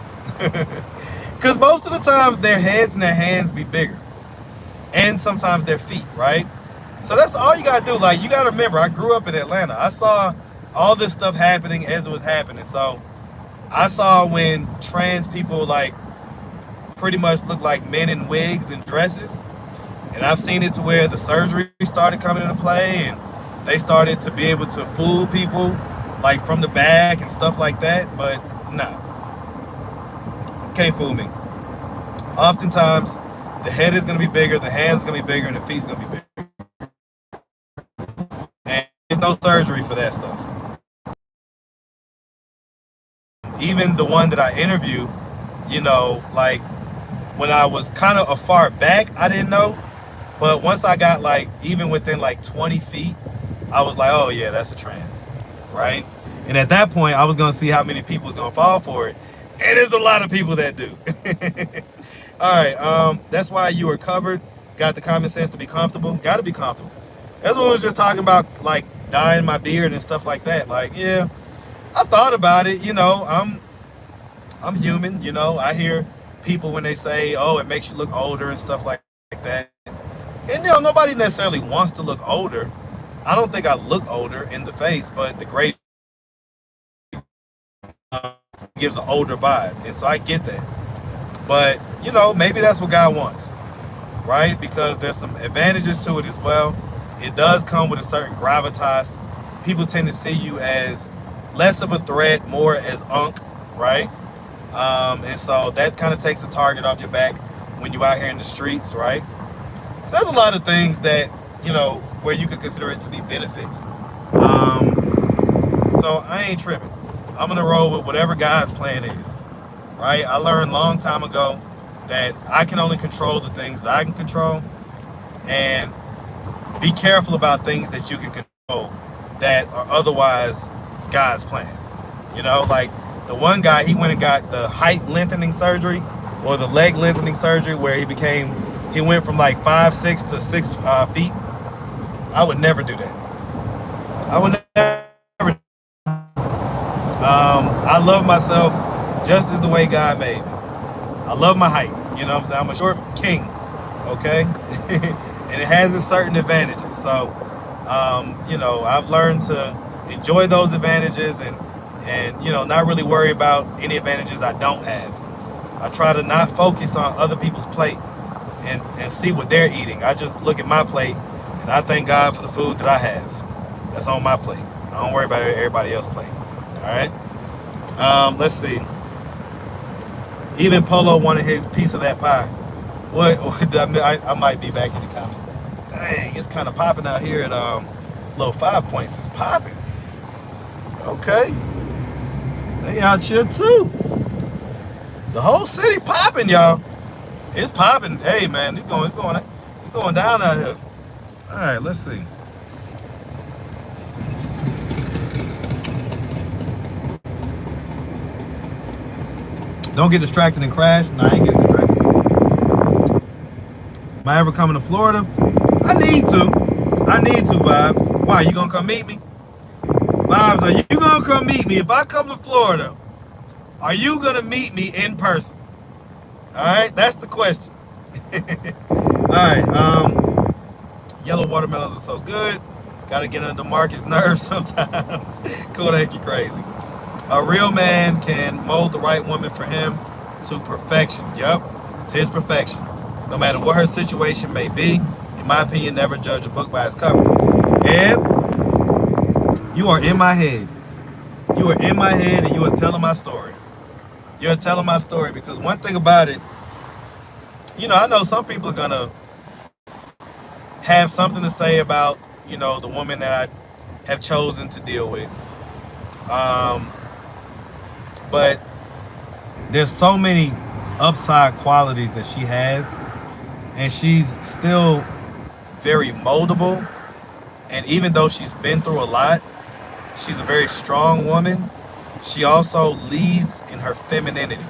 Because most of the times their heads and their hands be bigger. And sometimes their feet, right? So that's all you gotta do. Like, you gotta remember, I grew up in Atlanta. I saw all this stuff happening as it was happening. So I saw when trans people like pretty much look like men in wigs and dresses. And I've seen it to where the surgery started coming into play and they started to be able to fool people like from the back and stuff like that. But nah, can't fool me. Oftentimes the head is gonna be bigger, the hands is gonna be bigger, and the feet is gonna be bigger. no surgery for that stuff. Even the one that I interviewed, you know, like when I was kind of afar back, I didn't know. But once I got like even within like 20 feet, I was like, oh yeah, that's a trans, right? And at that point, I was gonna see how many people was gonna fall for it. And there's a lot of people that do. All right, that's why you were covered. Got the common sense to be comfortable. Got to be comfortable. That's what I was just talking about, like dyeing my beard and stuff like that. Like, yeah, I thought about it. You know, I'm human. You know, I hear people when they say, "Oh, it makes you look older" and stuff like that. And you know, nobody necessarily wants to look older. I don't think I look older in the face, but the gray gives an older vibe, and so I get that. But you know, maybe that's what God wants, right? Because there's some advantages to it as well. It does come with a certain gravitas. People tend to see you as less of a threat, more as unk, right? And so that kind of takes a target off your back when you're out here in the streets, right? So there's a lot of things that, you know, where you could consider it to be benefits. So I ain't tripping. I'm gonna roll with whatever God's plan is, right? I learned a long time ago that I can only control the things that I can control, and be careful about things that you can control that are otherwise God's plan. You know, like the one guy, he went and got the height lengthening surgery or the leg lengthening surgery where he went from like 5'6" to 6 feet. I would never do that. I would never. I love myself just as the way God made me. I love my height. You know what I'm saying? I'm a short king, okay? And it has its certain advantages. So, you know, I've learned to enjoy those advantages and you know, not really worry about any advantages I don't have. I try to not focus on other people's plate and see what they're eating. I just look at my plate and I thank God for the food that I have. That's on my plate. I don't worry about everybody else's plate. All right. Let's see. Even Polo wanted his piece of that pie. What I might be back in the comments. Dang, it's kind of popping out here at Little 5 Points. It's popping. Okay. They out here too. The whole city popping, y'all. It's popping. Hey man, it's going down out here. All right, let's see. Don't get distracted and crash. No, I ain't getting distracted. Am I ever coming to Florida? I need to, Vibes. Why, you gonna come meet me? Vibes, are you gonna come meet me? If I come to Florida, are you gonna meet me in person? All right, that's the question. All right, yellow watermelons are so good. Gotta get under Marcus' nerves sometimes. Kodak, you crazy. A real man can mold the right woman for him to perfection. Yep, to his perfection. No matter what her situation may be. In my opinion, never judge a book by its cover. Eb, you are in my head. You are in my head and you are telling my story. You're telling my story because one thing about it, you know, I know some people are gonna have something to say about, you know, the woman that I have chosen to deal with. But there's so many upside qualities that she has, and she's still very moldable. And even though she's been through a lot, she's a very strong woman. She also leads in her femininity,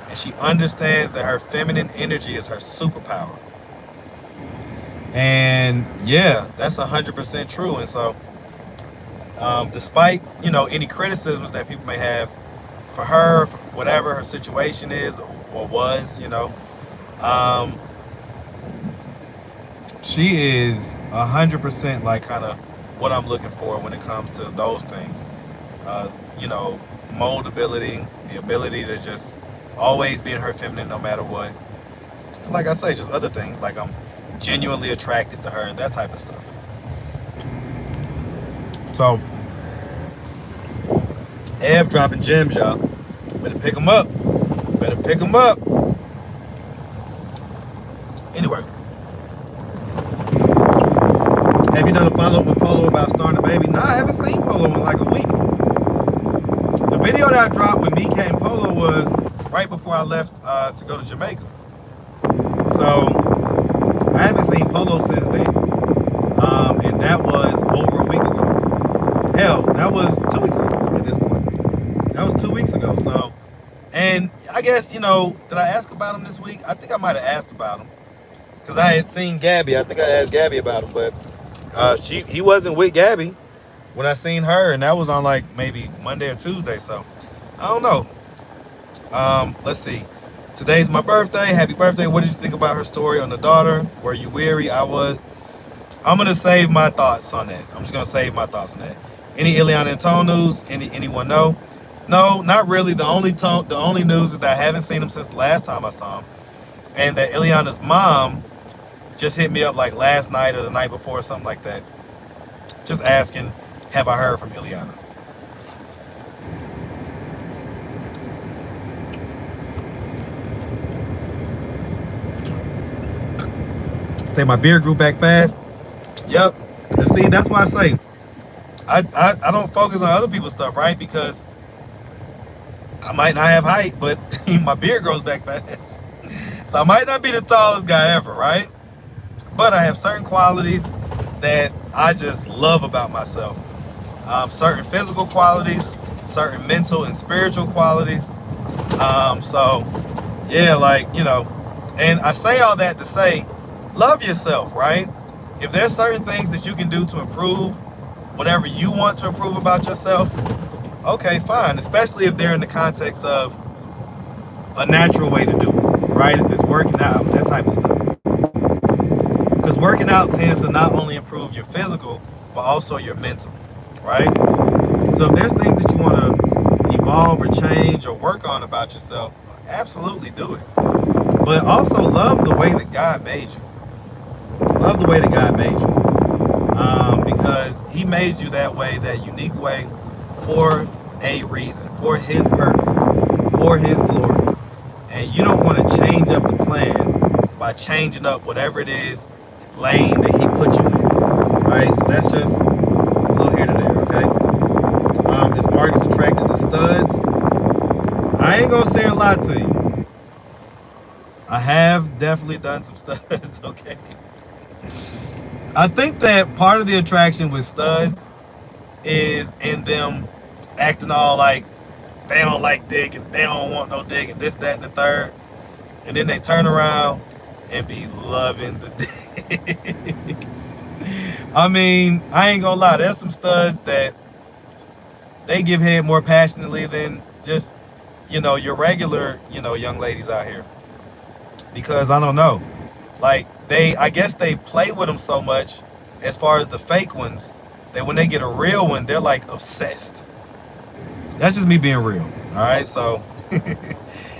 and she understands that her feminine energy is her superpower. And yeah, that's 100% true. And so, despite, you know, any criticisms that people may have for her, for whatever her situation is or was, you know, she is 100% like kind of what I'm looking for when it comes to those things. You know, moldability, the ability to just always be in her feminine no matter what. And like I say, just other things, like I'm genuinely attracted to her and that type of stuff. So, Ev dropping gems, y'all. Better pick them up. Better pick them up. Anyway. Have you done a follow-up with Polo about starting a baby? No, I haven't seen Polo in like a week. The video that I dropped with Mika and Polo was right before I left to go to Jamaica. So I haven't seen Polo since then. And that was over a week ago. Hell, that was 2 weeks ago at this point. That was 2 weeks ago. So, and I guess, you know, did I ask about him this week? I think I might have asked about him. Because I had seen Gabby. I think I asked Gabby about him, but he wasn't with Gabby when I seen her, and that was on like maybe Monday or Tuesday. So I don't know. Let's see. Today's my birthday. Happy birthday. What did you think about her story on the daughter? Were you weary? I was. I'm gonna save my thoughts on that. I'm just gonna save my thoughts on that. Any Ileana and Tone news? Anyone know? No, not really. The only news is that I haven't seen him since the last time I saw him, and that Ileana's mom just hit me up like last night or the night before or something like that, just asking, have I heard from Ileana? Say my beard grew back fast. Yep. And see, that's why I say I don't focus on other people's stuff, right? Because I might not have height, but my beard grows back fast. So I might not be the tallest guy ever, right? But I have certain qualities that I just love about myself. Certain physical qualities, certain mental and spiritual qualities. So yeah, like, you know, and I say all that to say, love yourself, right? If there's certain things that you can do to improve whatever you want to improve about yourself, okay, fine. Especially if they're in the context of a natural way to do it, right? If it's working out, that type of stuff. Because working out tends to not only improve your physical, but also your mental, right? So if there's things that you want to evolve or change or work on about yourself, absolutely do it. But also love the way that God made you. Love the way that God made you. Because he made you that way, that unique way, for a reason, for his purpose, for his glory. And you don't want to change up the plan by changing up whatever it is lane that he put you in. Right? So that's just a little here to there, okay? Is Marcus attracted to studs? I ain't gonna say a lot to you. I have definitely done some studs, okay? I think that part of the attraction with studs is in them acting all like they don't like dick and they don't want no dick and this, that, and the third. And then they turn around and be loving the dick. I mean, I ain't gonna lie, there's some studs that they give head more passionately than just, you know, your regular, you know, young ladies out here. Because I don't know, like I guess they play with them so much as far as the fake ones that when they get a real one, they're like obsessed. That's just me being real. All right. So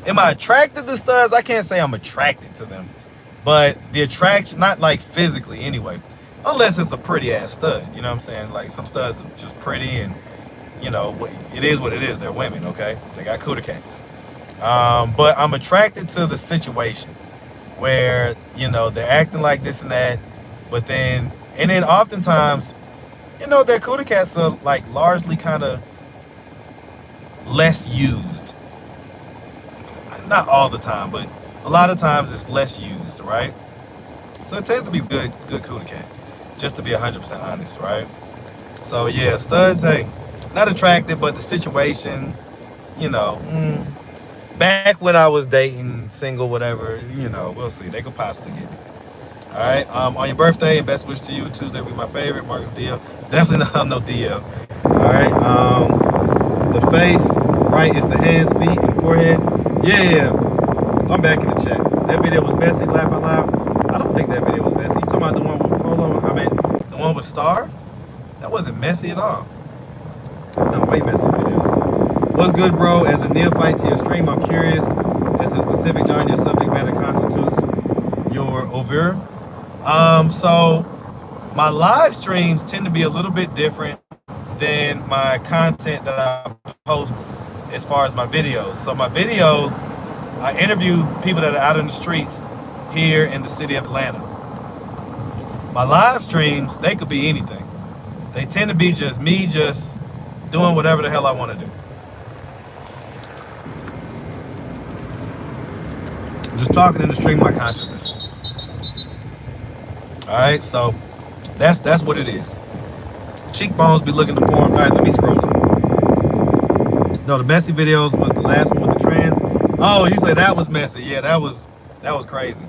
am I attracted to studs? I can't say I'm attracted to them, but the attraction, not like physically anyway, unless it's a pretty ass stud. You know what I'm saying? Like some studs are just pretty and, you know, it is what it is. They're women. Okay. They got cooter cats. But I'm attracted to the situation where, you know, they're acting like this and that, but then, and then oftentimes, you know, their cooter cats are like largely kind of less used. Not all the time, but a lot of times it's less used, right? So it tends to be good cooter cat, just to be 100% honest, right? So yeah, studs, hey, not attractive, but the situation, you know, back when I was dating, single, whatever, you know, we'll see. They could possibly get me. All right. On your birthday, and best wish to you. Tuesday will be my favorite. Marcus DL. Definitely not no DL. All right. The face, right, is the hands, feet, and forehead. Yeah. I'm back in the chat. That video was messy. Laugh out loud. I don't think that video was messy. You talking about the one with Polo? I mean, the one with Star? That wasn't messy at all. I've done way messy videos. What's good, bro? As a neophyte to your stream, I'm curious as the specific genre your subject matter constitutes your oeuvre. So my live streams tend to be a little bit different than my content that I post as far as my videos. So my videos, I interview people that are out in the streets here in the city of Atlanta. My live streams, they could be anything. They tend to be just me just doing whatever the hell I want to do. Just talking in the stream of my consciousness. All right, so that's what it is. Cheekbones be looking to form. All right, let me scroll up. No, the messy videos was the last one with the trans. Oh, you say that was messy? Yeah, that was crazy.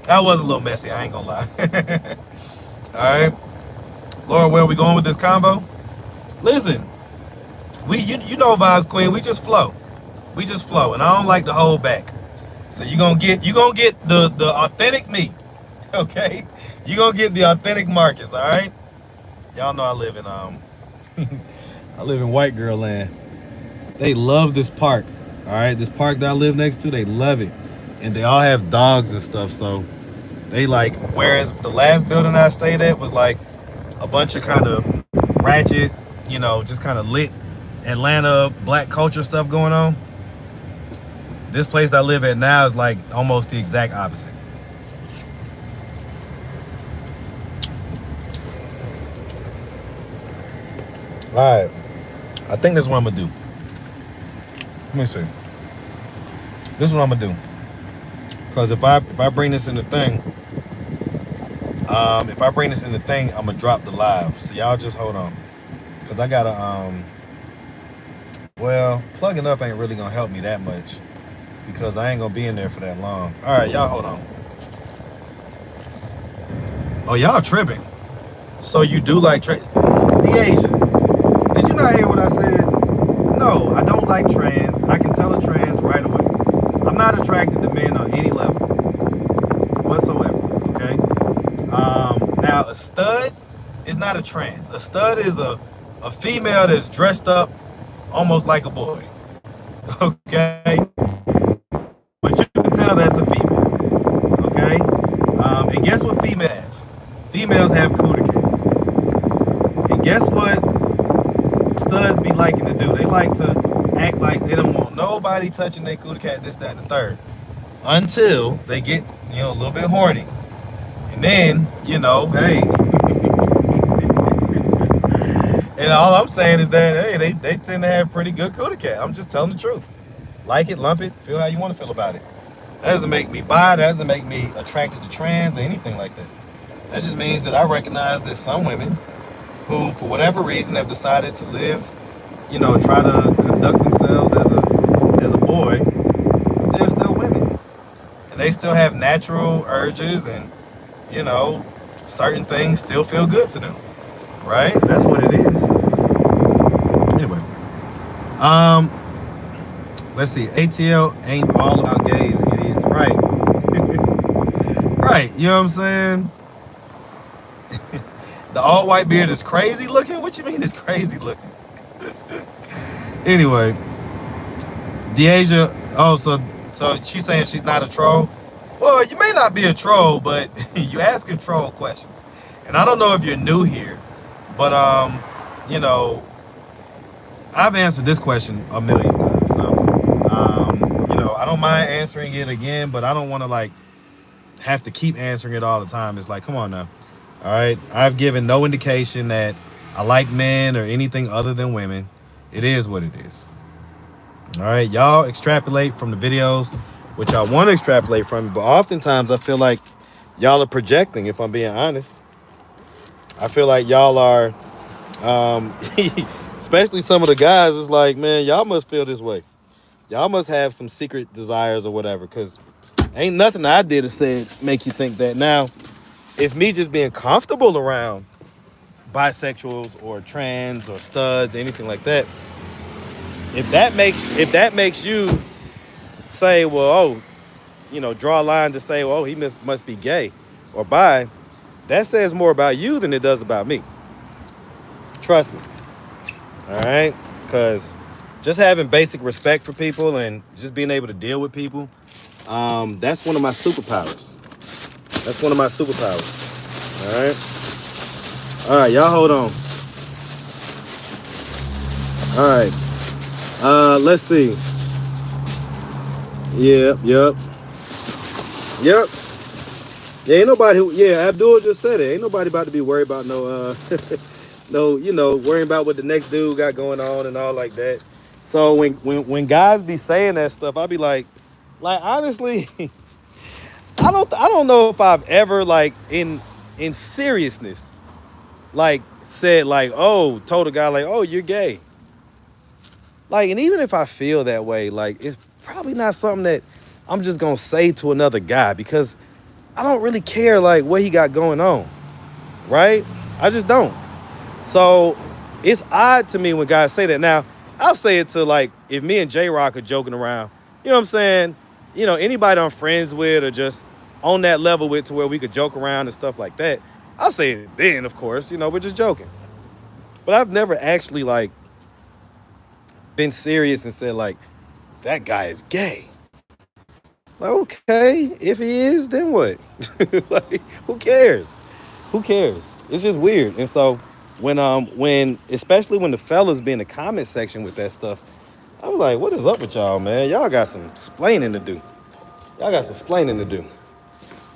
That was a little messy. I ain't gonna lie. All right, Laura, where are we going with this combo? Listen, you know Vibes Queen. We just flow. We just flow, and I don't like to hold back. So you gonna get the authentic me, okay? You gonna get the authentic Marcus, all right? Y'all know I live in I live in white girl land. They love this park, all right? This park that I live next to, they love it, and they all have dogs and stuff. So they like. Whereas the last building I stayed at was like a bunch of kind of ratchet, you know, just kind of lit Atlanta black culture stuff going on. This place that I live at now is like almost the exact opposite. All right, I think this is what I'm gonna do. Let me see. This is what I'm gonna do. Cause if I bring this in the thing, I'm gonna drop the live. So y'all just hold on. Cause I gotta well, plugging up ain't really gonna help me that much. Because I ain't gonna be in there for that long. All right, y'all hold on. Oh, y'all tripping. So you do like the Asian. Did you not hear what I said? No, I don't like trans. I can tell a trans right away. I'm not attracted to men on any level whatsoever, okay? Now, a stud is not a trans. A stud is a female that's dressed up almost like a boy, okay? But you can tell that's a female, okay? And guess what females have? Females have cooter cats. And guess what studs be liking to do? They like to act like they don't want nobody touching their cooter cat, this, that, and the third. Until they get, you know, a little bit horny. And then, you know, hey. And all I'm saying is that, hey, they tend to have pretty good cooter cat. I'm just telling the truth. Like it, lump it, feel how you want to feel about it. That doesn't make me bi, that doesn't make me attracted to trans or anything like that. That just means that I recognize that some women who, for whatever reason, have decided to live, you know, try to conduct themselves as a boy, they're still women. And they still have natural urges and, you know, certain things still feel good to them. Right? That's what it is. Anyway. Let's see. ATL ain't all about gays. It is. Right. Right. You know what I'm saying? The all white beard is crazy looking? What you mean it's crazy looking? Anyway. Deasia. Oh, so she's saying she's not a troll? Well, you may not be a troll, but you asking troll questions. And I don't know if you're new here, but you know, I've answered this question a million times. So you know, I don't mind answering it again, but I don't want to like have to keep answering it all the time. It's like, come on now. All right, I've given no indication that I like men or anything other than women. It is what it is. All right, y'all extrapolate from the videos what y'all want to extrapolate from it, but oftentimes I feel like y'all are projecting, if I'm being honest. I feel like y'all are, especially some of the guys, it's like, man, y'all must feel this way. Y'all must have some secret desires or whatever, because ain't nothing I did or said make you think that. Now, if me just being comfortable around bisexuals or trans or studs, anything like that, if that makes you say, well, oh, you know, draw a line to say, well, oh, he must be gay or bi, that says more about you than it does about me. Trust me. All right? Because just having basic respect for people and just being able to deal with people, that's one of my superpowers. That's one of my superpowers. All right? All right, y'all hold on. All right. Let's see. Yep. Yeah, ain't nobody who, yeah, Abdul just said it. Ain't nobody about to be worried about no no, worrying about what the next dude got going on and all like that. So when guys be saying that stuff, I be like honestly, I don't know if I've ever like in seriousness like said like, oh, told a guy like, oh, you're gay. Like, and even if I feel that way, like it's probably not something that I'm just gonna say to another guy because I don't really care like what he got going on, right? I just don't. So it's odd to me when guys say that. Now, I'll say it to like if me and JRock are joking around, you know what I'm saying? Anybody I'm friends with or just on that level with to where we could joke around and stuff like that. I'll say it then, of course, we're just joking. But I've never actually like been serious and said like that guy is gay. Like, okay, if he is, then what? Like, who cares? Who cares? It's just weird. And so when especially when the fellas be in the comment section with that stuff, I was like, what is up with y'all, man? Y'all got some explaining to do. Y'all got some explaining to do.